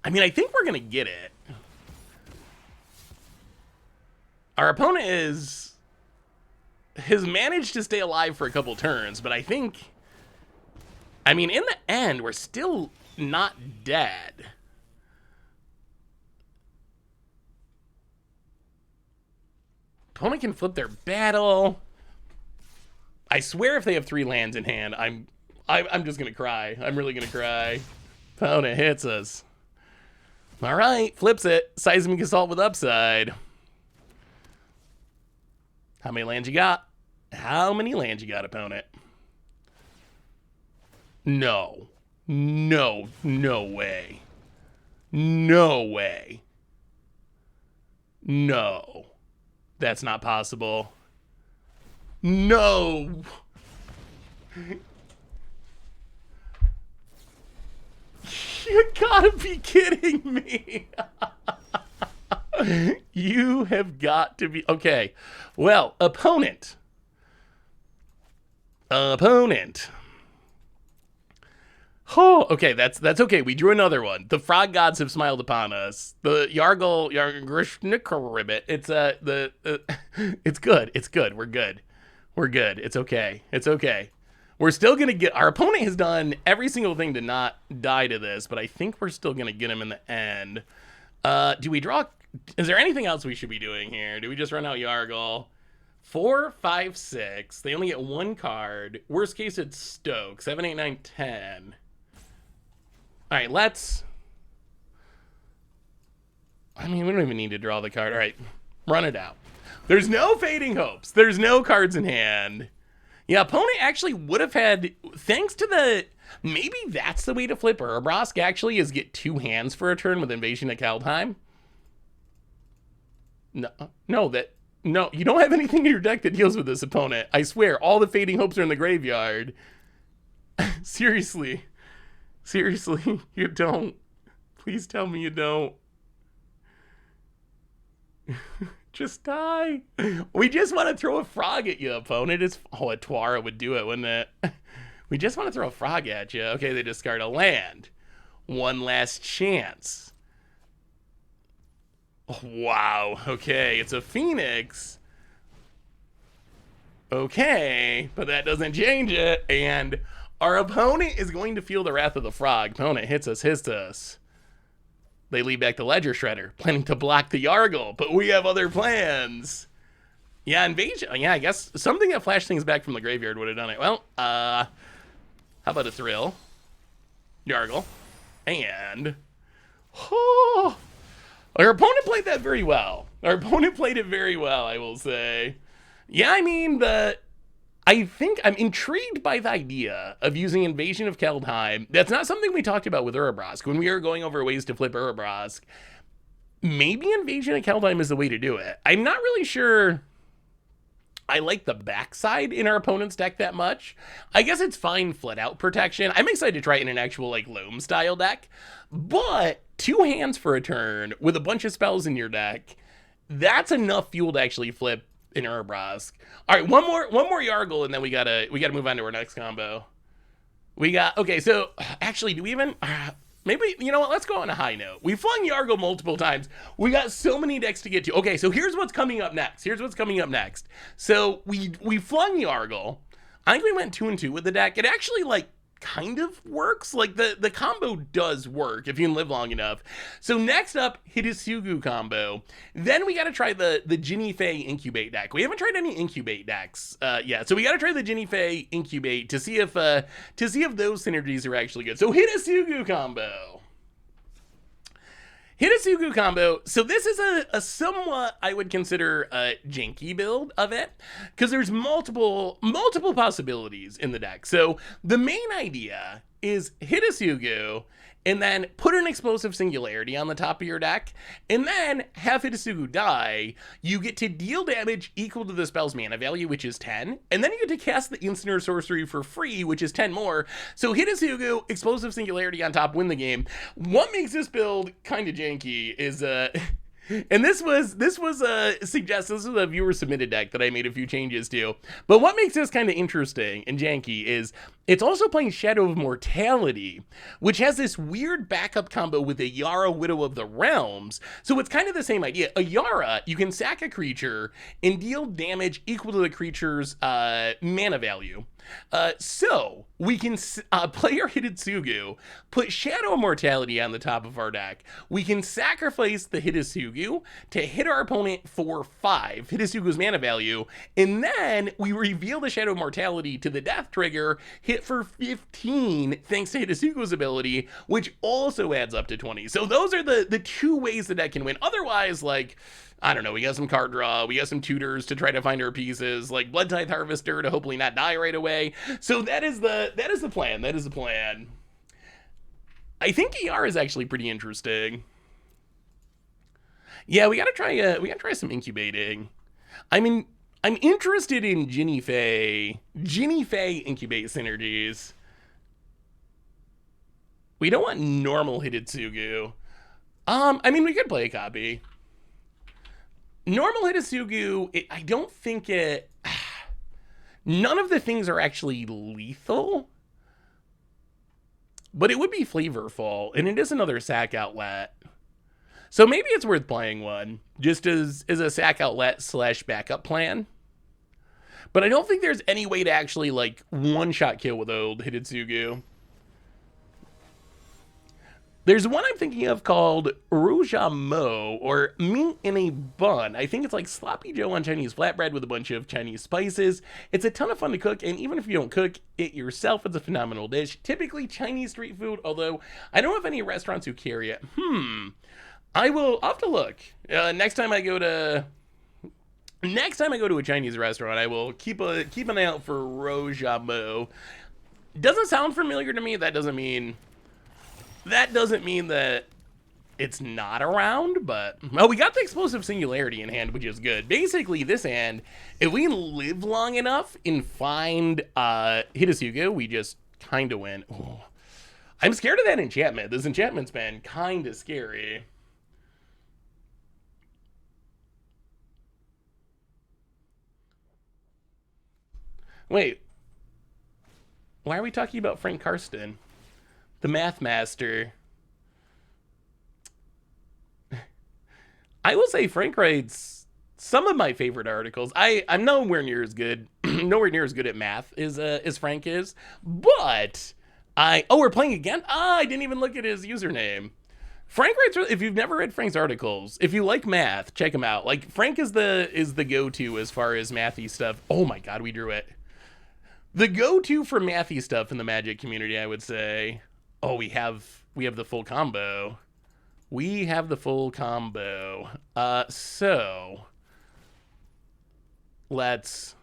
S1: I mean, I think we're going to get it. Our opponent has managed to stay alive for a couple turns, but I think, I mean, in the end, we're still not dead. Opponent can flip their battle. I swear if they have 3 lands in hand, I'm just gonna cry. I'm really gonna cry. Opponent hits us. All right, flips it. Seismic Assault with upside. How many lands you got? How many lands you got, opponent? No. No. No way. No way. No. That's not possible. No. You gotta be kidding me. You have got to be. Okay. Well, opponent. Oh, okay, that's okay. We drew another one. The frog gods have smiled upon us. The Yargle, Yargles, it's good. It's good. We're good. We're good. It's okay. It's okay. We're still gonna get. Our opponent has done every single thing to not die to this, but I think we're still gonna get him in the end. Do we draw? Is there anything else we should be doing here? Do we just run out Yargle? 4, 5, 6. They only get one card. Worst case, it's Stoke. 7, 8, 9, 10. All right, let's. I mean, we don't even need to draw the card. All right, run it out. There's no Fading Hopes. There's no cards in hand. Yeah, opponent actually would have had, thanks to the, maybe that's the way to flip Urabrask actually, is get 2 hands for a turn with Invasion of Kaldheim. No, you don't have anything in your deck that deals with this opponent. I swear, all the Fading Hopes are in the graveyard. Seriously, you don't. Please tell me you don't. Just die. We just want to throw a frog at you, opponent. It's, oh, a Twara would do it, wouldn't it? We just want to throw a frog at you. Okay, they discard a land. One last chance. Oh, wow. Okay, it's a Phoenix. Okay, but that doesn't change it. And our opponent is going to feel the wrath of the frog. Opponent hits us. They lead back the Ledger Shredder, planning to block the Yargle, but we have other plans. Yeah, Invasion. Yeah, I guess something that flashed things back from the graveyard would have done it. Well, how about a Thrill? Yargle. And... oh, our opponent played that very well. Our opponent played it very well, I will say. Yeah, I mean, I think I'm intrigued by the idea of using Invasion of Kaldheim. That's not something we talked about with Urabrask. When we were going over ways to flip Urabrask, maybe Invasion of Kaldheim is the way to do it. I'm not really sure I like the backside in our opponent's deck that much. I guess it's fine flat out protection. I'm excited to try it in an actual like Loam style deck, but 2 hands for a turn with a bunch of spells in your deck, that's enough fuel to actually flip in Urabrask. All right, one more Yargle, and then we gotta move on to our next combo. Okay, so actually, do we even maybe, you know what, let's go on a high note. We flung Yargle multiple times. We got so many decks to get to. Okay, so here's what's coming up next. So we flung Yargle. I think we went 2 and 2 with the deck. It actually like kind of works. Like the combo does work if you can live long enough. So next up, Hideous Sugu combo. Then we got to try the Ginny Fae Incubate deck. We haven't tried any Incubate decks yet. So we got to try the Ginny Fae Incubate to see if those synergies are actually good. So Hideous Sugu combo. So this is a somewhat, I would consider, a janky build of it, because there's multiple possibilities in the deck. So the main idea is hit a Sugu, and then put an Explosive Singularity on the top of your deck, and then have Hideous Sugu die. You get to deal damage equal to the spell's mana value, which is 10, and then you get to cast the instant or sorcery for free, which is 10 more. So Hideous Sugu, Explosive Singularity on top, win the game. What makes this build kind of janky is and this was suggested. This was a viewer submitted deck that I made a few changes to. But what makes this kind of interesting and janky is it's also playing Shadow of Mortality, which has this weird backup combo with a Yara, Widow of the Realms. So it's kind of the same idea. A Yara, you can sack a creature and deal damage equal to the creature's mana value. So we can play our Hidetsugu, put Shadow Immortality on the top of our deck. We can sacrifice the Hidetsugu to hit our opponent for 5, Hidetsugu's mana value, and then we reveal the Shadow Immortality to the death trigger, hit for 15 thanks to Hidetsugu's ability, which also adds up to 20. So those are the 2 ways the deck can win. Otherwise, like, I don't know, we got some card draw, we got some tutors to try to find our pieces, like Blood Tithe Harvester to hopefully not die right away. So that is the plan. That is the plan. I think ER is actually pretty interesting. Yeah, we gotta try some incubating. I mean, I'm interested in Ginny Fae incubate synergies. We don't want normal Hidetsugu. I mean, we could play a copy. Normal Hidetsugu, I don't think it... None of the things are actually lethal. But it would be flavorful, and it is another sack outlet. So maybe it's worth playing one, just as a sack outlet / backup plan. But I don't think there's any way to actually, like, one-shot kill with old Hidetsugu. There's one I'm thinking of called Rouge à Mo, or Meat in a Bun. I think it's like Sloppy Joe on Chinese flatbread with a bunch of Chinese spices. It's a ton of fun to cook, and even if you don't cook it yourself, it's a phenomenal dish. Typically Chinese street food, although I don't have any restaurants who carry it. I'll have to look. Next time I go to a Chinese restaurant, I will keep an eye out for Rouge à Mo. Doesn't sound familiar to me. That doesn't mean that it's not around, but... Oh, we got the Explosive Singularity in hand, which is good. Basically, this hand, if we can live long enough and find Hidetsugu, we just kind of win. Ooh. I'm scared of that enchantment. This enchantment's been kind of scary. Wait. Why are we talking about Frank Karsten? The Math Master. I will say Frank writes some of my favorite articles. I'm nowhere near as good at math as Frank is, but we're playing again? I didn't even look at his username. Frank writes, if you've never read Frank's articles, if you like math, check him out. Like, Frank is the go-to as far as mathy stuff. Oh my god, we drew it. The go-to for mathy stuff in the Magic community, I would say. Oh, we have the full combo. We have the full combo. So let's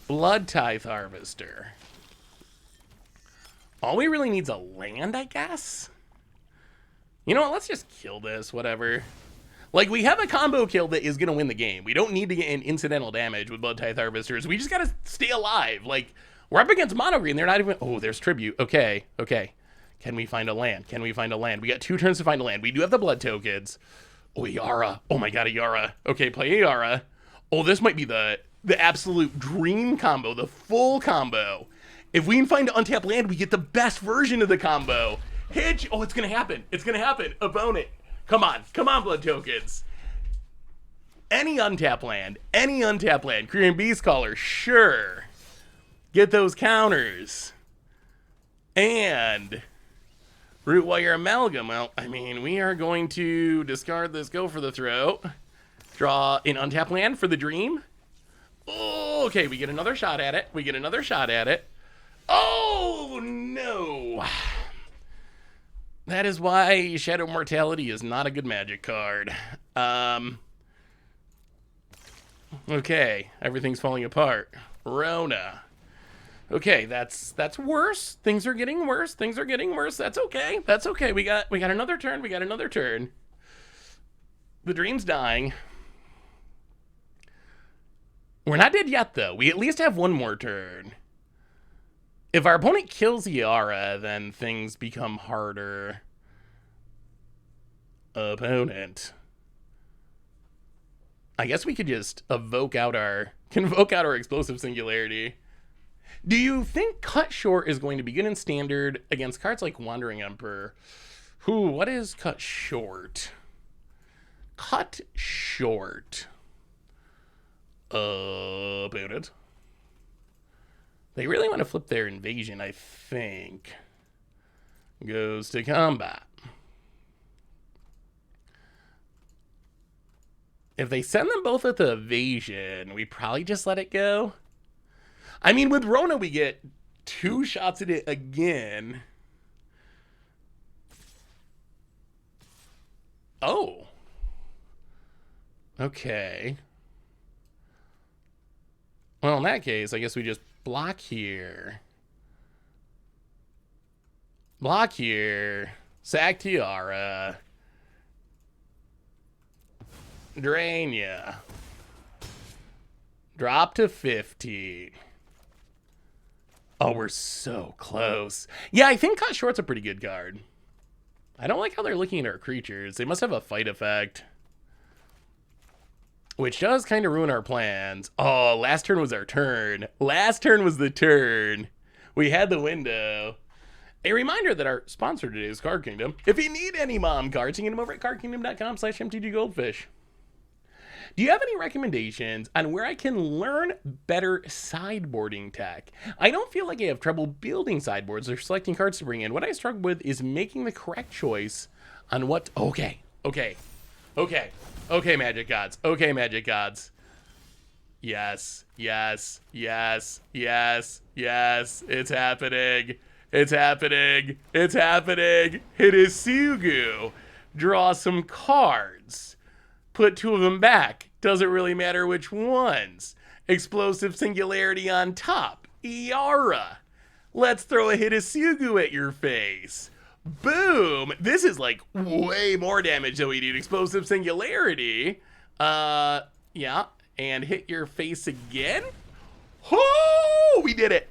S1: Blood Tithe Harvester. All we really need is a land, I guess. You know what? Let's just kill this. Whatever. Like, we have a combo kill that is gonna win the game. We don't need to get in incidental damage with Blood Tithe Harvesters. We just gotta stay alive. Like, we're up against mono green. They're not even. Oh, there's tribute. Okay. Can we find a land? We got 2 turns to find a land. We do have the blood tokens. Oh, Yara. Oh my god, a Yara. Okay, play Yara. Oh, this might be the absolute dream combo, the full combo. If we can find an untapped land, we get the best version of the combo. Hitch. Oh, it's gonna happen. Opponent. Come on, blood tokens. Any untapped land. Korean Beast Caller, sure. Get those counters. And Root Wire Amalgam. Well, I mean, we are going to discard this, go for the throat. Draw an untapped land for the dream. Oh, okay, we get another shot at it. Oh, no. That is why Shadow Mortality is not a good Magic card. Okay, everything's falling apart. Rona. Okay, that's worse. Things are getting worse. That's okay. We got another turn. The dream's dying. We're not dead yet, though. We at least have one more turn. If our opponent kills Yara, then things become harder. Opponent. I guess we could just convoke out our Explosive Singularity. Do you think Cut Short is going to be good in Standard against cards like Wandering Emperor? What is Cut Short? Cut Short. Opponent. They really want to flip their invasion, I think. Goes to combat. If they send them both with the evasion, we probably just let it go. I mean, with Rona, we get 2 shots at it again. Oh. Okay. Well, in that case, I guess we just block here. Block here. Sack Tiara. Drain ya. Drop to 50. Oh, we're so close. Yeah, I think Cut Short's a pretty good card. I don't like how they're looking at our creatures. They must have a fight effect. Which does kind of ruin our plans. Oh, last turn was our turn. Last turn was the turn. We had the window. A reminder that our sponsor today is Card Kingdom. If you need any mom cards, you can get them over at cardkingdom.com/mtggoldfish. Do you have any recommendations on where I can learn better sideboarding tech? I don't feel like I have trouble building sideboards or selecting cards to bring in. What I struggle with is making the correct choice on what... Okay, Magic Gods. Okay, Magic Gods. Yes. It's happening. Hideous sugu. Draw some cards. Put 2 of them back. Doesn't really matter which ones. Explosive Singularity on top. Iara. Let's throw a Hideous sugu at your face. Boom! This is like way more damage than we need. Explosive Singularity. Yeah. And hit your face again. Oh, we did it.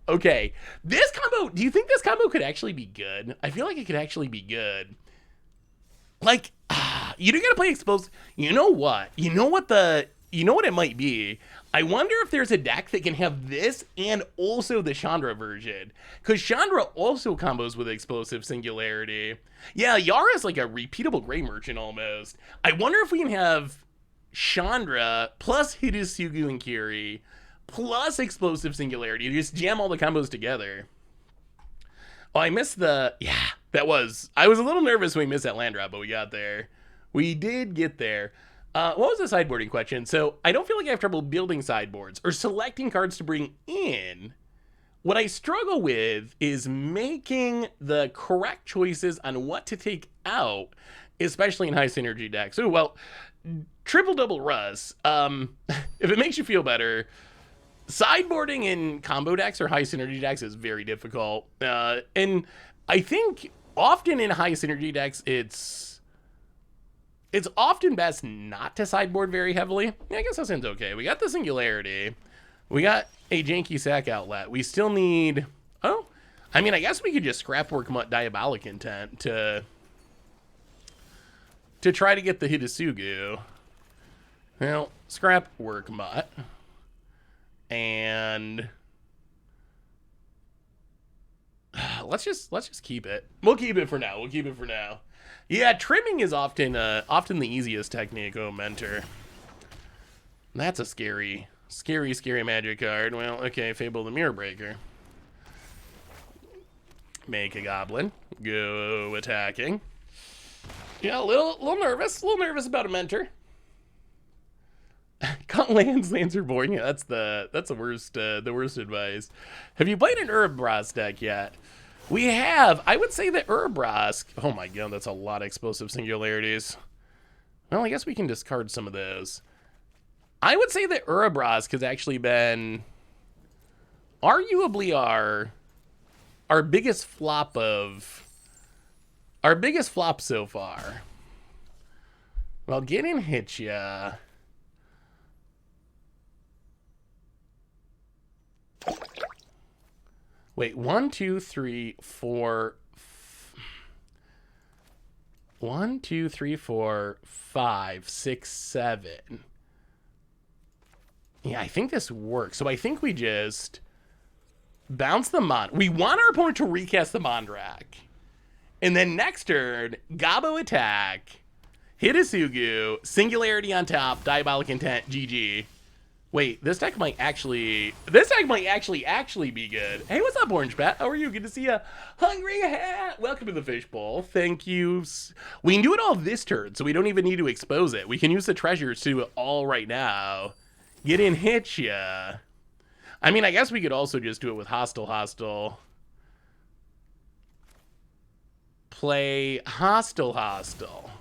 S1: Okay. This combo, do you think this combo could actually be good? I feel like it could actually be good. Like, you do gotta play explosive. You know what it might be? I wonder if there's a deck that can have this and also the Chandra version. Because Chandra also combos with Explosive Singularity. Yeah, Yara's like a repeatable Gray Merchant almost. I wonder if we can have Chandra plus Hideous sugu and Kiri plus Explosive Singularity. Just jam all the combos together. Oh, I missed the... Yeah, I was a little nervous when we missed that land drop, but we got there. We did get there. What was the sideboarding question? So I don't feel like I have trouble building sideboards or selecting cards to bring in. What I struggle with is making the correct choices on what to take out, especially in high synergy decks. Oh, well, triple double Russ. If it makes you feel better, sideboarding in combo decks or high synergy decks is very difficult. And I think often in high synergy decks, it's often best not to sideboard very heavily. Yeah, I guess that sounds okay. We got the Singularity. We got a janky sack outlet. We still need... Oh, I mean, I guess we could just scrapwork Mutt Diabolic Intent to try to get the Hidasugu. Well, scrapwork Mutt. And... Let's just keep it. We'll keep it for now. Yeah, trimming is often the easiest technique, oh mentor. That's a scary magic card. Well, okay, Fable the Mirror Breaker. Make a goblin. Go attacking. Yeah, a little nervous about a mentor. Cut lands are boring. Yeah, that's the worst advice. Have you played an Urabrask deck yet? We have. I would say that Urabrask... Oh my god, that's a lot of Explosive Singularities. Well, I guess we can discard some of those. I would say that Urabrask has actually been arguably our biggest flop so far. Well, get in hit ya. Wait, 1, 2, 3, 4. 1, 2, 3, 4, 5, 6, 7. Yeah, I think this works. So I think we just bounce the Mon. We want our opponent to recast the Mondrak. And then next turn, Gabo attack, Hidasugu, Singularity on top, Diabolic Intent, GG. Wait, this deck might actually be good. Hey, what's up, Orange Bat? How are you? Good to see ya. Hungry Hat, welcome to the fishbowl. Thank you. We can do it all this turn, so we don't even need to expose it. We can use the treasures to do it all right now. Get in, hit ya. I mean, I guess we could also just do it with hostile. Play hostile.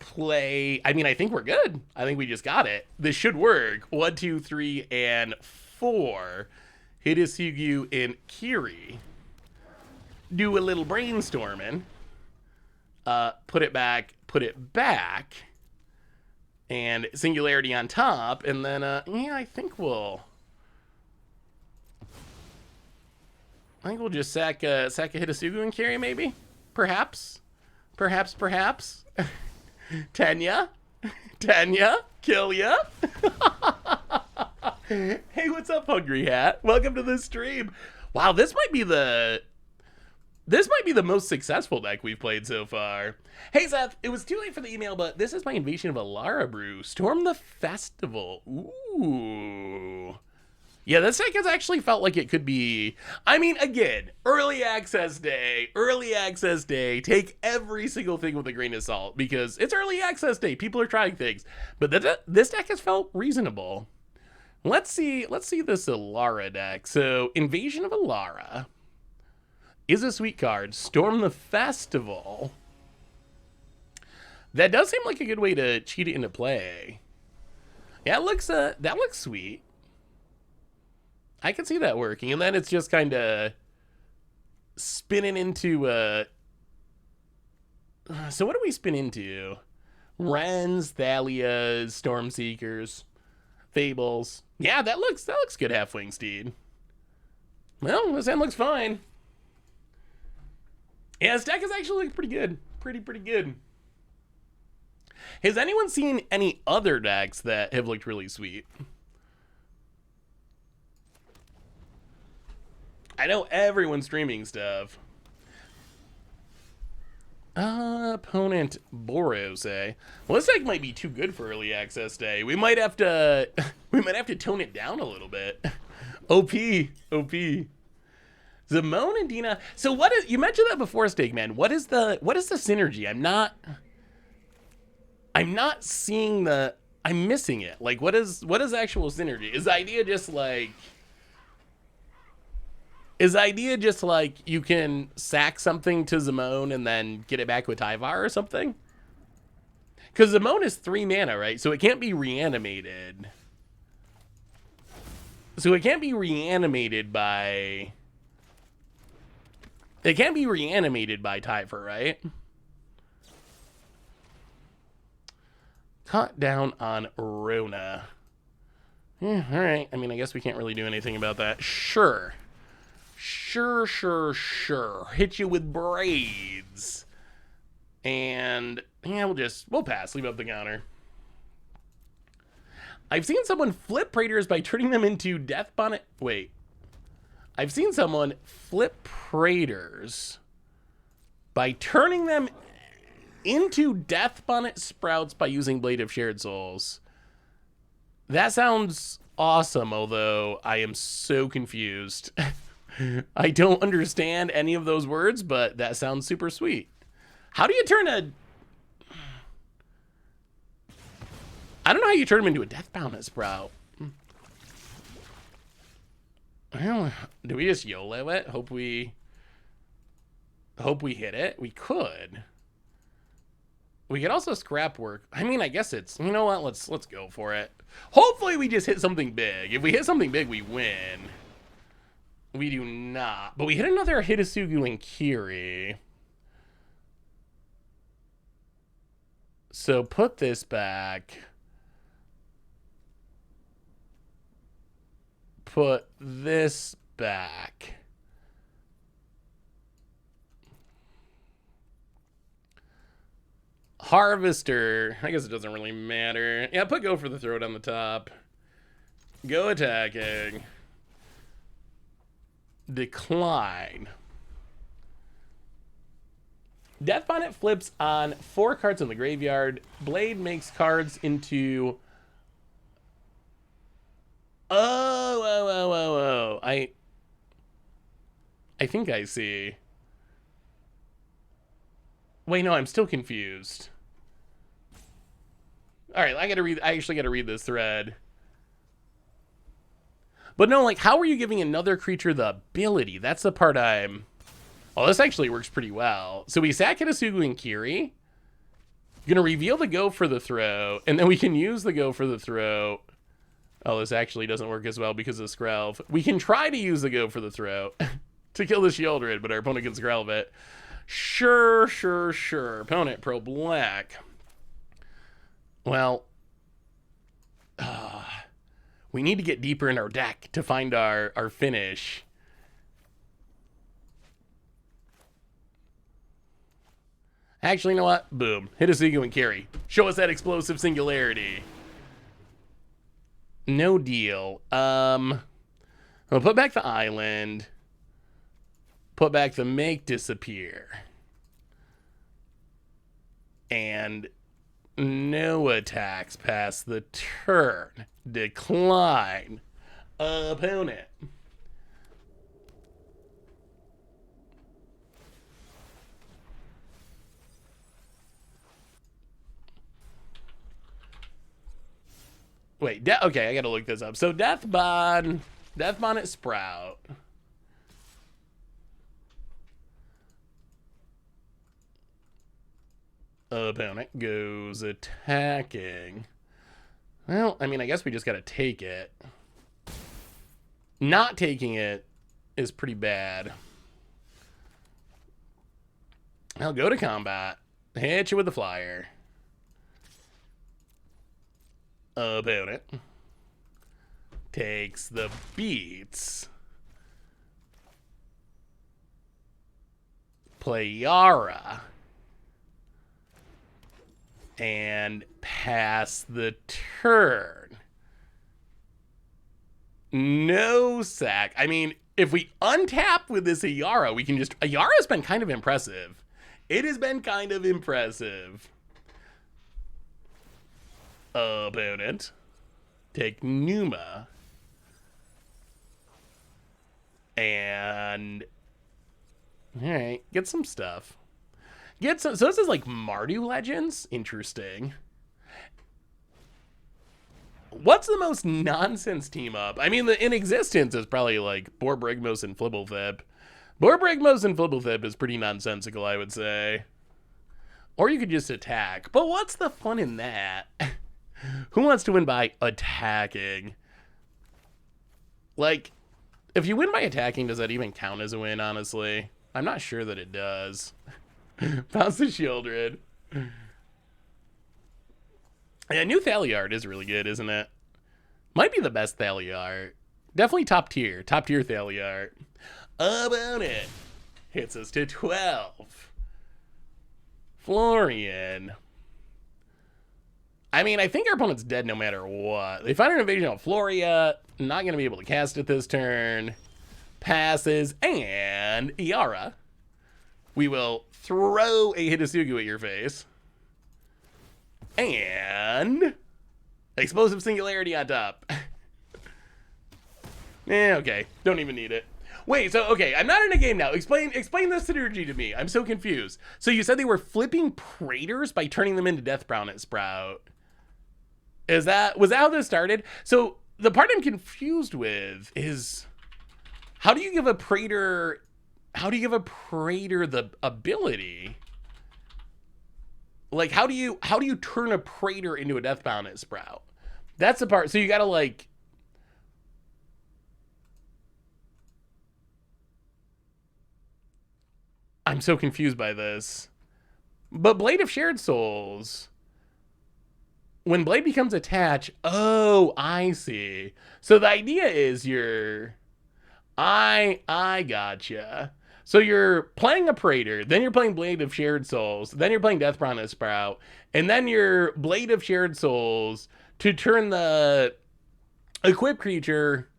S1: Play. I mean, I think we're good. I think we just got it. This should work. 1, 2, 3, and 4. Hideous, sugu, and Kiri. Do a little brainstorming. Put it back. And singularity on top. And then, yeah, I think we'll just sack a Hideous, sugu, and Kiri, maybe? Perhaps. Tanya, kill ya. Hey, what's up, Hungry Hat? Welcome to the stream. Wow, this might be the most successful deck we've played so far. Hey, Seth, it was too late for the email, but this is my Invasion of Alara brew. Storm the Festival. Ooh. Yeah, this deck has actually felt like it could be... I mean, again, early access day. Take every single thing with a grain of salt, because it's early access day. People are trying things. But this deck has felt reasonable. Let's see this Alara deck. So, Invasion of Alara is a sweet card. Storm the Festival. That does seem like a good way to cheat it into play. Yeah, that looks sweet. I can see that working, and then it's just kind of spinning into so what do we spin into? Wrens, Thalias, Stormseekers, Fables. Yeah, that looks good, Halfwing Steed. Well, this hand looks fine. Yeah, this deck is actually pretty good. Pretty good. Has anyone seen any other decks that have looked really sweet? I know everyone's streaming stuff. Opponent Boros, eh? Well, this deck might be too good for early access day. We might have to tone it down a little bit. OP. Zamone and Dina. So what is, you mentioned that before, Steak Man. What is the synergy? I'm not seeing the, I'm missing it. Like, what is actual synergy? Is the idea just like you can sack something to Zamone and then get it back with Tyvar or something? Because Zamone is 3 mana, right? So it can't be reanimated. By... It can't be reanimated by Tyvar, right? Cut down on Rona. Yeah, alright. I mean, I guess we can't really do anything about that. Sure. Hit you with braids. And yeah, we'll pass. Leave up the counter. I've seen someone flip Praetors by turning them into Death Bonnet. Wait. I've seen someone flip Praetors by turning them into Death Bonnet Sprouts by using Blade of Shared Souls. That sounds awesome, although I am so confused. I don't understand any of those words, but that sounds super sweet. How do you turn a... I don't know how you turn them into a Death Bonnet Sprout. Well, do we just YOLO it? Hope we hit it. We could. We could also scrap work. I mean, I guess it's, you know what? Let's go for it. Hopefully we just hit something big. If we hit something big, we win. We do not. But we hit another Hidasugu and Kiri. So put this back. Put this back. Harvester. I guess it doesn't really matter. Yeah, put Go for the Throat on the top. Go attacking. Decline. Death Bonnet flips on 4 cards in the graveyard. Blade makes cards into... Oh. I think I see. Wait, no, I'm still confused. All right, I actually gotta read this thread. But no, like, how are you giving another creature the ability? That's the part I'm... Oh, this actually works pretty well. So we sack Sugu and Kiri. Gonna reveal the go for the throw, and then we can use the go for the throw. Oh, this actually doesn't work as well because of Skrelv. We can try to use the go for the throw to kill the Sheoldred, but our opponent can Skrelv it. Sure. Opponent pro black. Well, we need to get deeper in our deck to find our finish. Actually, you know what? Boom. Hit a sugu and carry. Show us that explosive singularity. No deal. I'll put back the island. Put back the make disappear. And no attacks past the turn. Decline. Opponent. Wait, okay, I gotta look this up. So Death Bonnet Sprout. Opponent goes attacking. Well, I mean, I guess we just gotta take it. Not taking it is pretty bad. I'll go to combat. Hit you with the flyer. Opponent takes the beats. Play Yara. And pass the turn. No sack. I mean, if we untap with this Yara, we can just... Yara's been kind of impressive. It has been kind of impressive. Opponent. Take Numa. And... Alright, get some stuff. So this is like Mardu Legends? Interesting. What's the most nonsense team up? I mean, in existence is probably like Borbrigmos and Flibblethip. Borbrigmos and Flibblethip is pretty nonsensical, I would say. Or you could just attack. But what's the fun in that? Who wants to win by attacking? Like, if you win by attacking, does that even count as a win, honestly? I'm not sure that it does. Bounce the Sheoldred. Yeah, new Thaliard is really good, isn't it? Might be the best Thaliard. Definitely top tier. Top tier Thaliard. About it. Hits us to 12. Florian. I mean, I think our opponent's dead no matter what. They find an invasion on Floria. Not going to be able to cast it this turn. Passes. And Yara. We will throw a Hidasugu at your face. And explosive singularity on top. Okay. Don't even need it. Wait, so, okay, I'm not in a game now. Explain the synergy to me. I'm so confused. So you said they were flipping Praetors by turning them into Death Bonnet Sprout. Was that how this started? So the part I'm confused with is, how do you give a Praetor the ability? Like, how do you turn a Praetor into a Death Bonnet Sprout? That's the part. So you gotta, like... I'm so confused by this. But Blade of Shared Souls... When Blade becomes attached... Oh, I see. So the idea is I gotcha. So you're playing a Praetor, then you're playing Blade of Shared Souls, then you're playing Death Bonnet Sprout, and then your Blade of Shared Souls to turn the equipped creature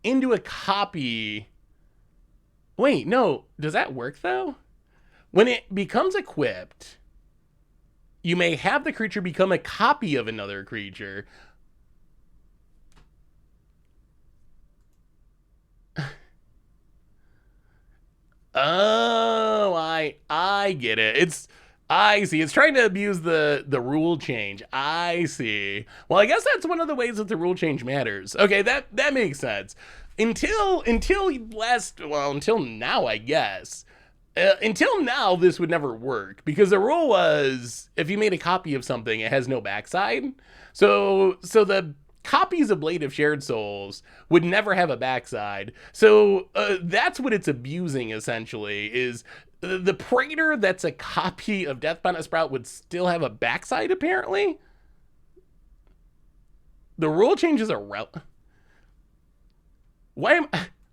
S1: into a copy. Wait, no. Does that work, though? When it becomes equipped, you may have the creature become a copy of another creature. Oh, I get it. I see. It's trying to abuse the rule change. I see. Well, I guess that's one of the ways that the rule change matters. Okay, that makes sense. Until now, I guess. Until now, this would never work because the rule was if you made a copy of something, it has no backside. So the copies of Blade of Shared Souls would never have a backside. So that's what it's abusing, essentially, is the Praetor that's a copy of Deathbound Sprout would still have a backside, apparently. The rule changes are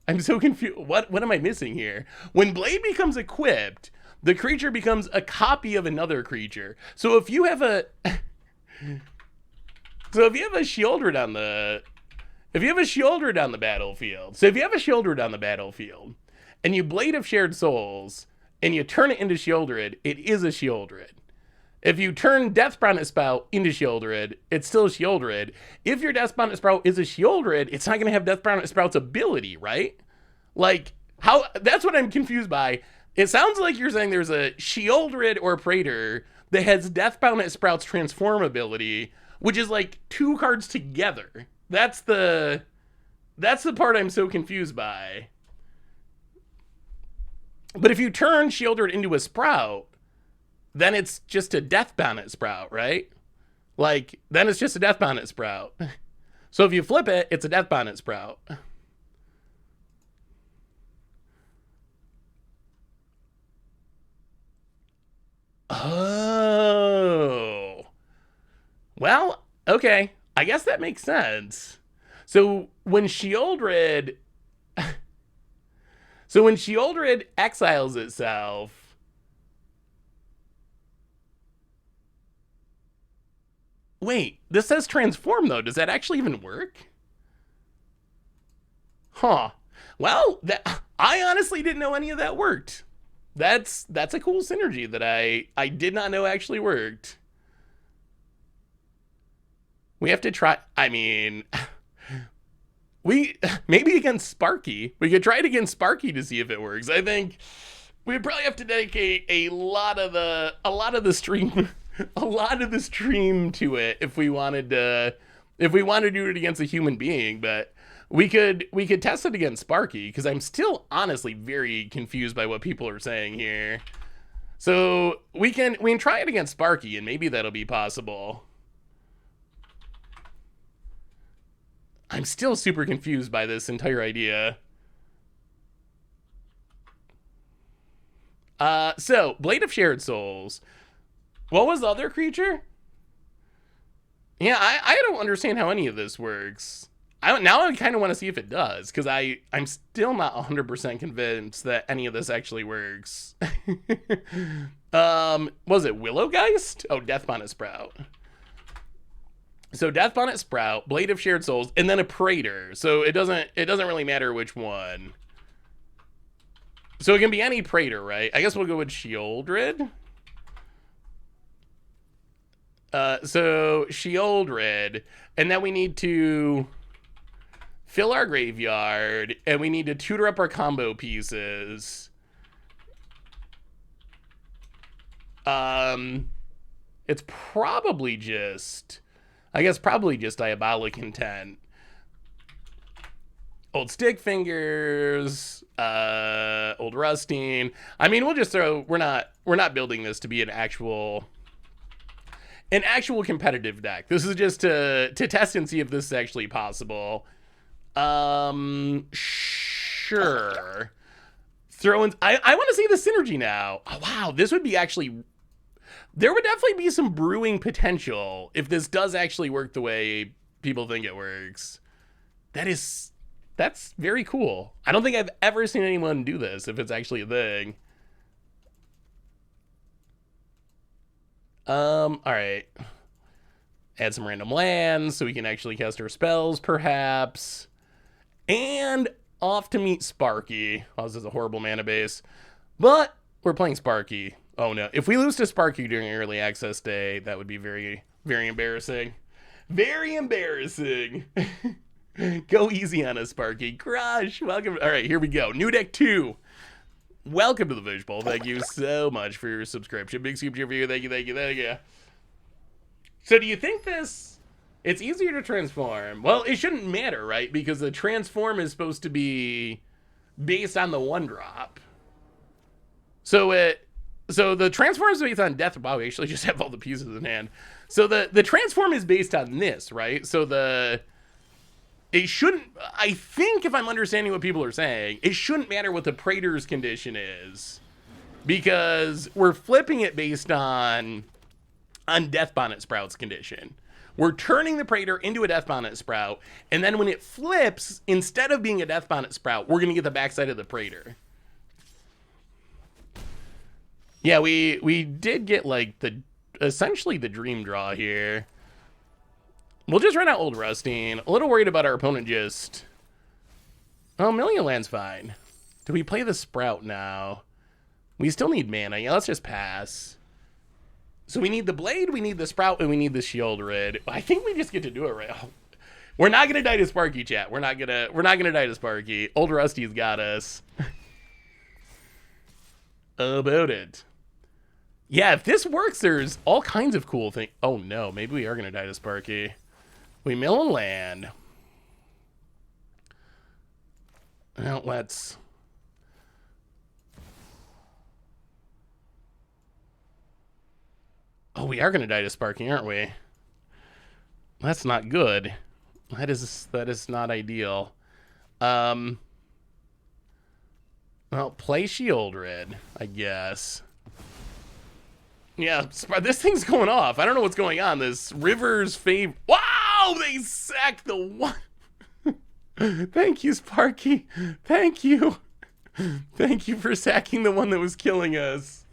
S1: I'm so confused. What am I missing here? When Blade becomes equipped, the creature becomes a copy of another creature. So if you have a Shieldred on the battlefield, and you Blade of Shared Souls and you turn it into Shieldred, it is a Shieldred. If you turn Deathbound Sprout into Shieldred, it's still a Shieldred. If your Deathbound Sprout is a Shieldred, it's not going to have Deathbound Sprout's ability, right? Like, how? That's what I'm confused by. It sounds like you're saying there's a Shieldred or Praetor that has Deathbound Sprout's transform ability, which is like 2 cards together. That's the part I'm so confused by. But if you turn Shieldred into a Sprout, then it's just a Deathbound Sprout, right? Like, then it's just a Deathbound Sprout. So if you flip it, it's a Deathbound Sprout. Oh. Well, okay. I guess that makes sense. So when Shieldred exiles itself, wait, this says transform though. Does that actually even work? Huh. Well, I honestly didn't know any of that worked. That's a cool synergy that I did not know actually worked. We have to try. I mean, maybe against Sparky. We could try it against Sparky to see if it works. I think we'd probably have to dedicate a lot of the stream to it if we wanted to do it against a human being. But we could test it against Sparky because I'm still honestly very confused by what people are saying here. So we can try it against Sparky and maybe that'll be possible. I'm still super confused by this entire idea. So Blade of Shared Souls. What was the other creature? Yeah, I don't understand how any of this works. Now I kind of want to see if it does, because I'm still not 100% convinced that any of this actually works. Was it Willowgeist? Oh, Death Bonnet Sprout. So Death Bonnet Sprout, Blade of Shared Souls, and then a Praetor. So it doesn't really matter which one. So it can be any Praetor, right? I guess we'll go with Shieldred. So Shieldred, and then we need to fill our graveyard, and we need to tutor up our combo pieces. It's probably just Diabolic Intent. Old Stick Fingers, Old Rusting. I mean, we'll just throw, we're not building this to be an actual competitive deck. This is just to test and see if this is actually possible. Sure. Throw in, I want to see the synergy now. Oh, wow, this would be actually, there would definitely be some brewing potential if this does actually work the way people think it works. That's very cool. I don't think I've ever seen anyone do this if it's actually a thing. All right. Add some random lands so we can actually cast our spells, perhaps. And off to meet Sparky. Oh, this is a horrible mana base. But We're playing Sparky. Oh no. If we lose to Sparky during early access day, that would be very, very embarrassing. Very embarrassing. Go easy on us, Sparky. Crush. Welcome. All right, here we go. New deck 2. Welcome to the Fishbowl. Thank you so much for your subscription. Big scoop for you. Thank you, thank you, thank you. So do you think it's easier to transform? Well, it shouldn't matter, right? Because the transform is supposed to be based on the 1-drop. So the transform is based on death. Wow, we actually just have all the pieces in hand. So the transform is based on this, right? So it shouldn't, I think if I'm understanding what people are saying, it shouldn't matter what the Praetor's condition is, because we're flipping it based on Death Bonnet Sprout's condition. We're turning the Praetor into a Death Bonnet Sprout, and then when it flips, instead of being a Death Bonnet Sprout, we're going to get the backside of the Praetor. Yeah, we did get like essentially the dream draw here. We'll just run out Old Rustine. A little worried about our opponent just... Oh, Million Land's fine. Do we play the Sprout now? We still need mana. Yeah, let's just pass. So we need the Blade, we need the Sprout, and we need the Shield Rid. I think we just get to do it right. We're not gonna die to Sparky, chat. We're not gonna die to Sparky. Old Rusty's got us. About it. Yeah, if this works, there's all kinds of cool things. Oh no, maybe we are gonna die to Sparky. We mill and land. Well, let's... Oh, we are going to die to Sparky, aren't we? That's not good. That is not ideal. Well, play Shield Rid, I guess. Yeah, this thing's going off. I don't know what's going on. This River's favor... Wow! They sacked the one... Thank you, Sparky. Thank you. Thank you for sacking the one that was killing us.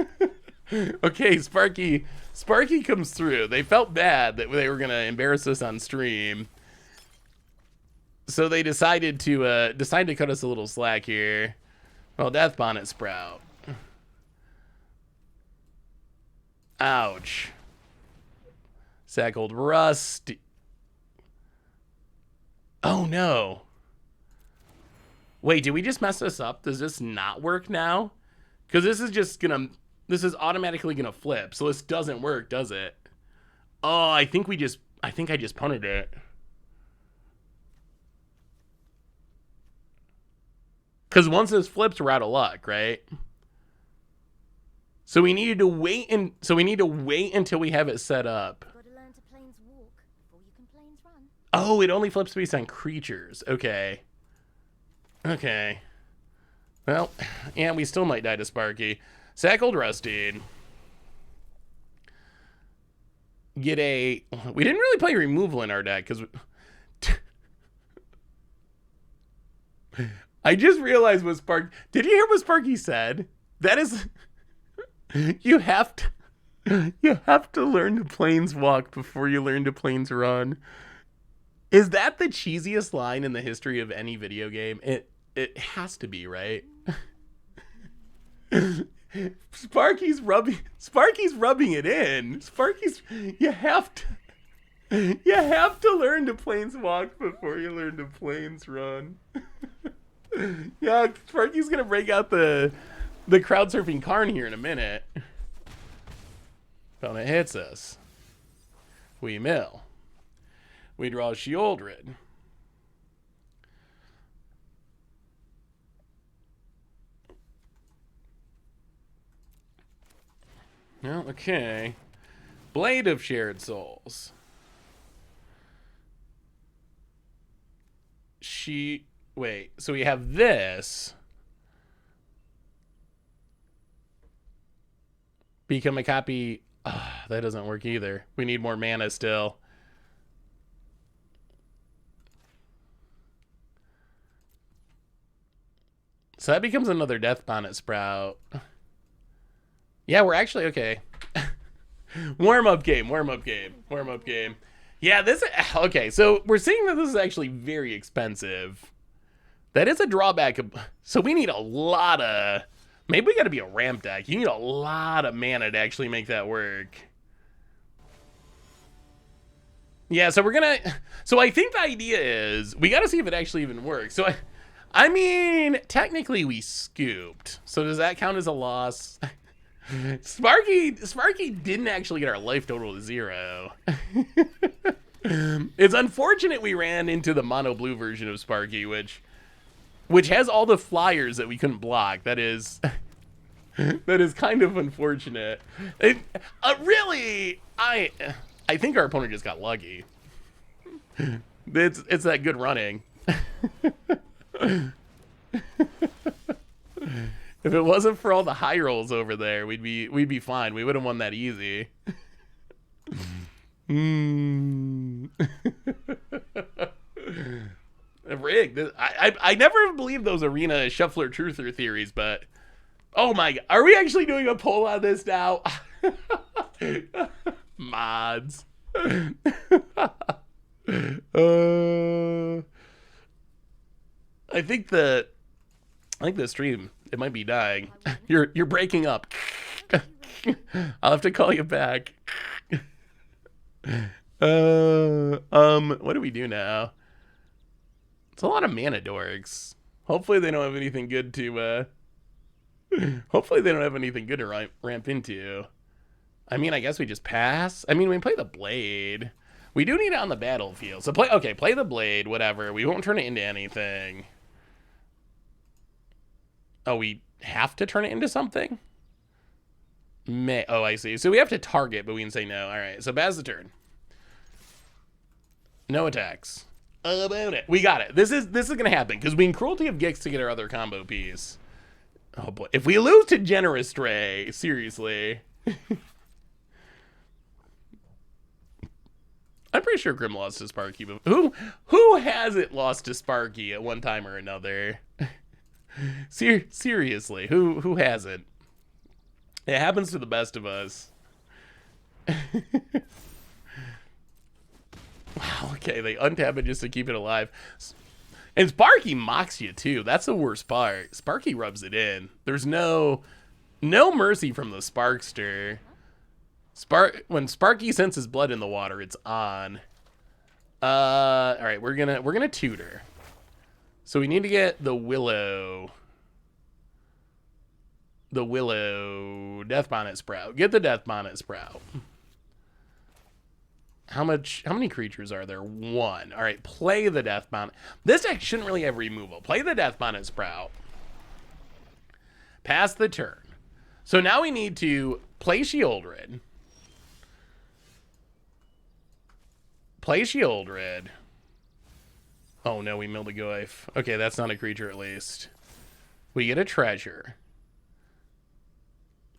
S1: Okay, Sparky comes through. They felt bad that they were going to embarrass us on stream. So they decided to cut us a little slack here. Well, Death Bonnet Sprout. Ouch. Sack Old Rust. Oh no. Wait, did we just mess this up? Does this not work now? Because this is automatically gonna flip, so this doesn't work, does it? Oh, I think I just punted it. Because once this flips, we're out of luck, right? So we needed to wait until we have it set up.
S2: Gotta learn to planes walk before you can planes run.
S1: Oh, it only flips based on creatures. Okay. Okay. Well, yeah, we still might die to Sparky. Sack Old Rusty. Get a... We didn't really play removal in our deck, because... I just realized what Sparky... Did you hear what Sparky said? That is... You have to learn to planes walk before you learn to planes run. Is that the cheesiest line in the history of any video game? It has to be, right? Sparky's rubbing it in. You have to learn to planes walk before you learn to planes run. Yeah, Sparky's gonna break out the crowd surfing Karn here in a minute. Opponent hits us. We mill. We draw Shield Rid. Well, okay. Blade of Shared Souls. Wait, so we have this. Become a copy. That doesn't work either. We need more mana still. So that becomes another Death Bonnet Sprout. Yeah, we're actually okay. Warm-up game. Yeah, okay, so we're seeing that this is actually very expensive. That is a drawback. So we need a lot of Maybe we gotta be a ramp deck. You need a lot of mana to actually make that work. Yeah, so we're gonna... So I think the idea is we gotta see if it actually even works. So I mean, technically we scooped. So does that count as a loss? Sparky didn't actually get our life total to 0. It's unfortunate we ran into the mono blue version of Sparky, which has all the flyers that we couldn't block. That is kind of unfortunate. Really, I think our opponent just got lucky. It's that good running. If it wasn't for all the high rolls over there, we'd be fine. We would have won that easy. Rigged. I never believed those arena shuffler truther theories, but oh my god, are we actually doing a poll on this now? Mods. I think the stream, it might be dying. You're breaking up. I'll have to call you back. What do we do now? It's a lot of mana dorks. Hopefully they don't have anything good to ramp into. I mean, I guess we just pass. I mean, we play the blade. We do need it on the battlefield. So play the blade, whatever. We won't turn it into anything. Oh, we have to turn it into something? Oh, I see. So we have to target, but we can say no. All right, so Baz the turn. No attacks. About it. We got it. This is gonna happen because we can Cruelty of Gix to get our other combo piece. Oh boy, if we lose to Generous Stray, seriously. I'm pretty sure Grim lost to Sparky, but who hasn't lost to Sparky at one time or another? Seriously, who hasn't? It happens to the best of us. Wow, okay, they untap it just to keep it alive. And Sparky mocks you too. That's the worst part. Sparky rubs it in. There's no mercy from the Sparkster. When Sparky senses blood in the water, it's on. All right, we're gonna tutor. So we need to get the Willow. The Willow Death Bonnet Sprout. Get the Death Bonnet Sprout. How many creatures are there? 1. All right, play the Death Bonnet. This deck shouldn't really have removal. Play the Death Bonnet Sprout. Pass the turn. So now we need to play Sheoldred. Play Sheoldred. Oh no, we milled a Goyf. Okay, that's not a creature at least. We get a treasure.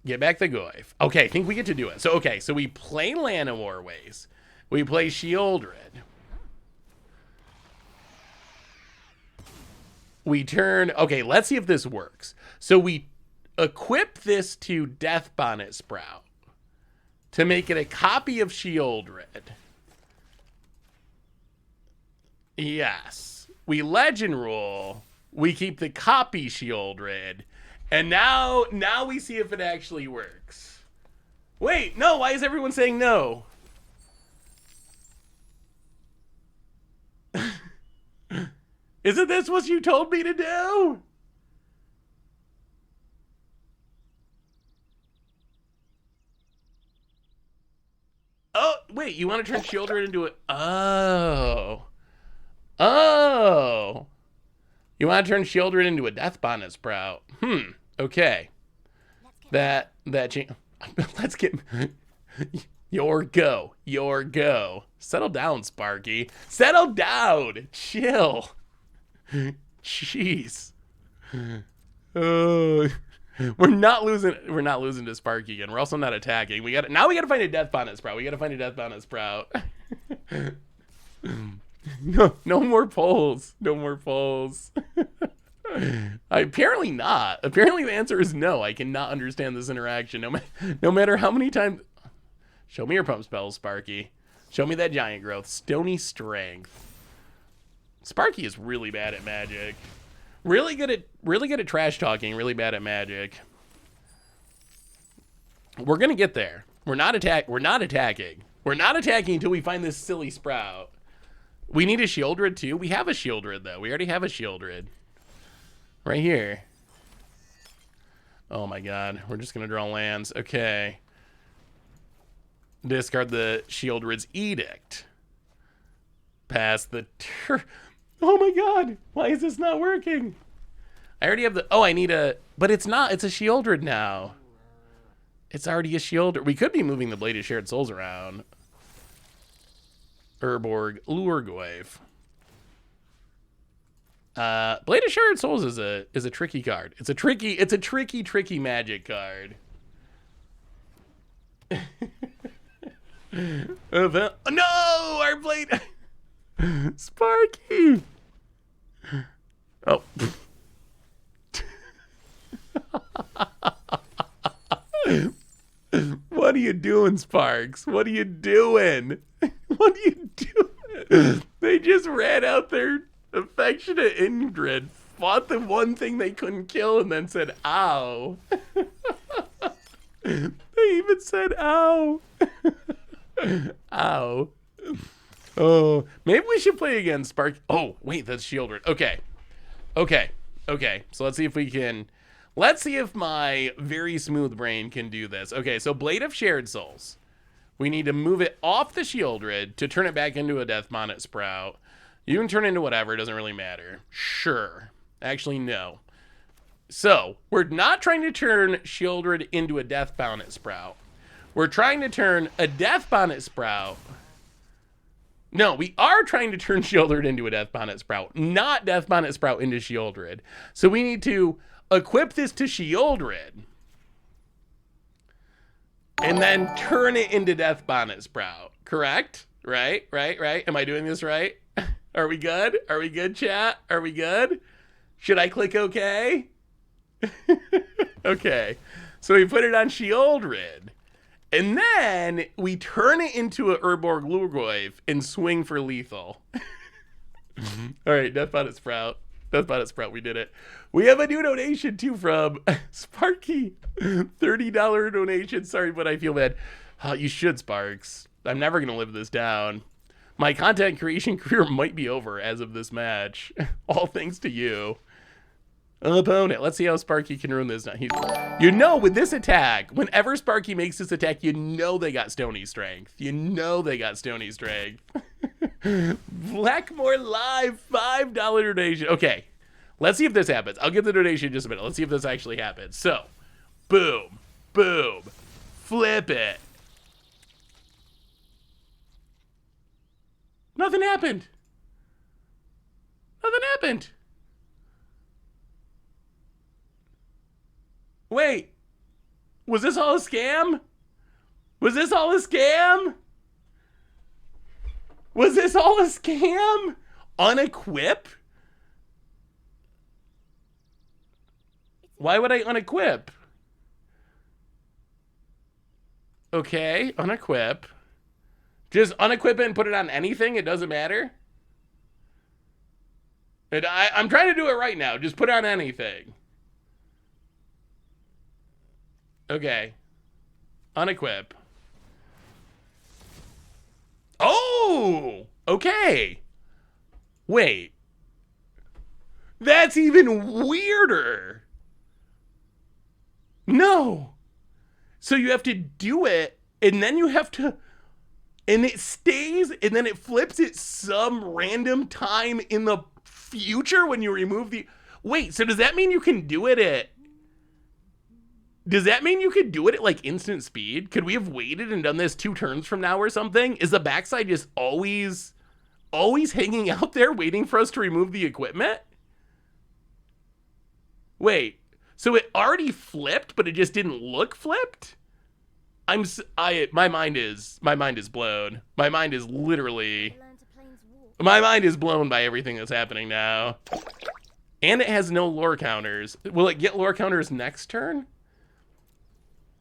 S1: Get back the Goyf. Okay, I think we get to do it. So okay, so we play Llanowar Ways. We play Sheoldred. We turn... Okay, let's see if this works. So we equip this to Death Bonnet Sprout to make it a copy of Sheoldred. Yes. We Legend Rule. We keep the copy Sheoldred. And now we see if it actually works. Wait, no, why is everyone saying no? Isn't this what you told me to do? Oh, wait, you want to turn Sheoldred into it? Oh. Oh. You want to turn Sheoldred into a Death Bonnet Sprout? Okay. Let's get... Your go. Settle down, Sparky. Settle down. Chill. Jeez. We're not losing to Sparky again. We're also not attacking. Now we gotta find a Death Bonnet Sprout. No more polls. Apparently not. Apparently the answer is no. I cannot understand this interaction. No matter how many times. Show me your pump spells, Sparky. Show me that giant growth. Stony Strength. Sparky is really bad at Magic. Really good at trash talking. Really bad at Magic. We're gonna get there. We're not attacking. We're not attacking until we find this silly sprout. We need a Shieldred too. We have a Shieldred though. We already have a Shieldred. Right here. Oh my god. We're just gonna draw lands. Okay. Discard the Shieldred's Edict. Pass the turn. Oh my god. Why is this not working? I already have the... Oh, I need a... But it's not. It's a Shieldred now. It's already a Shieldred. We could be moving the Blade of Shared Souls around. Urborg Lurgoyf. Blade of Shared Souls is a tricky card. It's a tricky magic card. No! Our Blade... Sparky! Oh. What are you doing, Sparks? What are you doing? What are you doing? They just ran out their affectionate Ingrid, fought the one thing they couldn't kill, and then said, ow. They even said, ow. Ow. Oh, maybe we should play again, Spark. Oh, wait, that's Shieldred. Okay. So let's see if we can... Let's see if my very smooth brain can do this. Okay, so Blade of Shared Souls. We need to move it off the Shieldred to turn it back into a Death Bonnet Sprout. You can turn it into whatever, it doesn't really matter. Sure. Actually, no. So, we're not trying to turn Shieldred into a Death Bonnet Sprout. We're trying to turn a Death Bonnet Sprout... No, we are trying to turn Shieldred into a Death Bonnet Sprout, not Death Bonnet Sprout into Shieldred. So we need to equip this to Shieldred and then turn it into Death Bonnet Sprout. Correct? Right? Am I doing this right? Are we good? Are we good, chat? Are we good? Should I click OK? Okay. So we put it on Shieldred. And then we turn it into a Urborg Lurgoyf and swing for lethal. All right, Death Bonnet Sprout. We did it. We have a new donation too from Sparky. $30 donation. Sorry, but I feel bad. You should, Sparks. I'm never going to live this down. My content creation career might be over as of this match. All thanks to you. Opponent. Let's see how Sparky can ruin this. You know, with this attack, whenever Sparky makes this attack, you know they got Stony Strength. Blackmore Live, $5 donation. Okay, let's see if this happens. I'll give the donation in just a minute. Let's see if this actually happens. So, boom, boom, flip it. Nothing happened. Wait, was this all a scam? Unequip? Why would I unequip? Okay, unequip. Just unequip it and put it on anything? It doesn't matter? I'm trying to do it right now. Just put it on anything. Okay. Unequip. Oh! Okay. Wait. That's even weirder. No. So you have to do it, and then you have to... And it stays, and then it flips at some random time in the future when you remove the... Wait, so does that mean you can do it at... Does that mean you could do it at like instant speed? Could we have waited and done this 2 turns from now or something? Is the backside just always hanging out there waiting for us to remove the equipment? Wait, so it already flipped, but it just didn't look flipped? My mind is blown. My mind is literally... My mind is blown by everything that's happening now. And it has no lore counters. Will it get lore counters next turn?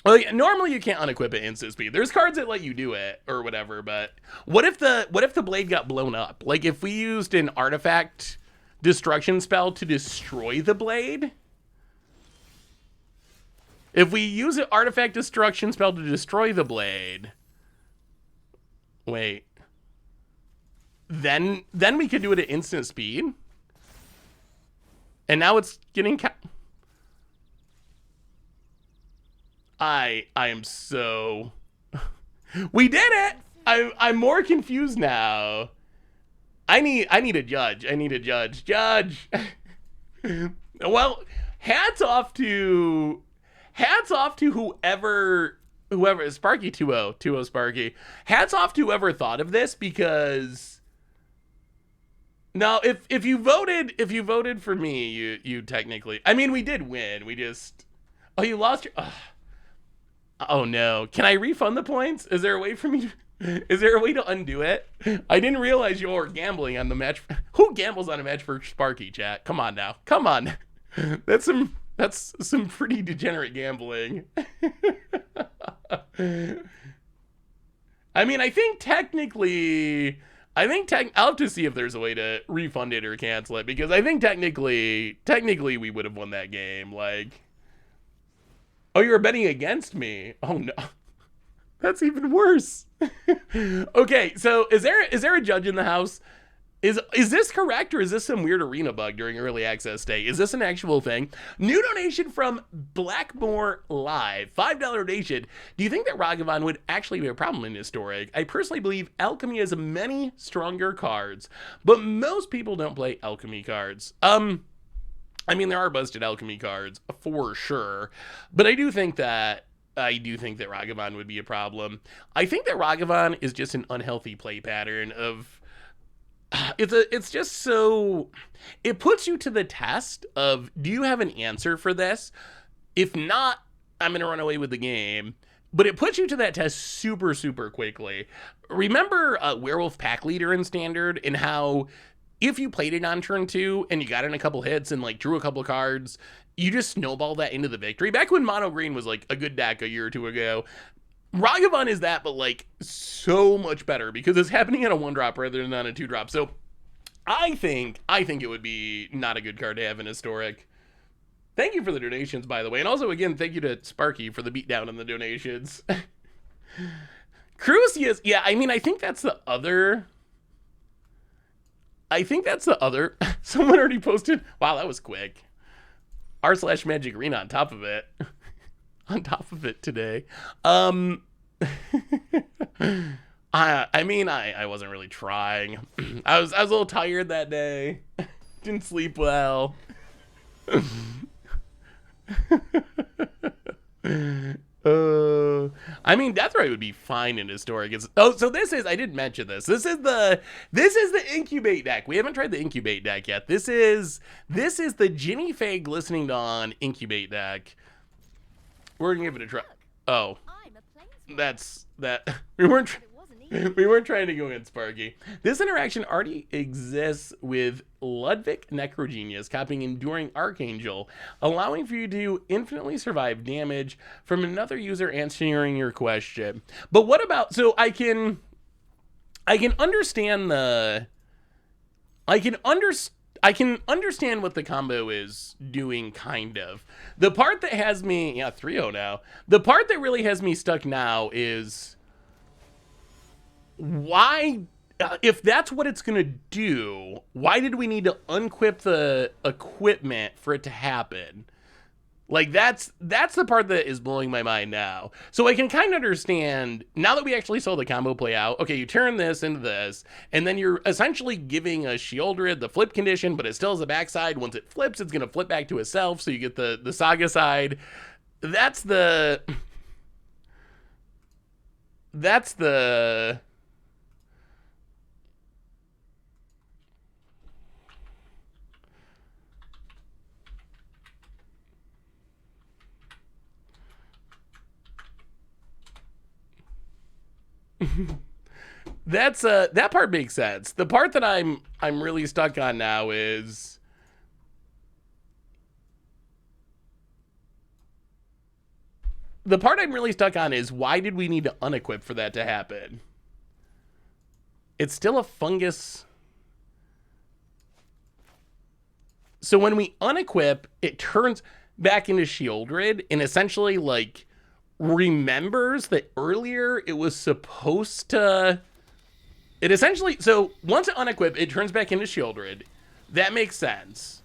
S1: Well, normally you can't unequip it instant speed. There's cards that let you do it or whatever, but what if the blade got blown up? Like if we used an artifact destruction spell to destroy the blade? If we use an artifact destruction spell to destroy the blade, wait, then we could do it at instant speed. And now it's getting I am so we did it. I'm more confused now. I need a judge. I need a judge. Judge. Well, hats off to whoever Sparky 2-0 Sparky. Hats off to whoever thought of this, because now if you voted for me, you technically, I mean, we did win. We just, oh, you lost your, oh no. Can I refund the points? Is there a way for me is there a way to undo it? I didn't realize you were gambling on the match. Who gambles on a match for Sparky, chat? Come on now. Come on. That's some pretty degenerate gambling. I mean, I think technically, I'll have to see if there's a way to refund it or cancel it, because I think technically we would have won that game. Like, oh, you were betting against me. Oh no. That's even worse. Okay, so is there a judge in the house? Is this correct, or is this some weird arena bug during early access day? Is this an actual thing? New donation from Blackmore Live, $5 donation. Do you think that Ragavan would actually be a problem in Historic? I personally believe Alchemy has many stronger cards, but most people don't play Alchemy cards. I mean, there are busted Alchemy cards for sure, but I do think that Ragavan would be a problem. I think that Ragavan is just an unhealthy play pattern of, it's just so, it puts you to the test of, do you have an answer for this? If not, I'm going to run away with the game. But it puts you to that test super, super quickly. Remember Werewolf Pack Leader in Standard, and how if you played it on turn 2 and you got in a couple hits and like drew a couple cards, you just snowball that into the victory. Back when Mono Green was like a good deck a year or two ago, Ragavan is that, but like so much better because it's happening on a 1-drop rather than on a 2-drop. So I think it would be not a good card to have in Historic. Thank you for the donations, by the way. And also, again, thank you to Sparky for the beatdown on the donations. Crucius, yeah, I mean, I think that's the other... Someone already posted... Wow, that was quick. r/Magic Arena on top of it. On top of it today. I mean, I wasn't really trying. I was a little tired that day. Didn't sleep well. I mean, Deathray would be fine in Historic. So this is, I didn't mention this. This is the Incubate deck. We haven't tried the Incubate deck yet. This is the Ginny Faye Glistening Dawn Incubate deck. We're gonna give it a try. Oh, that's that. We weren't trying to go against Sparky. This interaction already exists with Ludwig Necrogenius, copying Enduring Archangel, allowing for you to infinitely survive damage from another user answering your question. But what about, so I can understand what the combo is doing, kind of. The part that has me, yeah, 3-0 now. The part that really has me stuck now is why, if that's what it's going to do, why did we need to unquip the equipment for it to happen? Like, that's the part that is blowing my mind now. So I can kind of understand, now that we actually saw the combo play out, okay, you turn this into this, and then you're essentially giving a Sheoldred the flip condition, but it still has a backside. Once it flips, it's going to flip back to itself, so you get the Saga side. That's the... that part makes sense. The part that I'm really stuck on now is why did we need to unequip for that to happen? It's still a fungus. So when we unequip, it turns, back into Shieldred and essentially like remembers that earlier it was supposed to. It essentially, so once it unequip, it turns back into Shieldred. That makes sense.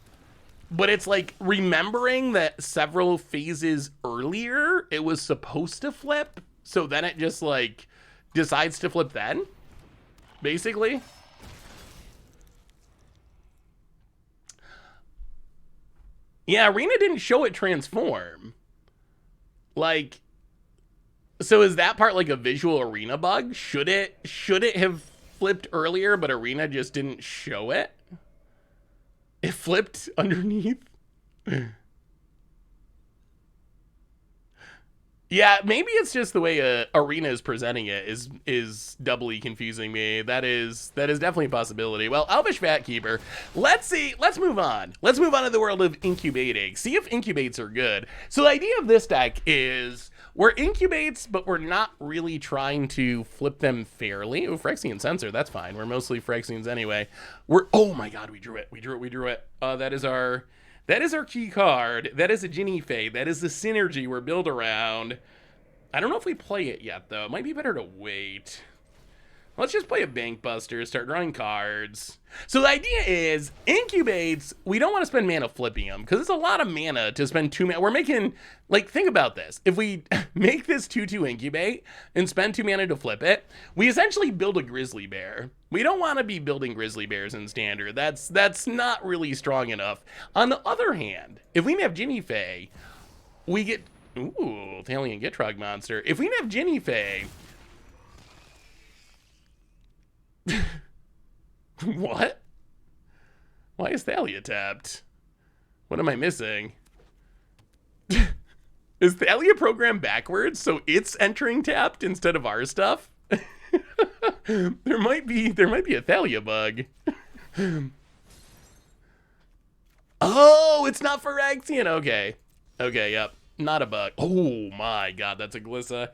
S1: But it's like remembering that several phases earlier it was supposed to flip, so then it just like decides to flip then, basically. Yeah, Arena didn't show it transform. Like, so is that part like a visual Arena bug? Should it have flipped earlier, but Arena just didn't show it? It flipped underneath. Yeah, maybe it's just the way Arena is presenting it is doubly confusing me. That is definitely a possibility. Well, Elvish Vatkeeper, let's move on. Let's move on to the world of incubating. See if incubates are good. So the idea of this deck is we're incubates, but we're not really trying to flip them fairly. Oh, Phyrexian Censor, that's fine. We're mostly Phyrexians anyway. Oh my god, we drew it. That is our key card. That is a Ginny Fae. That is the synergy we're built around. I don't know if we play it yet, though. It might be better to wait. Let's just play a Bank Buster, start drawing cards. So the idea is, Incubates, we don't want to spend mana flipping them, because it's a lot of mana to spend 2 mana. We're making, like, think about this. If we make this 2/2 Incubate and spend 2 mana to flip it, we essentially build a Grizzly Bear. We don't want to be building Grizzly Bears in Standard. That's not really strong enough. On the other hand, if we have Ginny Fae, we get... Ooh, Thalian Gitrog monster. If we have Ginny Fae... What? Why is Thalia tapped? What am I missing? Is Thalia programmed backwards so it's entering tapped instead of our stuff? There might be a Thalia bug. Oh, it's not Phyrexian. Okay, yep, not a bug. Oh my god, that's a Glissa.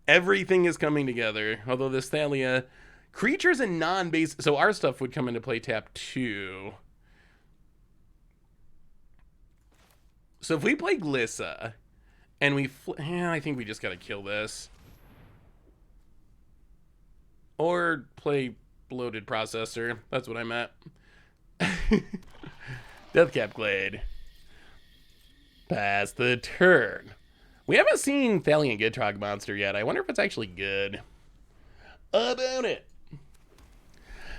S1: Everything is coming together. Although this Thalia... Creatures and non-base... So our stuff would come into play tap 2. So if we play Glissa, and we... I think we just gotta kill this. Or play Bloated Processor. That's what I meant. Deathcap Glade. Pass the turn. We haven't seen Thalian Gitrog monster yet. I wonder if it's actually good. About it.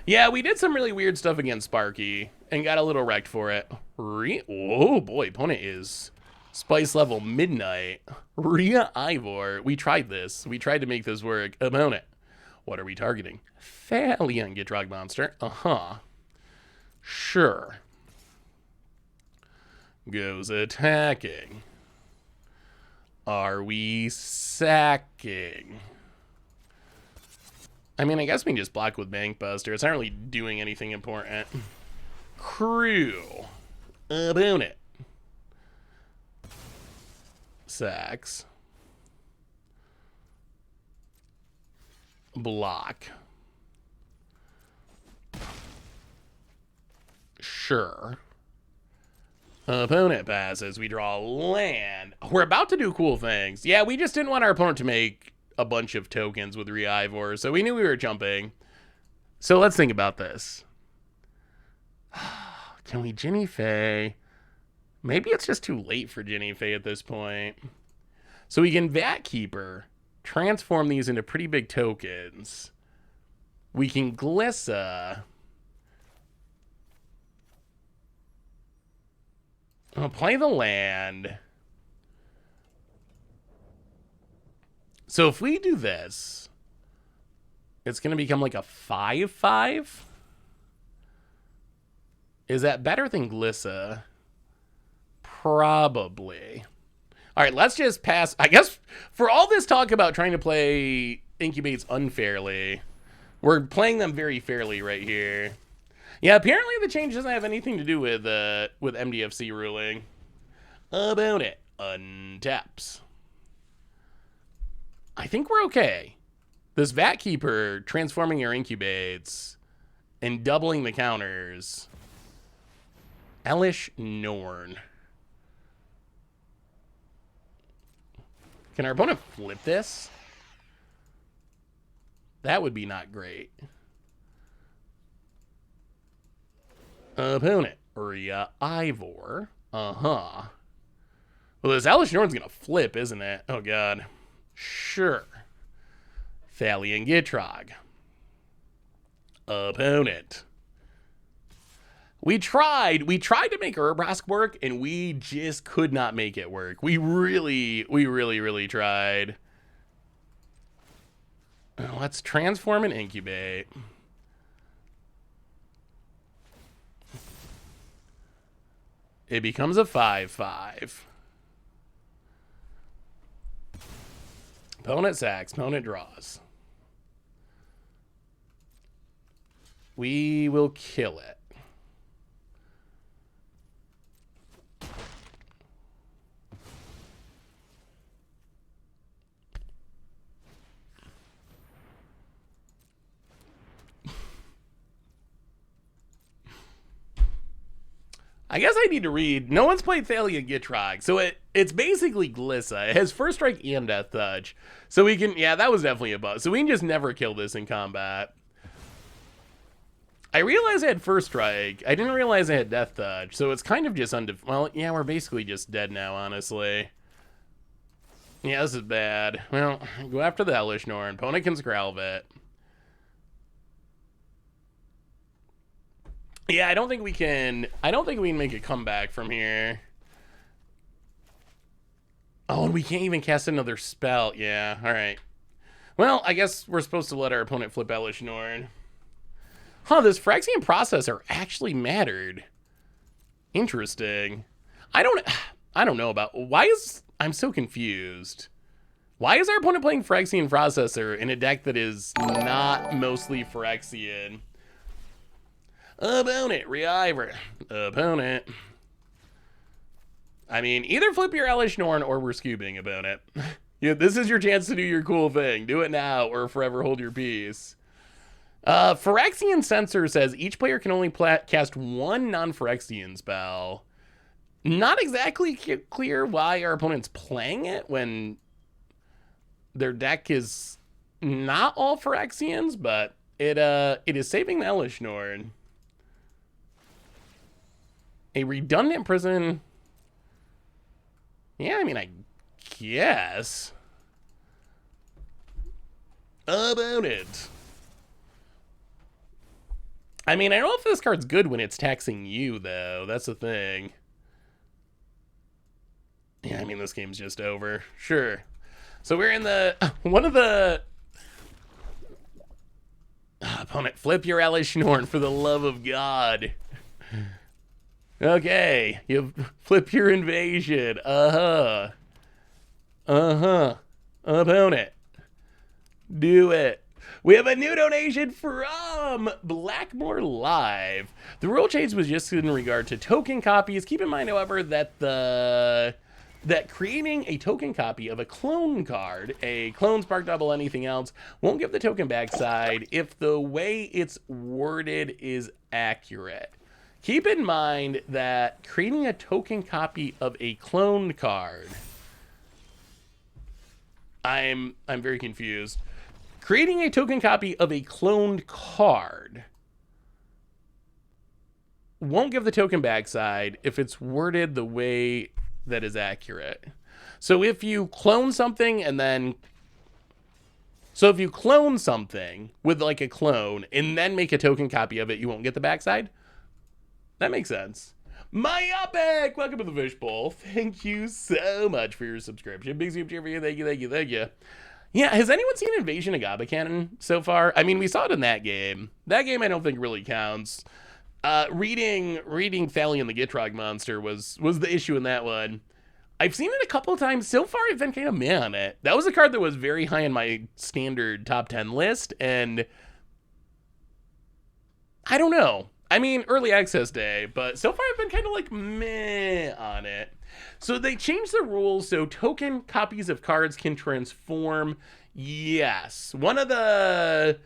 S1: Yeah, we did some really weird stuff against Sparky and got a little wrecked for it. Oh boy, opponent is spice level midnight. Rhea Ivor. We tried this. We tried to make this work. Opponent. What are we targeting? Thalian Gitrog monster. Uh-huh. Sure. Goes attacking. Are we sacking? I mean, I guess we can just block with Bank Buster. It's not really doing anything important. Crew. Opponent. Sacks. Block. Sure. Opponent passes. We draw land. We're about to do cool things. Yeah, we just didn't want our opponent to make a bunch of tokens with Re-Ivor, so we knew we were jumping. So let's think about this. Can we Ginny Fae? Maybe it's just too late for Ginny Fae at this point. So we can Vatkeeper, transform these into pretty big tokens. We can Glissa. I'll play the land. So if we do this, it's going to become like a 5/5. Is that better than Glissa? Probably. All right, let's just pass. I guess for all this talk about trying to play Incubates unfairly, we're playing them very fairly right here. Yeah, apparently the change doesn't have anything to do with MDFC ruling. About it. Untaps. I think we're okay. This Vatkeeper transforming your Incubates and doubling the counters. Elish Norn. Can our opponent flip this? That would be not great. Opponent, Ria Ivor. Uh-huh. Well, this Alice Norn's gonna flip, isn't it? Oh, God. Sure. Thalian Gitrog. Opponent. We tried to make Urabrask work, and we just could not make it work. We really tried. Let's transform and incubate. It becomes a 5/5. Opponent sacks, opponent draws. We will kill it. I guess I need to read. No one's played Thalian Gitrog, so it's basically Glissa. It has First Strike and Death Touch. So we can, yeah, that was definitely a bug. So we can just never kill this in combat. I realized I had First Strike. I didn't realize I had Death Touch, so it's kind of just well, yeah, we're basically just dead now, honestly. Yeah, this is bad. Well, go after the Hellish Norn. Opponent can Scralve it. Yeah, I don't think we can make a comeback from here. Oh, and we can't even cast another spell. Yeah, all right. Well, I guess we're supposed to let our opponent flip Hellish Norn. Huh, this Phyrexian Processor actually mattered. Interesting. I don't know about I'm so confused. Why is our opponent playing Phyrexian Processor in a deck that is not mostly Phyrexian? Opponent, Reivor. Opponent. I mean, either flip your Hellish Norn or we're scooping, opponent. Yeah, this is your chance to do your cool thing. Do it now or forever hold your peace. Phyrexian Censor says each player can only cast one non-Phyrexian spell. Not exactly clear why our opponent's playing it when their deck is not all Phyrexians, but it is saving the Hellish Norn. A redundant prison. Yeah, I mean, I guess. About it. I mean, I don't know if this card's good when it's taxing you, though. That's the thing. Yeah, I mean, this game's just over. Sure. So we're in the... one of the... opponent, flip your Hellish Norn for the love of God. Okay, you flip your invasion. Opponent, do it. We have a new donation from Blackmore Live. The rule change was just in regard to token copies. Keep in mind, however, that that creating a token copy of a clone card, a clone, spark double, anything else, won't give the token backside if the way it's worded is accurate. Keep in mind that creating a token copy of a cloned card, I'm very confused. Creating a token copy of a cloned card won't give the token backside if it's worded the way that is accurate. So if you clone something if you clone something with like a clone and then make a token copy of it, you won't get the backside. That makes sense. Myopic! Welcome to the Fishbowl. Thank you so much for your subscription. Big super cheer for you. Thank you. Yeah, has anyone seen Invasion of Gatherin so far? I mean, we saw it in that game. That game I don't think really counts. Reading Thalian the Gitrog monster was the issue in that one. I've seen it a couple of times. So far, I've been kind of meh on it. That was a card that was very high on my standard top 10 list, and I don't know. I mean, early access day, but so far I've been kind of like meh on it. So they changed the rules so token copies of cards can transform. Yes. One of the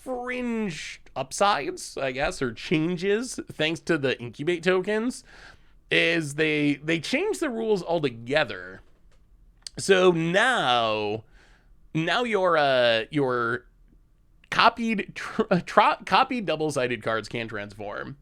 S1: fringe upsides, I guess, or changes, thanks to the Incubate tokens, is they changed the rules altogether. So now your copied copied double-sided cards can transform,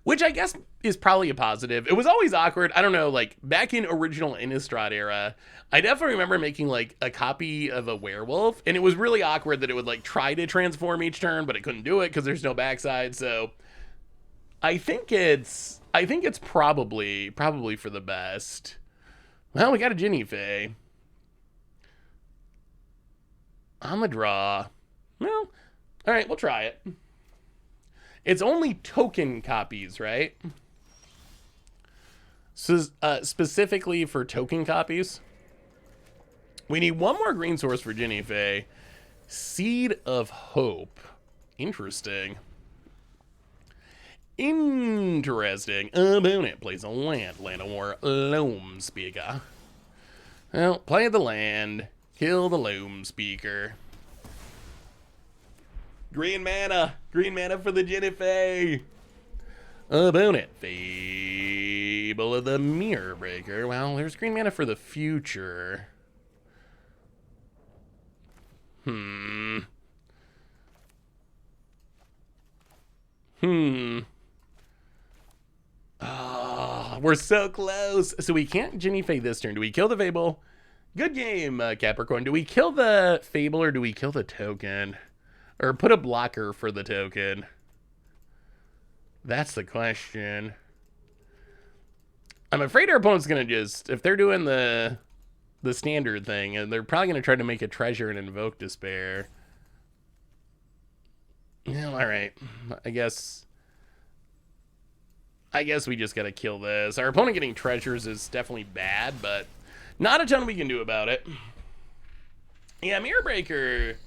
S1: which I guess is probably a positive. It was always awkward. I don't know, like back in original Innistrad era, I definitely remember making like a copy of a werewolf, and it was really awkward that it would like try to transform each turn, but it couldn't do it because there's no backside. So I think it's probably for the best. Well, we got a Ginny Fae on the draw. Well, all right, we'll try it. It's only token copies, right? So specifically for token copies, we need one more green source for Ginny Fae. Seed of Hope. Interesting. Opponent plays a land of war, Loam Speaker. Well, play the land, kill the Loam Speaker. Green mana for the Ginny Fae. Opponent, Fable of the Mirror Breaker. Well, there's green mana for the future. Oh, we're so close. So we can't Ginny Fae this turn. Do we kill the Fable? Good game, Capricorn. Do we kill the Fable or do we kill the token? Or put a blocker for the token? That's the question. I'm afraid our opponent's going to just, if they're doing the standard thing, and they're probably going to try to make a treasure and invoke despair. Yeah, all right. I guess we just got to kill this. Our opponent getting treasures is definitely bad, but not a ton we can do about it. Yeah, Mirror Breaker.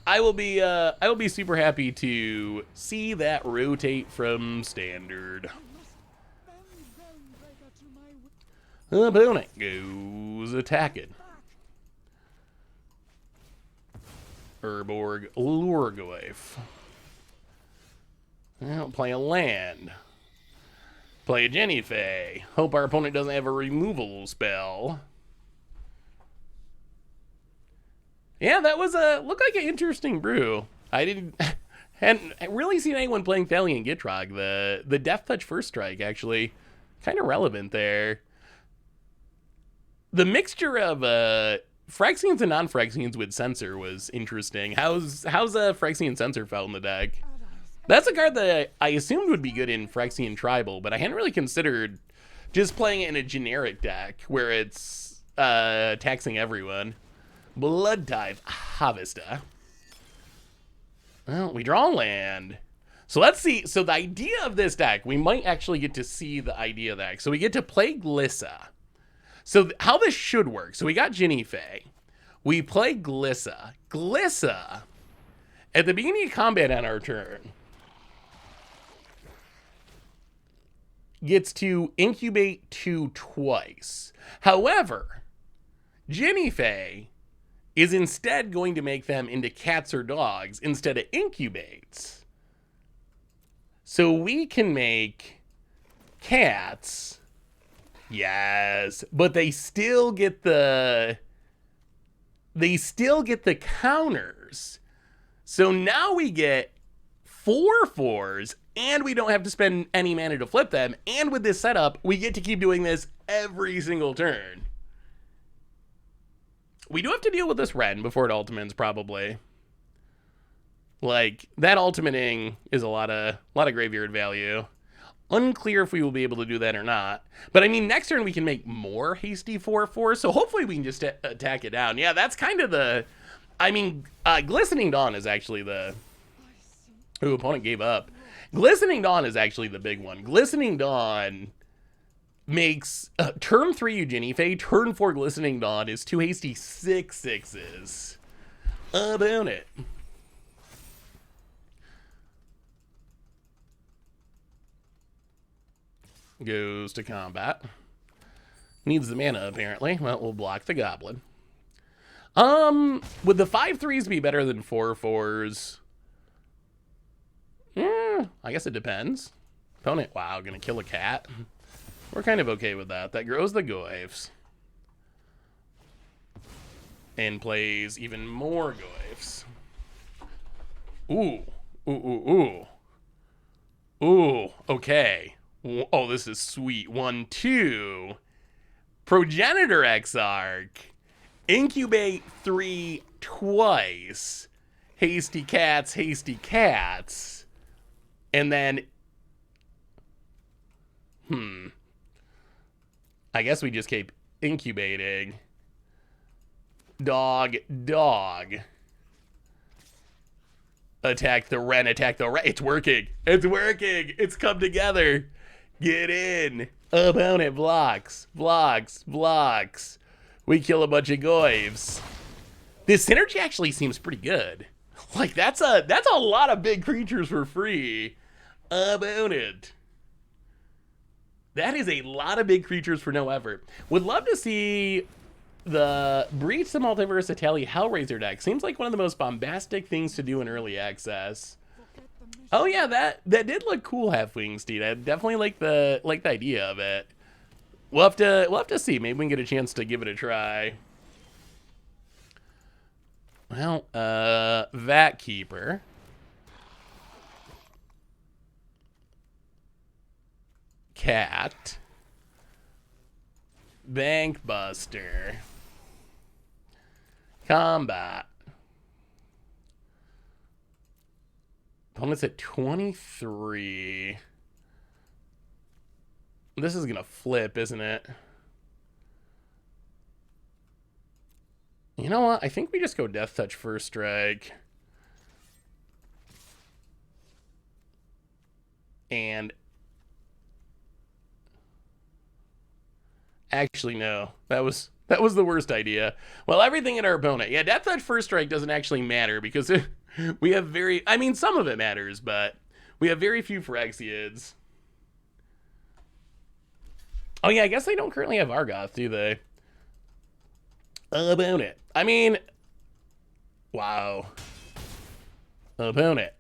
S1: I will be super happy to see that rotate from standard. Opponent goes attacking. Urborg Lurgoyf. Well, play a land. Play a Ginny Fae. Hope our opponent doesn't have a removal spell. Yeah, that was looked like an interesting brew. I hadn't really seen anyone playing Thalian Gitrog. The Death Touch First Strike actually kind of relevant there. The mixture of Phyrexians and non-Phyrexians with Censor was interesting. How's Phyrexian Censor felt in the deck? That's a card that I assumed would be good in Phyrexian Tribal, but I hadn't really considered just playing it in a generic deck where it's taxing everyone. Blood Tithe Harvester. Well, we draw land. So let's see. So the idea of this deck, we might actually get to see the idea of the deck. So we get to play Glissa. So how this should work. So we got Ginny Fae. We play Glissa. Glissa, at the beginning of combat on our turn, gets to incubate 2 twice. However, Ginny Fae is instead going to make them into cats or dogs instead of incubates. So we can make cats, yes, but they still get the counters. So now we get 4/4s, and we don't have to spend any mana to flip them. And with this setup, we get to keep doing this every single turn. We do have to deal with this Ren before it ultimates, probably. Like, that ultimating is a lot of graveyard value. Unclear if we will be able to do that or not. But I mean, next turn we can make more hasty 4/4, so hopefully we can just attack it down. Yeah, that's kind of the... I mean, Glistening Dawn is actually the... Ooh, opponent gave up. Glistening Dawn is actually the big one. Glistening Dawn makes turn 3 Ginny Fae, turn 4 Glistening Dawn is 2 hasty 6/6s. About it. Goes to combat. Needs the mana, apparently. Well, we'll block the goblin. Would the 5/3s be better than 4/4s? I guess it depends. Opponent, wow, gonna kill a cat. We're kind of okay with that. That grows the Goyfs. and plays even more Goyfs. Ooh. Ooh, ooh, ooh. Ooh, okay. Oh, this is sweet. 1/2. Progenitor Exarch. Incubate 3 twice. Hasty cats, hasty cats. And then... I guess we just keep incubating. Dog, dog. Attack the Ren, attack the Ren. It's working. It's working. It's come together. Get in. Opponent blocks, blocks, blocks. We kill a bunch of Goyfs. This synergy actually seems pretty good. Like, that's a lot of big creatures for free. Opponent. That is a lot of big creatures for no effort. Would love to see the Breach the Multiverse Itali Hellraiser deck. Seems like one of the most bombastic things to do in early access. Oh yeah, that did look cool, Halfwing Steed. I definitely like the idea of it. We'll have to see. Maybe we can get a chance to give it a try. Well, Vat Keeper. Cat. Bank Buster. Combat. Opponent's at 23. This is gonna flip, isn't it? You know what? I think we just go Death Touch first strike. And actually, no. That was the worst idea. Well, everything in our opponent. Yeah, Death Touch first strike doesn't actually matter because we have I mean, some of it matters, but we have very few Phyrexians. Oh yeah, I guess they don't currently have Argoth, do they? Opponent. I mean, wow. Opponent.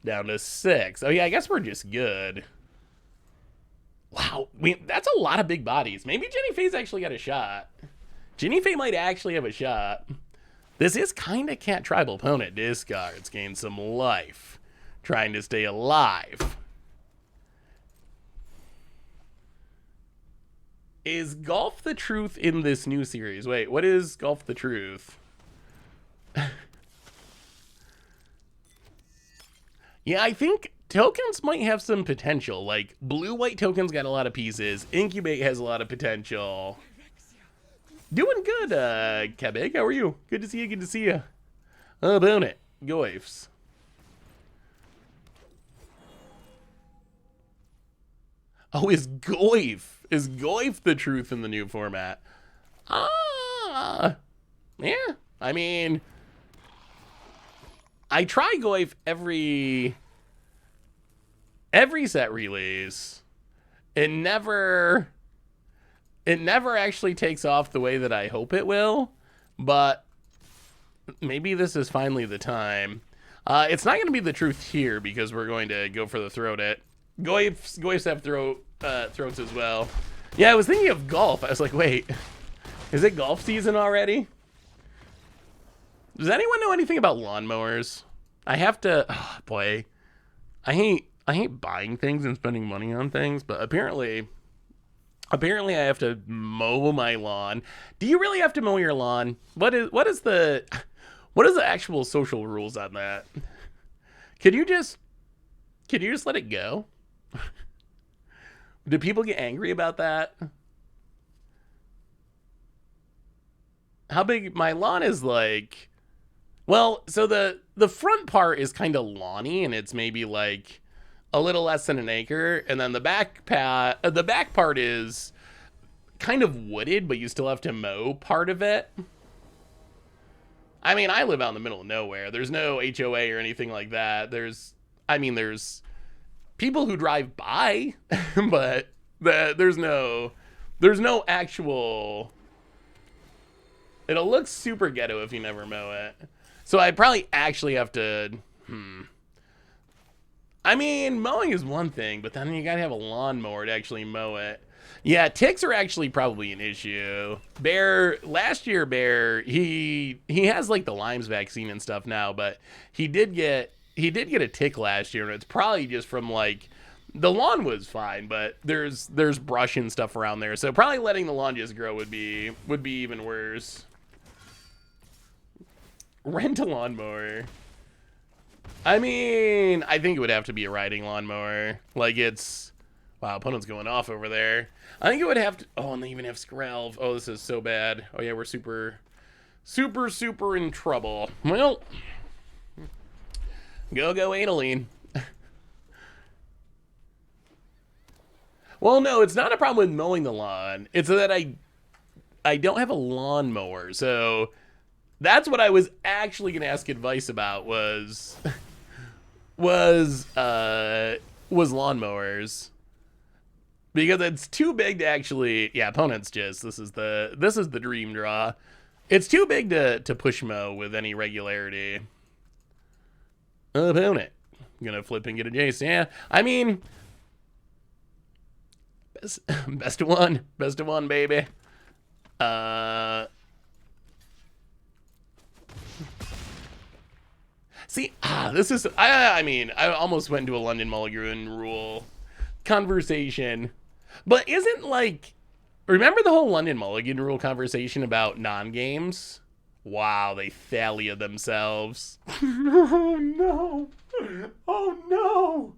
S1: Down to 6. Oh yeah, I guess we're just good. Wow, that's a lot of big bodies. Maybe Jenny Faye's actually got a shot. Jenny Faye might actually have a shot. This is kind of cat tribal. Opponent discards, gain some life. Trying to stay alive. Is Golf the Truth in this new series? Wait, what is Golf the Truth? Yeah, I think tokens might have some potential. Like, blue-white tokens got a lot of pieces. Incubate has a lot of potential. Doing good, Kebig. How are you? Good to see you, good to see you. Opponent, Goyfs. Oh, is Goyf the truth in the new format? Yeah, I mean, I try Goyf every set release. It never actually takes off the way that I hope it will, but maybe this is finally the time. It's not going to be the truth here because we're going to go for the throat it. Goyfs have throats as well. Yeah, I was thinking of golf. I was like, wait, is it golf season already? Does anyone know anything about lawnmowers? I have to, oh boy, I hate buying things and spending money on things, but apparently I have to mow my lawn. Do you really have to mow your lawn? What is the actual social rules on that? Can you just let it go? Do people get angry about that? How big my lawn is like? Well, so the front part is kind of lawny and it's maybe like a little less than an acre, and then the back part is kind of wooded, but you still have to mow part of it. I mean, I live out in the middle of nowhere. There's no HOA or anything like that. There's people who drive by, but there's no actual. It'll look super ghetto if you never mow it. So I probably actually have to. I mean, mowing is one thing, but then you gotta have a lawnmower to actually mow it. Yeah, ticks are actually probably an issue. Last year, he has like the Lyme's vaccine and stuff now, but he did get a tick last year, and it's probably just from like the lawn was fine, but there's brush and stuff around there, so probably letting the lawn just grow would be even worse. Rent a lawnmower. I mean, I think it would have to be a riding lawnmower. Like it's, wow, opponent's going off over there. I think it would have to, oh, and they even have Skrelv. Oh, this is so bad. Oh yeah, we're super in trouble. Well, go Adaline. Well, no, it's not a problem with mowing the lawn. It's that I don't have a lawnmower, so that's what I was actually gonna ask advice about was lawnmowers, because it's too big to actually. Yeah, opponents just this is the dream draw. It's too big to push mow with any regularity. Opponent gonna flip and get a Jace. Yeah, I mean, best of one, baby. See, this is, I mean, I almost went into a London Mulligan rule conversation, but isn't like, remember the whole London Mulligan rule conversation about non-games? Wow, they Thalia themselves. Oh no. Oh no.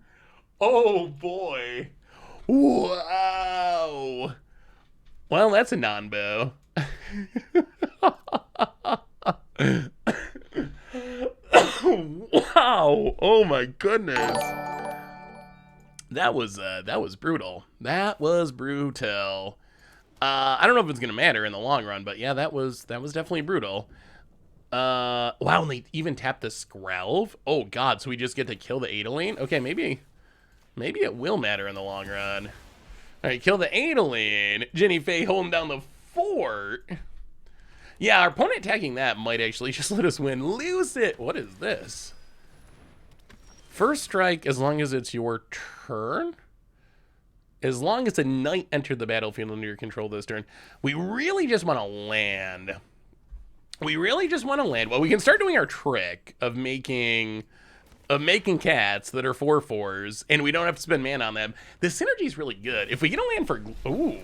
S1: Oh boy. Wow. Well, that's a non-bow. Wow. Oh my goodness. That was brutal. That was brutal. I don't know if it's gonna matter in the long run, but yeah, that was definitely brutal. Wow, and they even tapped the Skrelv. Oh god, so we just get to kill the Adaline? Okay, maybe it will matter in the long run. Alright, kill the Adaline. Jenny Faye holding down the fort. Yeah, our opponent attacking that might actually just let us win. Lose it. What is this? First strike as long as it's your turn? As long as a knight entered the battlefield under your control this turn. We really just want to land. We really just want to land. Well, we can start doing our trick of making cats that are 4/4s, and we don't have to spend mana on them. The synergy is really good. If we get a land for... Ooh.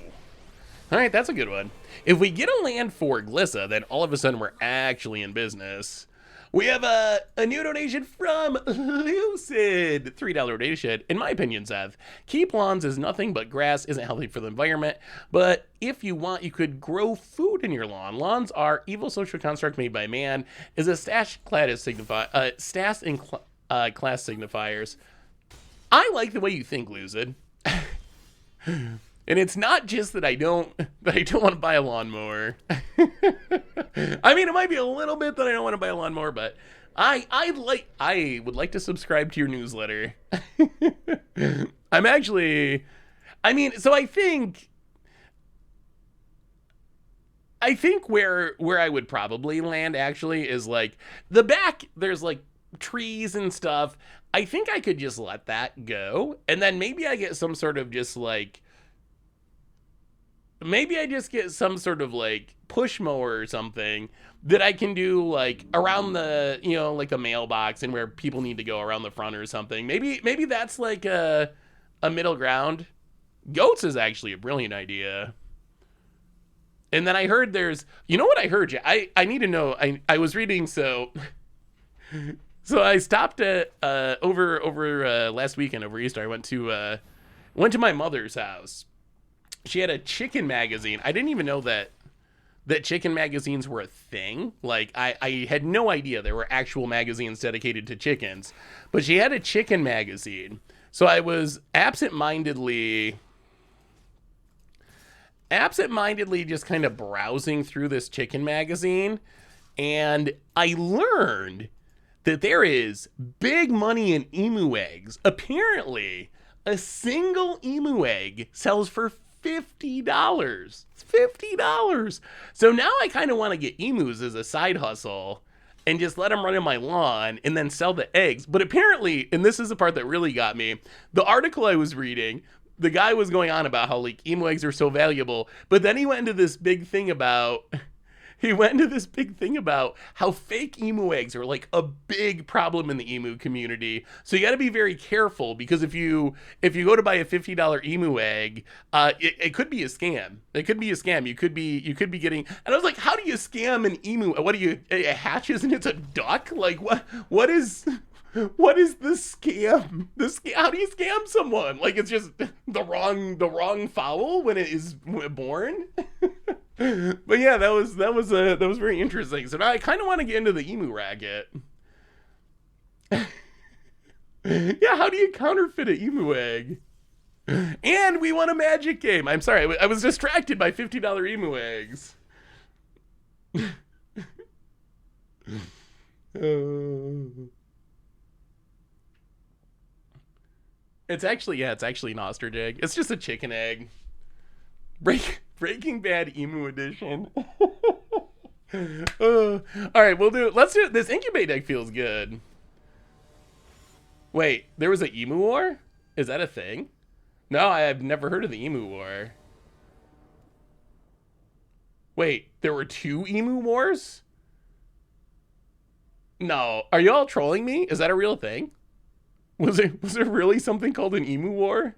S1: All right, that's a good one. If we get a land for Glissa, then all of a sudden we're actually in business. We have a new donation from Lucid. $3 donation. In my opinion, Seth, keep lawns is nothing but grass isn't healthy for the environment. But if you want, you could grow food in your lawn. Lawns are evil social construct made by man. Is a stash class stash in class signifiers. I like the way you think, Lucid. And it's not just that I don't want to buy a lawnmower. I mean, it might be a little bit that I don't want to buy a lawnmower, but I would like to subscribe to your newsletter. I'm actually, I mean, so I think where I would probably land actually is like the back. There's like trees and stuff. I think I could just let that go, and then maybe I get some sort of just like. Maybe I just get some sort of like push mower or something that I can do like around the, you know, like the mailbox and where people need to go around the front or something. Maybe that's like a middle ground. Goats is actually a brilliant idea. And then I heard there's, you know what I heard? I need to know. I was reading, so I stopped at over last weekend over Easter. I went to my mother's house. She had a chicken magazine. I didn't even know that chicken magazines were a thing. Like, I had no idea there were actual magazines dedicated to chickens. But she had a chicken magazine. So I was absentmindedly just kind of browsing through this chicken magazine. And I learned that there is big money in emu eggs. Apparently, a single emu egg sells for $50. It's $50. So now I kind of want to get emus as a side hustle and just let them run in my lawn and then sell the eggs. But apparently, and this is the part that really got me, the article I was reading, the guy was going on about how like emu eggs are so valuable, but then he went into this big thing about how fake emu eggs are like a big problem in the emu community. So you got to be very careful, because if you go to buy a $50 emu egg, it could be a scam. It could be a scam. You could be getting. And I was like, how do you scam an emu? What do you? It hatches and it's a duck? Like what is? What is the scam? How do you scam someone? Like it's just the wrong fowl when it is born. But yeah, that was very interesting. So now I kind of want to get into the emu racket. Yeah, how do you counterfeit an emu egg? And we won a Magic game. I'm sorry, I was distracted by $50 emu eggs. It's actually an ostrich egg. It's just a chicken egg. Breaking Bad emu edition. All right, we'll do it. Let's do it. This Incubate deck feels good. Wait, there was an emu war? Is that a thing? No, I've never heard of the emu war. Wait, there were 2 emu wars? No, are y'all trolling me? Is that a real thing? Was there really something called an emu war?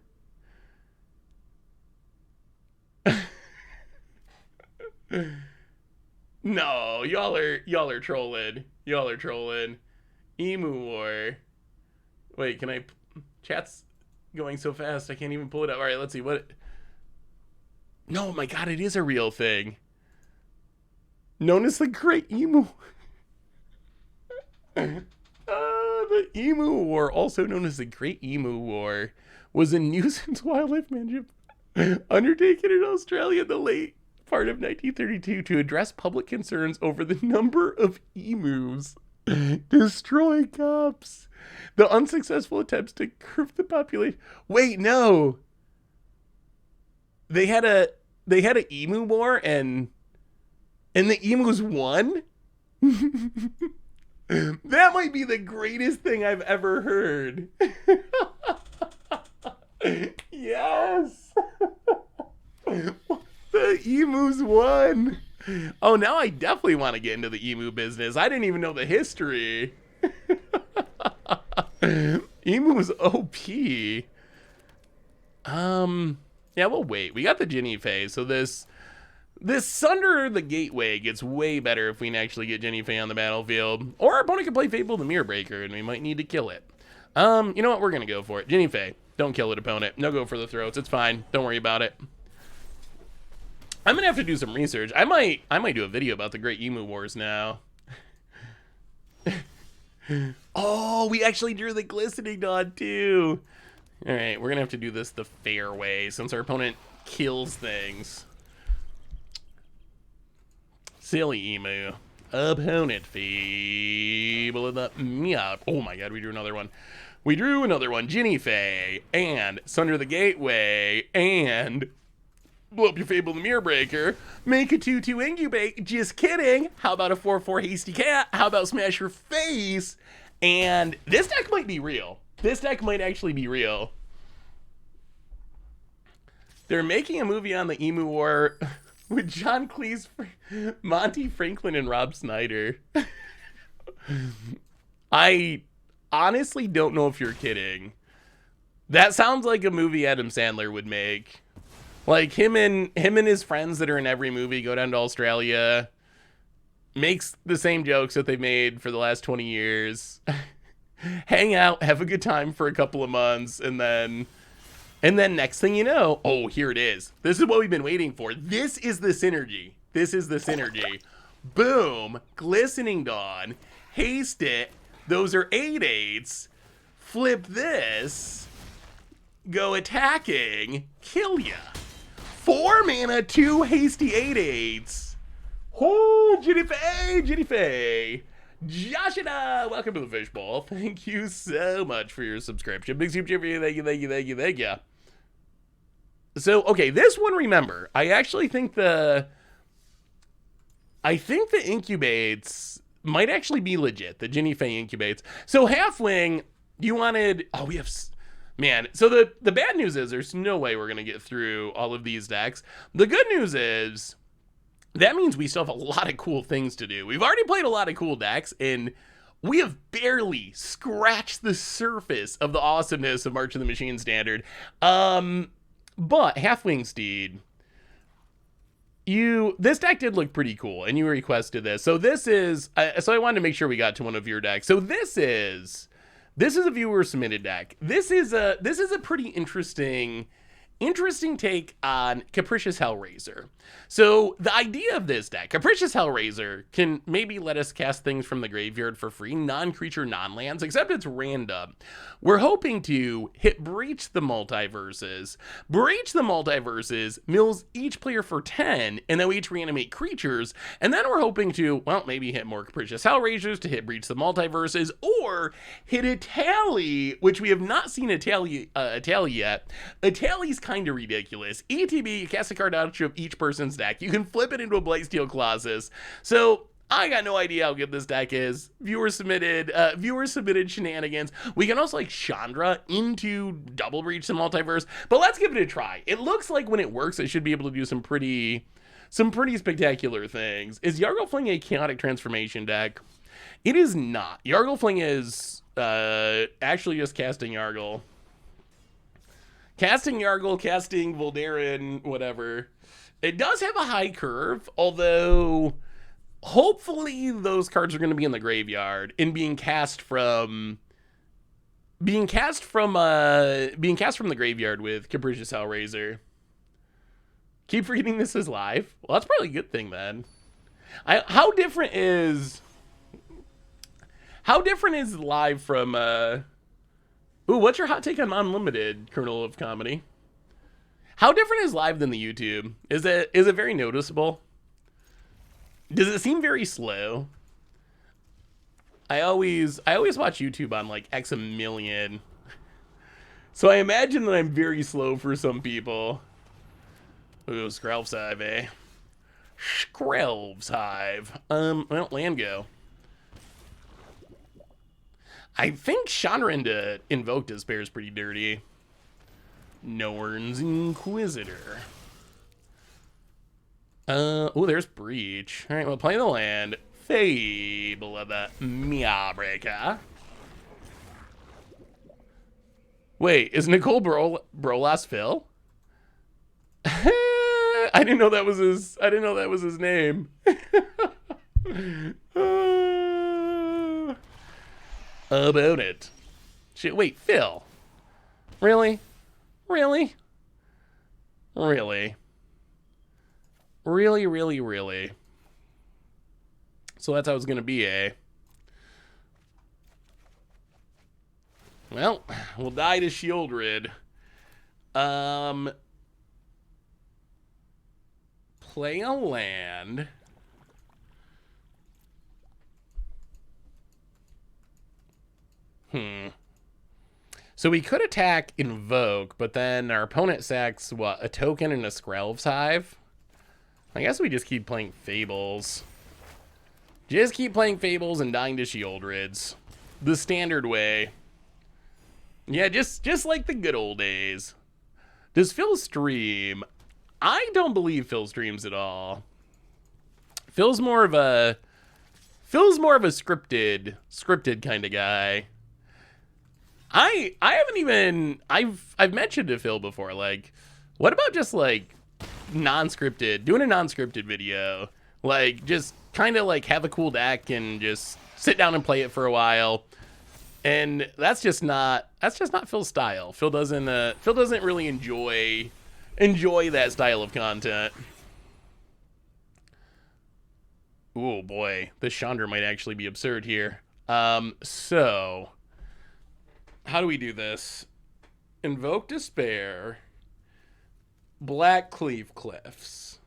S1: No, y'all are trolling. Y'all are trolling. Emu war. Wait, can I? Chat's going so fast I can't even pull it up. All right, let's see what. No, my God, it is a real thing. Known as the Great Emu. The Emu War, also known as the Great Emu War, was a nuisance wildlife management undertaken in Australia in the late part of 1932 to address public concerns over the number of emus destroying crops. The unsuccessful attempts to curb the population. Wait, no. They had a emu war and the emus won? That might be the greatest thing I've ever heard. Yes. The emus won. Oh, now I definitely want to get into the emu business. I didn't even know the history. Emu's OP. Yeah, we'll wait. We got the Ginny phase, so this Sunder the Gateway gets way better if we can actually get Ginny Fae on the battlefield. Or our opponent can play Fable the Mirror Breaker, and we might need to kill it. You know what? We're going to go for it. Ginny Fae. Don't kill it, opponent. No go for the throats. It's fine. Don't worry about it. I'm going to have to do some research. I might do a video about the Great Emu Wars now. Oh, we actually drew the Glistening Dawn, too. All right, we're going to have to do this the fair way, since our opponent kills things. Silly emu. Opponent Fable of the Meow. Oh my God, we drew another one. We drew another one. Ginny Fae. And Sunder the Gateway. And blow up your Fable the Mirror Breaker. Make a 2/2 Incubate. Just kidding. How about a 4/4 Hasty Cat? How about Smash Your Face? And this deck might be real. This deck might actually be real. They're making a movie on the Emu War with John Cleese, Monty Franklin, and Rob Snyder. I honestly don't know if you're kidding. That sounds like a movie Adam Sandler would make. Like him and his friends that are in every movie go down to Australia, makes the same jokes that they've made for the last 20 years, hang out, have a good time for a couple of months, and then next thing you know, oh, here it is. This is what we've been waiting for. This is the synergy. This is the synergy. Boom. Glistening Dawn. Haste it. Those are 8/8s. Flip this. Go attacking. Kill ya. 4 mana, 2 hasty 8/8s. Oh, Ginny Fae. Ginny Fae. Joshua, welcome to the Fishbowl. Thank you so much for your subscription. Big super for you. Thank you, thank you, thank you, thank you. So, okay, this one, remember, I actually think the Incubates might actually be legit, the Ginny Fae Incubates. So, Halfling, you wanted, oh, we have Man, so the bad news is there's no way we're going to get through all of these decks. The good news is that means we still have a lot of cool things to do. We've already played a lot of cool decks, and we have barely scratched the surface of the awesomeness of March of the Machine Standard. But Halfwing Steed, this deck did look pretty cool, and you requested this. So this is, so I wanted to make sure we got to one of your decks. So this is a viewer submitted deck. This is a pretty interesting take on Capricious Hellraiser. So the idea of this deck, Capricious Hellraiser, can maybe let us cast things from the graveyard for free, non-creature, non-lands, except it's random. We're hoping to hit Breach the Multiverses. Breach the Multiverses mills each player for 10, and then we each reanimate creatures, and then we're hoping to, well, maybe hit more Capricious Hellraisers to hit Breach the Multiverses, or hit a Tally, which we have not seen a Tally yet. A Tally's kind of ridiculous. ETB, you cast a card out of each person's deck. You can flip it into a Blightsteel Colossus. So I got no idea how good this deck is. Viewer submitted shenanigans. We can also like Chandra into Double Breach the Multiverse, but let's give it a try. It looks like when it works, it should be able to do some pretty spectacular things. Is Yargle Fling a chaotic transformation deck? It is not. Yargle Fling is actually just casting Yargle. Casting Yargle, casting Voldarin, whatever. It does have a high curve, although hopefully those cards are going to be in the graveyard and being cast from the graveyard with Capricious Hellraiser. Keep forgetting this is live. Well, that's probably a good thing then. How different is live from Ooh, what's your hot take on Unlimited, Kernel of Comedy? How different is live than the YouTube? Is it very noticeable? Does it seem very slow? I always watch YouTube on like X a million. So I imagine that I'm very slow for some people. Ooh, Skrelv's Hive, eh? Skrelv's Hive. Well, land go. I think Chandra into Invoke Despair is pretty dirty. Norn's Inquisitor. Oh, there's Breach. All right, we'll play the land. Fable of the Meowbreaker. Wait, is Nicole Brolas Phil? I didn't know that was his name. About it. Shit, wait, Phil. Really? Really? Really? Really, really, really? So that's how it's gonna be, eh? Well, we'll die to Shieldred. Play a land. So we could attack Invoke, but then our opponent sacks, what, a token and a Skrelv's Hive? I guess we just keep playing Fables. Just keep playing Fables and dying to Shieldreds. The standard way. Yeah, just like the good old days. Does Phil stream? I don't believe Phil streams at all. Phil's more of a scripted kind of guy. I haven't even, I've mentioned to Phil before, like, what about just like non-scripted, doing a non-scripted video, like just kind of like have a cool deck and just sit down and play it for a while. And that's just not Phil's style. Phil doesn't really enjoy that style of content. Oh boy, this Chandra might actually be absurd here. So how do we do this? Invoke Despair. Black Cleave Cliffs.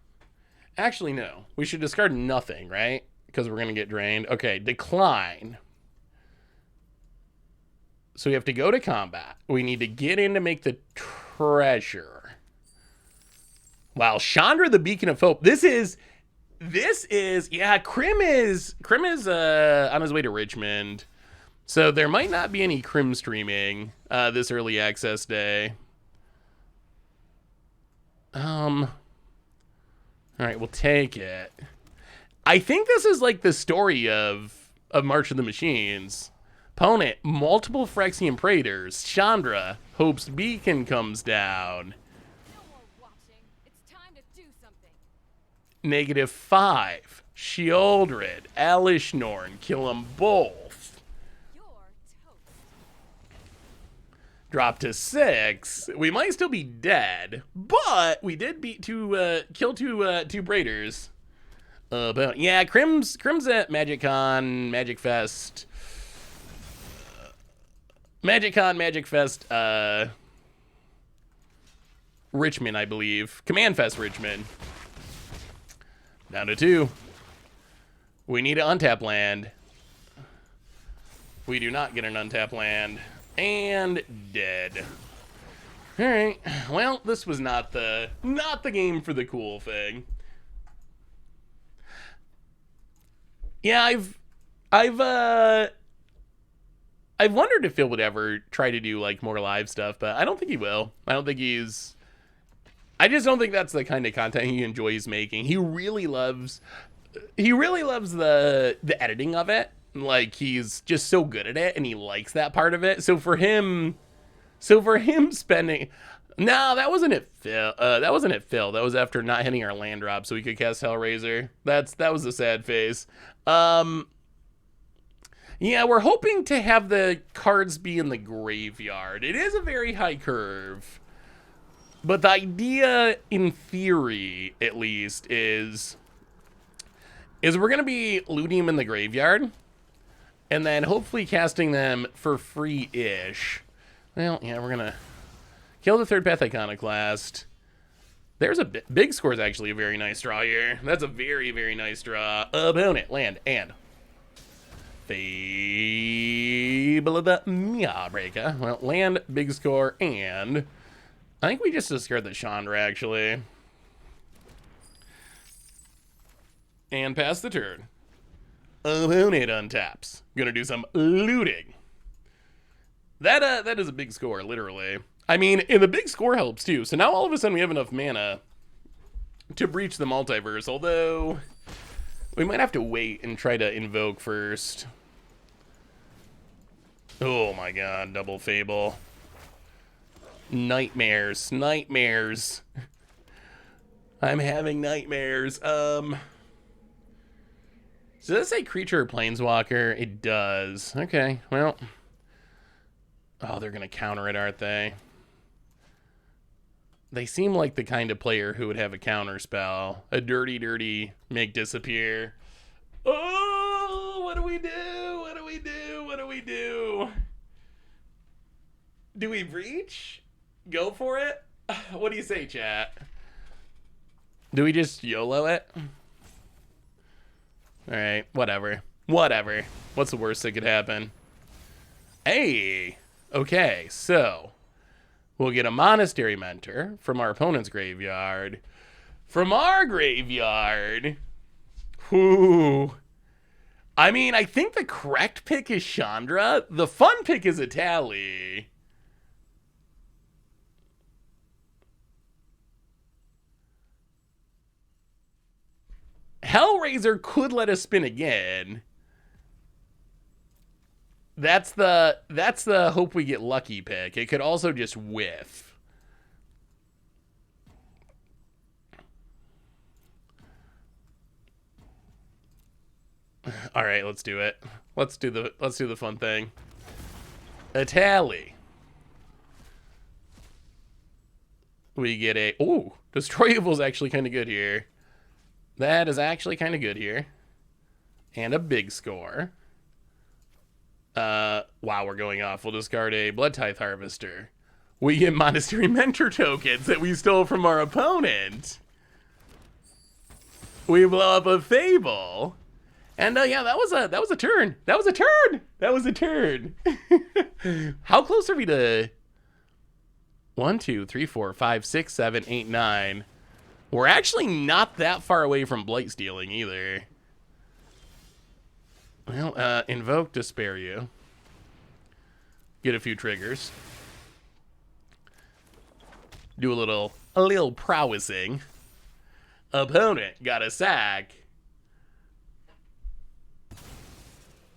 S1: Actually, no. We should discard nothing, right? Because we're going to get drained. Okay, decline. So we have to go to combat. We need to get in to make the treasure. Wow, Chandra the Beacon of Hope. This is yeah, Krim is on his way to Richmond. So there might not be any crim streaming this early access day. All right, we'll take it. I think this is like the story of March of the Machines. Opponent, multiple Phyrexian Praetors. Chandra hopes Beacon comes down.
S2: No more watching. It's time to do something.
S1: -5. Sheoldred, Alishnorn, kill them both.
S2: You're toast.
S1: Drop to 6. We might still be dead, but we did beat kill two Braiders. But yeah, Crim's at MagicCon, Magic Fest. MagicCon, Magic Fest, Richmond, I believe. Command Fest Richmond. Down to 2. We need an untap land. We do not get an untap land. And dead. Alright. Well, this was not the game for the cool thing. Yeah, I've wondered if Phil would ever try to do like more live stuff, but I don't think he will. I just don't think that's the kind of content he enjoys making. He really loves the editing of it. Like, he's just so good at it, and he likes that part of it. So for him spending, no, that wasn't at Phil. That wasn't at Phil. That was after not hitting our land drop, so we could cast Hellraiser. That was a sad phase. Yeah, we're hoping to have the cards be in the graveyard. It is a very high curve. But the idea, in theory, at least, is we're going to be looting them in the graveyard. And then hopefully casting them for free-ish. Well, yeah, we're going to kill the Third Path Iconoclast. There's a big score is actually a very nice draw here. That's a very, very nice draw. Opponent, land, and Fable of the Meowbreaker. Well, land, big score, and I think we just discard the Chandra, actually. And pass the turn. Opponent untaps. Gonna do some looting. That is a big score, literally. I mean, and the big score helps, too. So now all of a sudden we have enough mana to breach the multiverse, although we might have to wait and try to invoke first. Oh my god, double Fable. Nightmares. Nightmares. I'm having nightmares. Does that say creature or planeswalker? It does. Okay, well. Oh, they're going to counter it, aren't they? They seem like the kind of player who would have a counter spell. A dirty make disappear. Oh, what do we do? What do we do? What do we do? Do we breach? Go for it? What do you say, chat? Do we just YOLO it? Alright, whatever. Whatever. What's the worst that could happen? Hey! Okay, so we'll get a Monastery Mentor from our opponent's graveyard. From our graveyard? Whoo. I mean, I think the correct pick is Chandra. The fun pick is Atali. Hellraiser could let us spin again. That's the hope we get lucky pick. It could also just whiff. All right, let's do it. Let's do the fun thing. Atali. We get a Destroy Evil's actually kind of good here. That is actually kind of good here. And a big score. Wow, we're going off. We'll discard a Blood Tithe Harvester. We get Monastery Mentor tokens that we stole from our opponent. We blow up a Fable. And yeah, that was a turn. That was a turn. That was a turn. How close are we to 1, 2, 3, 4, 5, 6, 7, 8, 9? We're actually not that far away from Blight Stealing either. Well, invoke to spare you. Get a few triggers. Do a little prowessing. Opponent got a sack.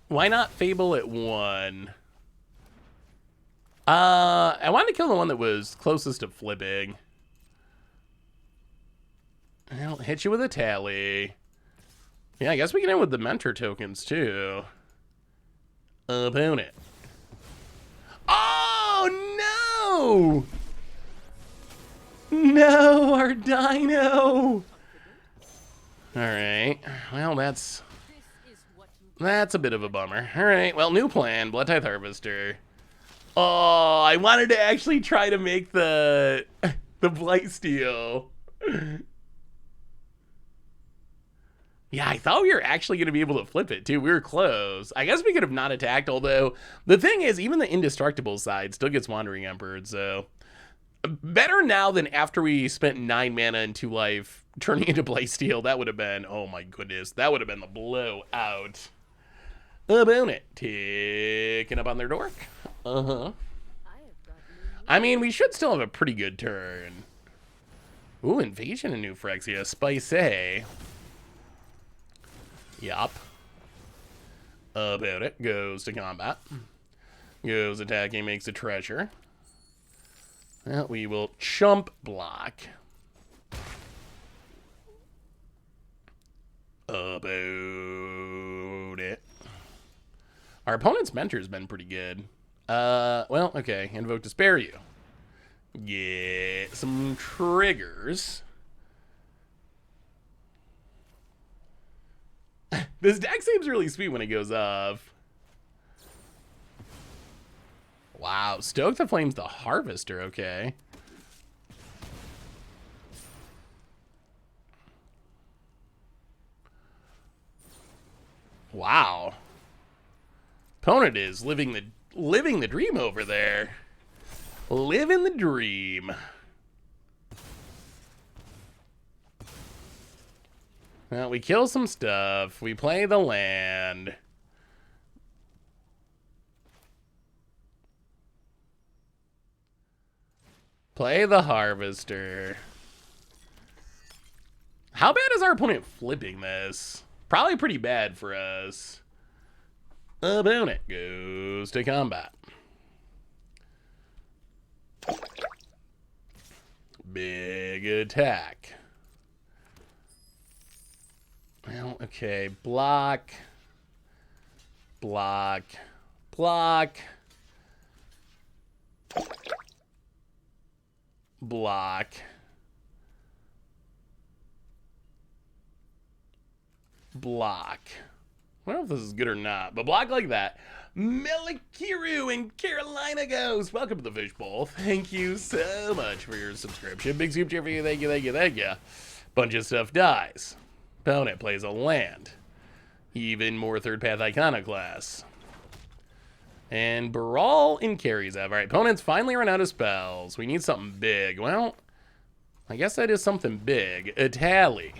S1: Why not Fable at 1? I wanted to kill the one that was closest to flipping. I'll hit you with a tally. Yeah, I guess we can end with the mentor tokens too. Opponent. Oh no! No, our dino. All right. Well, that's a bit of a bummer. All right. Well, new plan. Blood Tithe Harvester. Oh, I wanted to actually try to make the Blightsteel. Yeah, I thought we were actually going to be able to flip it, too. We were close. I guess we could have not attacked, although the thing is, even the indestructible side still gets Wandering Emperor, so better now than after we spent 9 mana and 2 life turning into Blightsteel. That would have been, oh my goodness, that would have been the blowout. Opponent ticking up on their dork. I mean, we should still have a pretty good turn. Ooh, Invasion and New Phyrexia. Spicy. Yup. About it. Goes to combat. Goes attacking, makes a treasure. Well, we will chump block. About it. Our opponent's mentor's been pretty good. Well, okay. Invoke to spare you. Get some triggers. This deck seems really sweet when it goes off. Wow. Stoke the Flames the Harvester. Okay. Wow. Opponent is living the dream over there. Living the dream. Well, we kill some stuff. We play the land. Play the Harvester. How bad is our opponent flipping this? Probably pretty bad for us. Opponent goes to combat. Big attack. Well, okay. Block. Block. Block. Block. Block. I don't know if this is good or not, but block like that. Melikiru in Carolina goes. Welcome to the Fishbowl. Thank you so much for your subscription. Big soup cheer for you. Thank you, thank you, thank you. Bunch of stuff dies. Opponent plays a land. Even more third path Iconoclast. And Baral and carries that. All right, opponents finally run out of spells. We need something big. Well, I guess that is something big. A tally.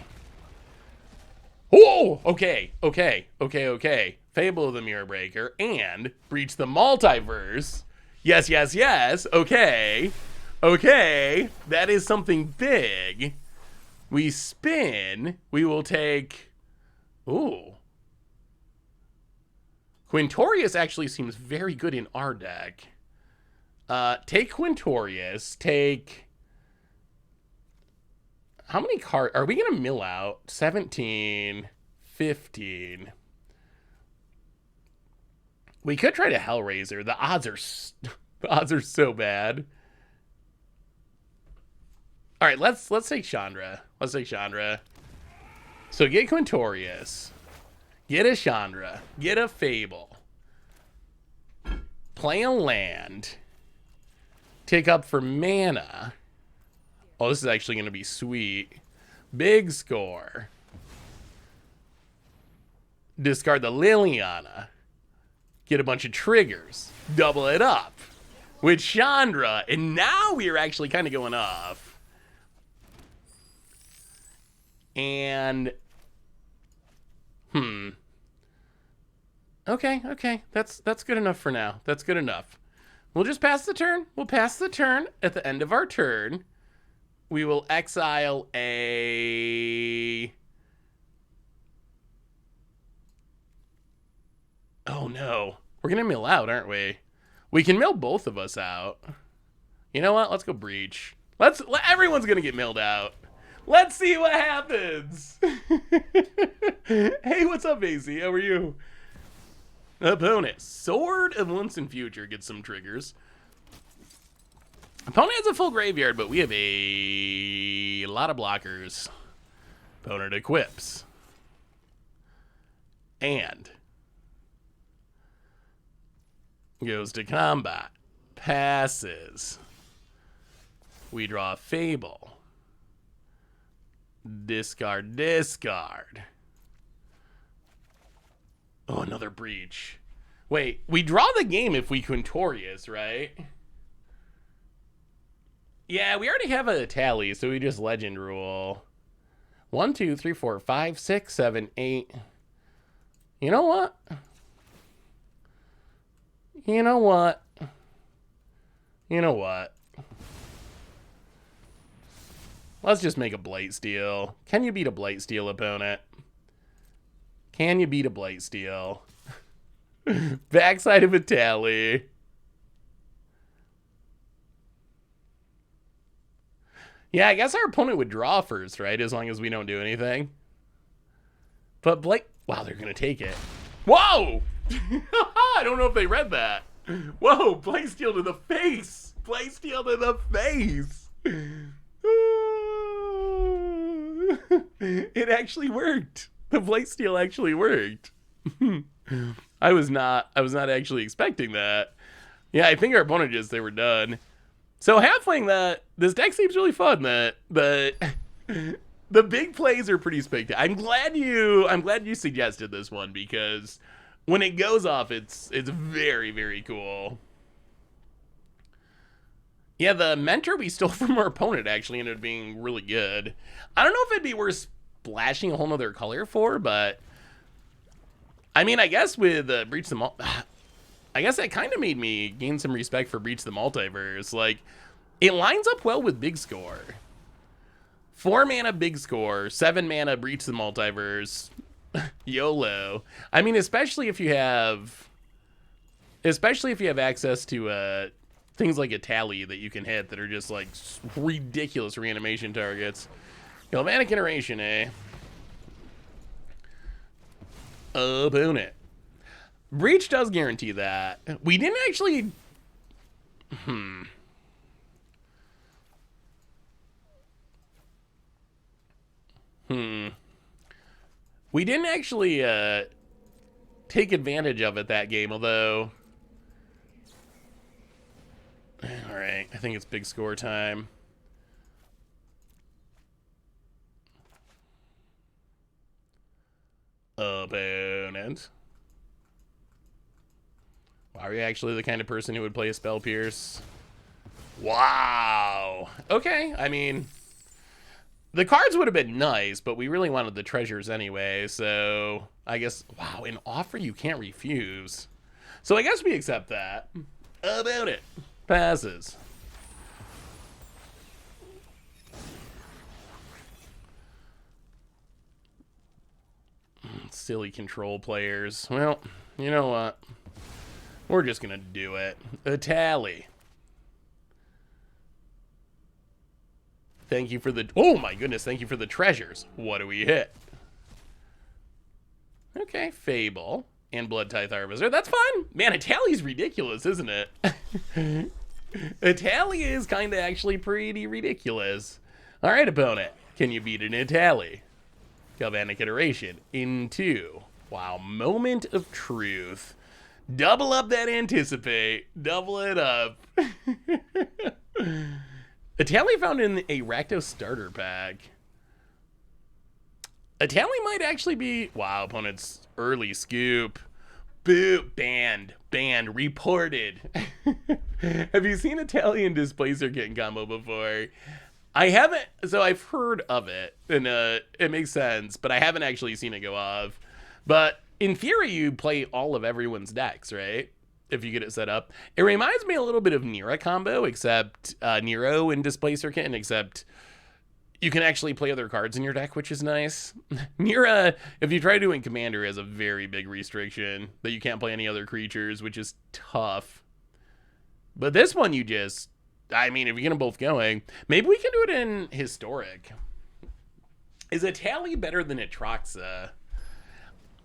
S1: Oh, okay. Fable of the Mirror Breaker and Breach the Multiverse. Yes. Okay. That is something big. We spin. We will take... Ooh. Quintorius actually seems very good in our deck. Take Quintorius. Take... How many cards... Are we going to mill out? 17. 15. We could try to Hellraiser. The odds are so bad. All right, let's take Chandra. Let's take Chandra. So get Quintorius. Get a Chandra. Get a Fable. Play a land. Take up for mana. Oh, this is actually going to be sweet. Big score. Discard the Liliana. Get a bunch of triggers. Double it up with Chandra. And now we are actually kind of going off. And... Okay. That's good enough for now. That's good enough. We'll just pass the turn. We'll pass the turn. At the end of our turn, we will exile a... Oh, no. We're going to mill out, aren't we? We can mill both of us out. You know what? Let's go breach. Everyone's going to get milled out. Let's see what happens. Hey, what's up, AC? How are you? Opponent. Sword of Once and Future gets some triggers. Opponent has a full graveyard, but we have a lot of blockers. Opponent equips. And goes to combat. Passes. We draw a Fable. Discard, discard. Oh, another breach. Wait, we draw the game if we Quintorius, right? Yeah, we already have a tally, so we just legend rule. 1, 2, 3, 4, 5, 6, 7, 8. You know what? You know what? You know what? Let's just make a Blightsteel. Can you beat a Blightsteel, opponent? Can you beat a Blightsteel? Backside of a tally. Yeah, I guess our opponent would draw first, right? As long as we don't do anything. But wow, they're going to take it. Whoa! I don't know if they read that. Whoa, Blightsteel to the face. Blightsteel to the face. It actually worked. The Blightsteel actually worked. I was not actually expecting that. Yeah, I think our opponent just, they were done. So halfling, this deck seems really fun. The big plays are pretty spectacular. I'm glad you suggested this one, because when it goes off, it's very, very cool. Yeah, the mentor we stole from our opponent actually ended up being really good. I don't know if it'd be worth splashing a whole nother color for, but I mean, I guess with Breach the I guess that kind of made me gain some respect for Breach the Multiverse. Like, it lines up well with Big Score. 4 mana Big Score, 7 mana Breach the Multiverse. YOLO. I mean, especially if you have access to things like a tally that you can hit that are just like ridiculous reanimation targets. Galvanic Iteration, eh? Opponent. Breach does guarantee that. We didn't actually... We didn't actually take advantage of it that game, although... Alright, I think it's Big Score time. Opponent. Are you actually the kind of person who would play a Spell Pierce? Wow. Okay, I mean, the cards would have been nice, but we really wanted the treasures anyway, so I guess, wow, an offer you can't refuse. So I guess we accept that. About it. Passes. Silly control players. Well, you know what? We're just gonna do it. A tally. Thank you for the... Oh my goodness, thank you for the treasures. What do we hit? Okay, Fable and Blood Tithe Harvester. That's fine. Man, a tally's ridiculous, isn't it? A tally is kind of actually pretty ridiculous. All right, opponent. Can you beat an tally? Galvanic Iteration into... Wow, Moment of Truth. Double up that Anticipate. Double it up. A tally found in a Rakdos starter pack. A tally might actually be... Wow, opponent's early scoop. Boo. Banned. Banned. Reported. Have you seen a tally and Displacer getting combo before? I haven't... So I've heard of it, and it makes sense, but I haven't actually seen it go off. But in theory, you play all of everyone's decks, right? if you get it set up. It reminds me a little bit of Nira combo, except Nero and Displacer Kitten, except you can actually play other cards in your deck, which is nice. Nira, if you try doing Commander, has a very big restriction that you can't play any other creatures, which is tough. But this one you just, I mean, if you get them both going, maybe we can do it in Historic. Is Atali better than Atraxa?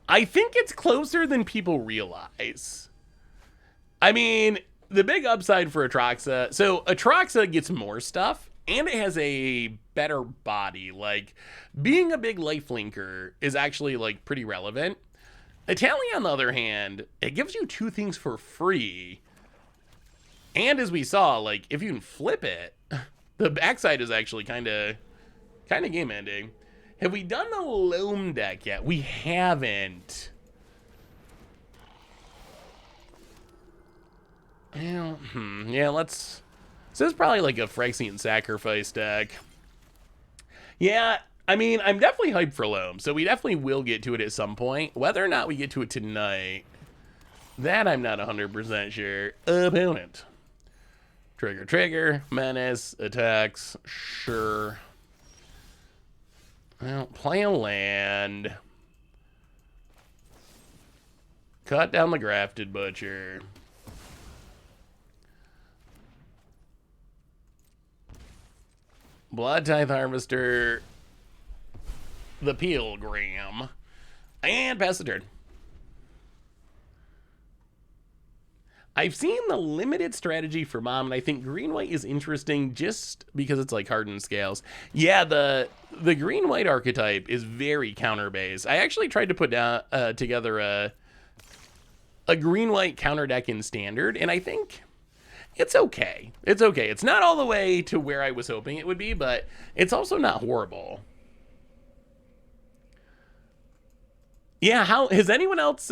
S1: I think it's closer than people realize. I mean, the big upside for Atraxa, so Atraxa gets more stuff, and it has a better body. Like, being a big lifelinker is actually, like, pretty relevant. Atali, on the other hand, it gives you 2 things for free. And as we saw, like, if you can flip it, the backside is actually kind of game-ending. Have we done the Loam deck yet? We haven't. Well, yeah, let's... So this is probably like a Phyrexian Sacrifice deck. Yeah, I mean, I'm definitely hyped for Loam, so we definitely will get to it at some point. Whether or not we get to it tonight, that I'm not 100% sure. Opponent. Trigger, menace, attacks, sure. Well, play a land. Cut down the Grafted Butcher. Blood Tithe Harvester. The Pilgrim. And pass the turn. I've seen the limited strategy for Mom, and I think green-white is interesting just because it's like hardened scales. Yeah, the green-white archetype is very counter-based. I actually tried to put down together a green-white counter deck in Standard, and I think it's okay. It's okay. It's not all the way to where I was hoping it would be, but it's also not horrible. Yeah, how has anyone else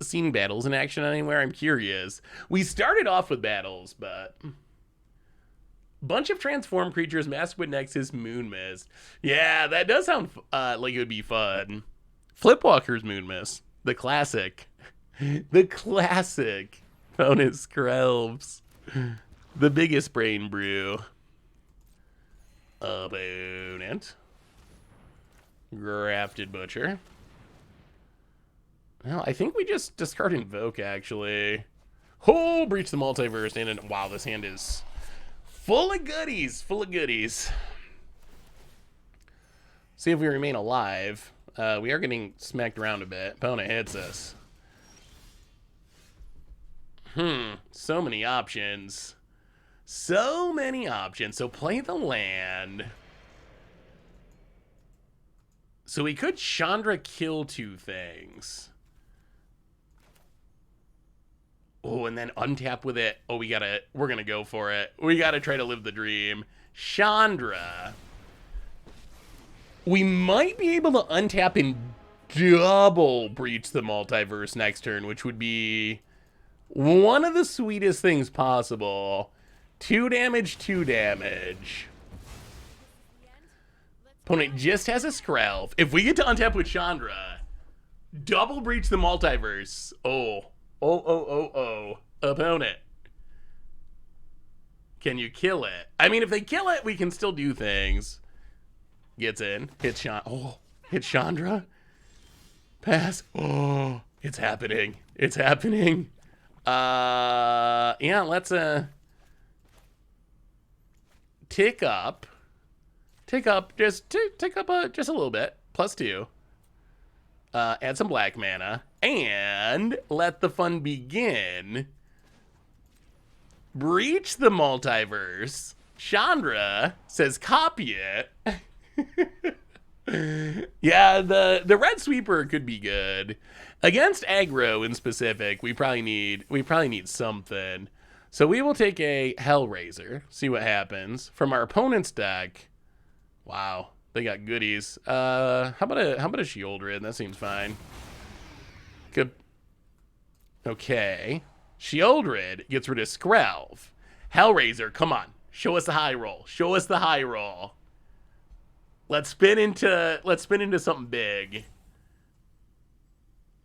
S1: seen Battles in action anywhere? I'm curious. We started off with Battles, but bunch of transform creatures, Maskwood Nexus, Moon Mist. Yeah, that does sound like it would be fun. Flipwalker's Moon Mist, the classic, bonus Krelves, the biggest brain brew. Opponent, Grafted Butcher. Well, I think we just discard Invoke, actually. Oh, Breach the Multiverse. And wow, this hand is full of goodies. See if we remain alive. We are getting smacked around a bit. Opponent hits us. So many options. So play the land. So we could Chandra kill 2 things. Oh, and then untap with it. Oh, we're gonna go for it. We gotta try to live the dream. Chandra. We might be able to untap and double Breach the Multiverse next turn, which would be one of the sweetest things possible. 2 damage. Opponent just has a Skrelv. If we get to untap with Chandra, double Breach the Multiverse. Oh. Opponent. Can you kill it? I mean, if they kill it, we can still do things. Gets in. Hits Chandra. Pass. Oh, it's happening. Yeah, let's tick up just a little bit. +2. Add some black mana. And let the fun begin. Breach the Multiverse. Chandra says copy it. Yeah, the red sweeper could be good. Against aggro in specific, we probably need something. So we will take a Hellraiser, see what happens. From our opponent's deck. Wow, they got goodies. How about a Shieldred? That seems fine. Good. Okay. Shieldred gets rid of Skrelv. Hellraiser, come on. Show us the high roll. Let's spin into something big.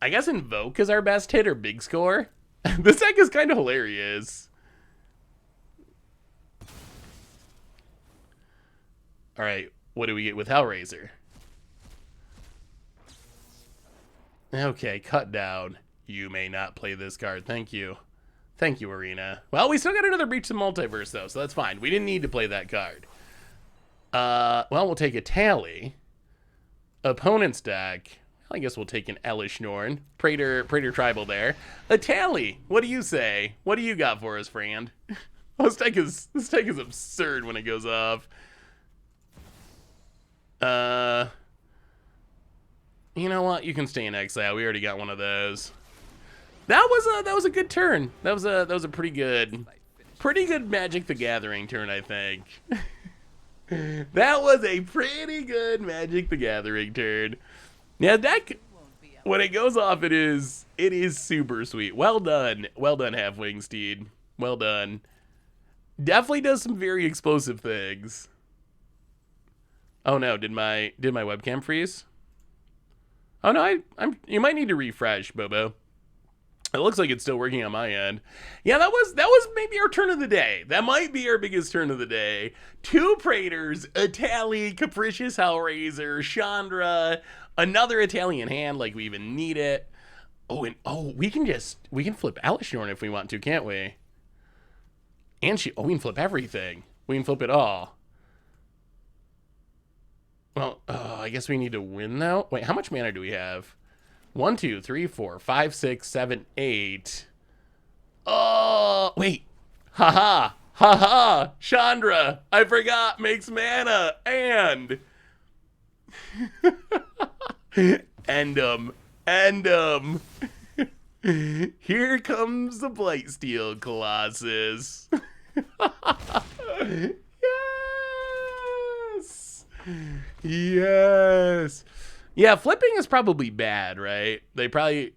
S1: I guess Invoke is our best hit or big score. This deck is kind of hilarious. All right, what do we get with Hellraiser? Okay, cut down. You may not play this card. Thank you. Thank you, Arena. Well, we still got another Breach the Multiverse, though, so that's fine. We didn't need to play that card. Well, we'll take a Tally. Opponent's deck. I guess we'll take an Elishnorn. Praetor Tribal there. A Tally. What do you say? What do you got for us, friend? This deck is absurd when it goes off. You know what? You can stay in exile. We already got one of those. That was a good turn. That was a pretty good Magic the Gathering turn, I think. That was a pretty good Magic the Gathering turn. Yeah, deck when it goes off, it is super sweet. Well done, Halfwing Steed. Well done. Definitely does some very explosive things. Oh no, did my webcam freeze? Oh no, you might need to refresh, Bobo. It looks like it's still working on my end. Yeah, that was maybe our turn of the day. That might be our biggest turn of the day. 2 Praetors, a Tally, Capricious Hellraiser, Chandra, another Italian hand, like we even need it. Oh, and we can flip Elishnorn if we want to, can't we? And we can flip everything. We can flip it all. Well, I guess we need to win now. Wait, how much mana do we have? 1, 2, 3, 4, 5, 6, 7, 8. Oh, wait. Haha. Haha. Chandra. I forgot. Makes mana. And. End 'em. Here comes the Blightsteel Colossus. Yes. Yeah, flipping is probably bad, right? I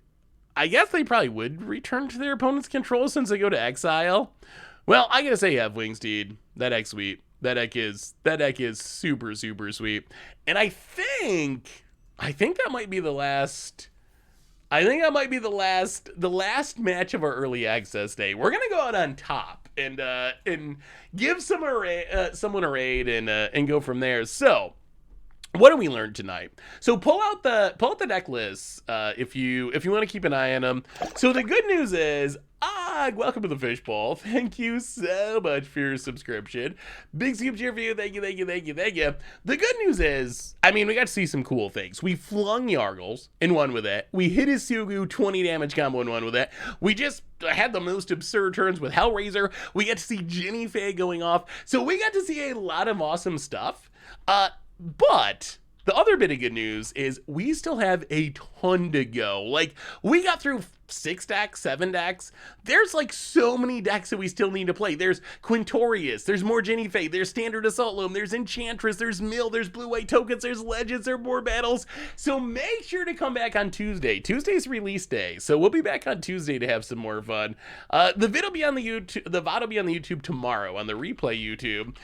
S1: guess they probably would return to their opponent's control since they go to exile. Well, I gotta say, Halfwing Steed, that deck's sweet. That deck is super, super sweet. And I think that might be the last. I think that might be the last match of our early access day. We're gonna go out on top and give someone a raid and go from there. So, what did we learn tonight? So pull out the deck lists if you want to keep an eye on them. So the good news is, welcome to the fishbowl. Thank you so much for your subscription. Big super cheer for you. Thank you. The good news is, I mean, we got to see some cool things. We flung Yargles and won with it. We hit his sugu 20 damage combo and won with it. We just had the most absurd turns with Hellraiser. We got to see Jenny Faye going off. So we got to see a lot of awesome stuff. But the other bit of good news is we still have a ton to go. Like, we got through 6 decks, 7 decks. There's like so many decks that we still need to play. There's Quintorius, there's more Jenny Faye, there's Standard Assault Loam, there's Enchantress, there's Mill, there's Blue-White Tokens, there's Legends, there are more battles. So make sure to come back on Tuesday. Tuesday's release day, so we'll be back on Tuesday to have some more fun. The vid will be on the YouTube, the VOD will be on the YouTube tomorrow, on the replay YouTube.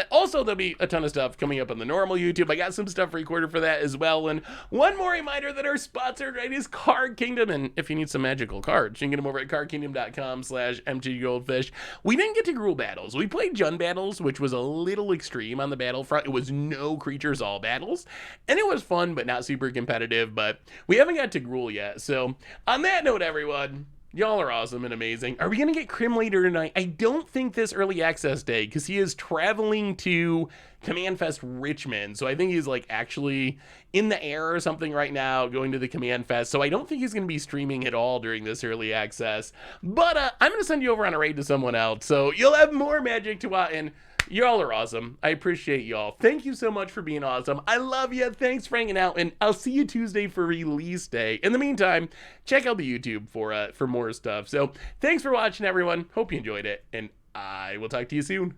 S1: Also, there'll be a ton of stuff coming up on the normal YouTube. I got some stuff recorded for that as well. And one more reminder that our sponsor, right, is Card Kingdom. And if you need some magical cards, you can get them over at cardkingdom.com/MTGGoldfish. We didn't get to Gruul battles. We played Jund battles, which was a little extreme on the battlefront. It was no creatures, all battles. And it was fun, but not super competitive. But we haven't got to Gruul yet. So on that note, everyone, y'all are awesome and amazing. Are we going to get Crim later tonight? I don't think this early access day, because he is traveling to Command Fest Richmond. So I think he's like actually in the air or something right now, going to the Command Fest. So I don't think he's going to be streaming at all during this early access. But I'm going to send you over on a raid to someone else. So you'll have more Magic to watch. And y'all are awesome. I appreciate y'all. Thank you so much for being awesome. I love you. Thanks for hanging out. And I'll see you Tuesday for release day. In the meantime, check out the YouTube for more stuff. So thanks for watching, everyone. Hope you enjoyed it. And I will talk to you soon.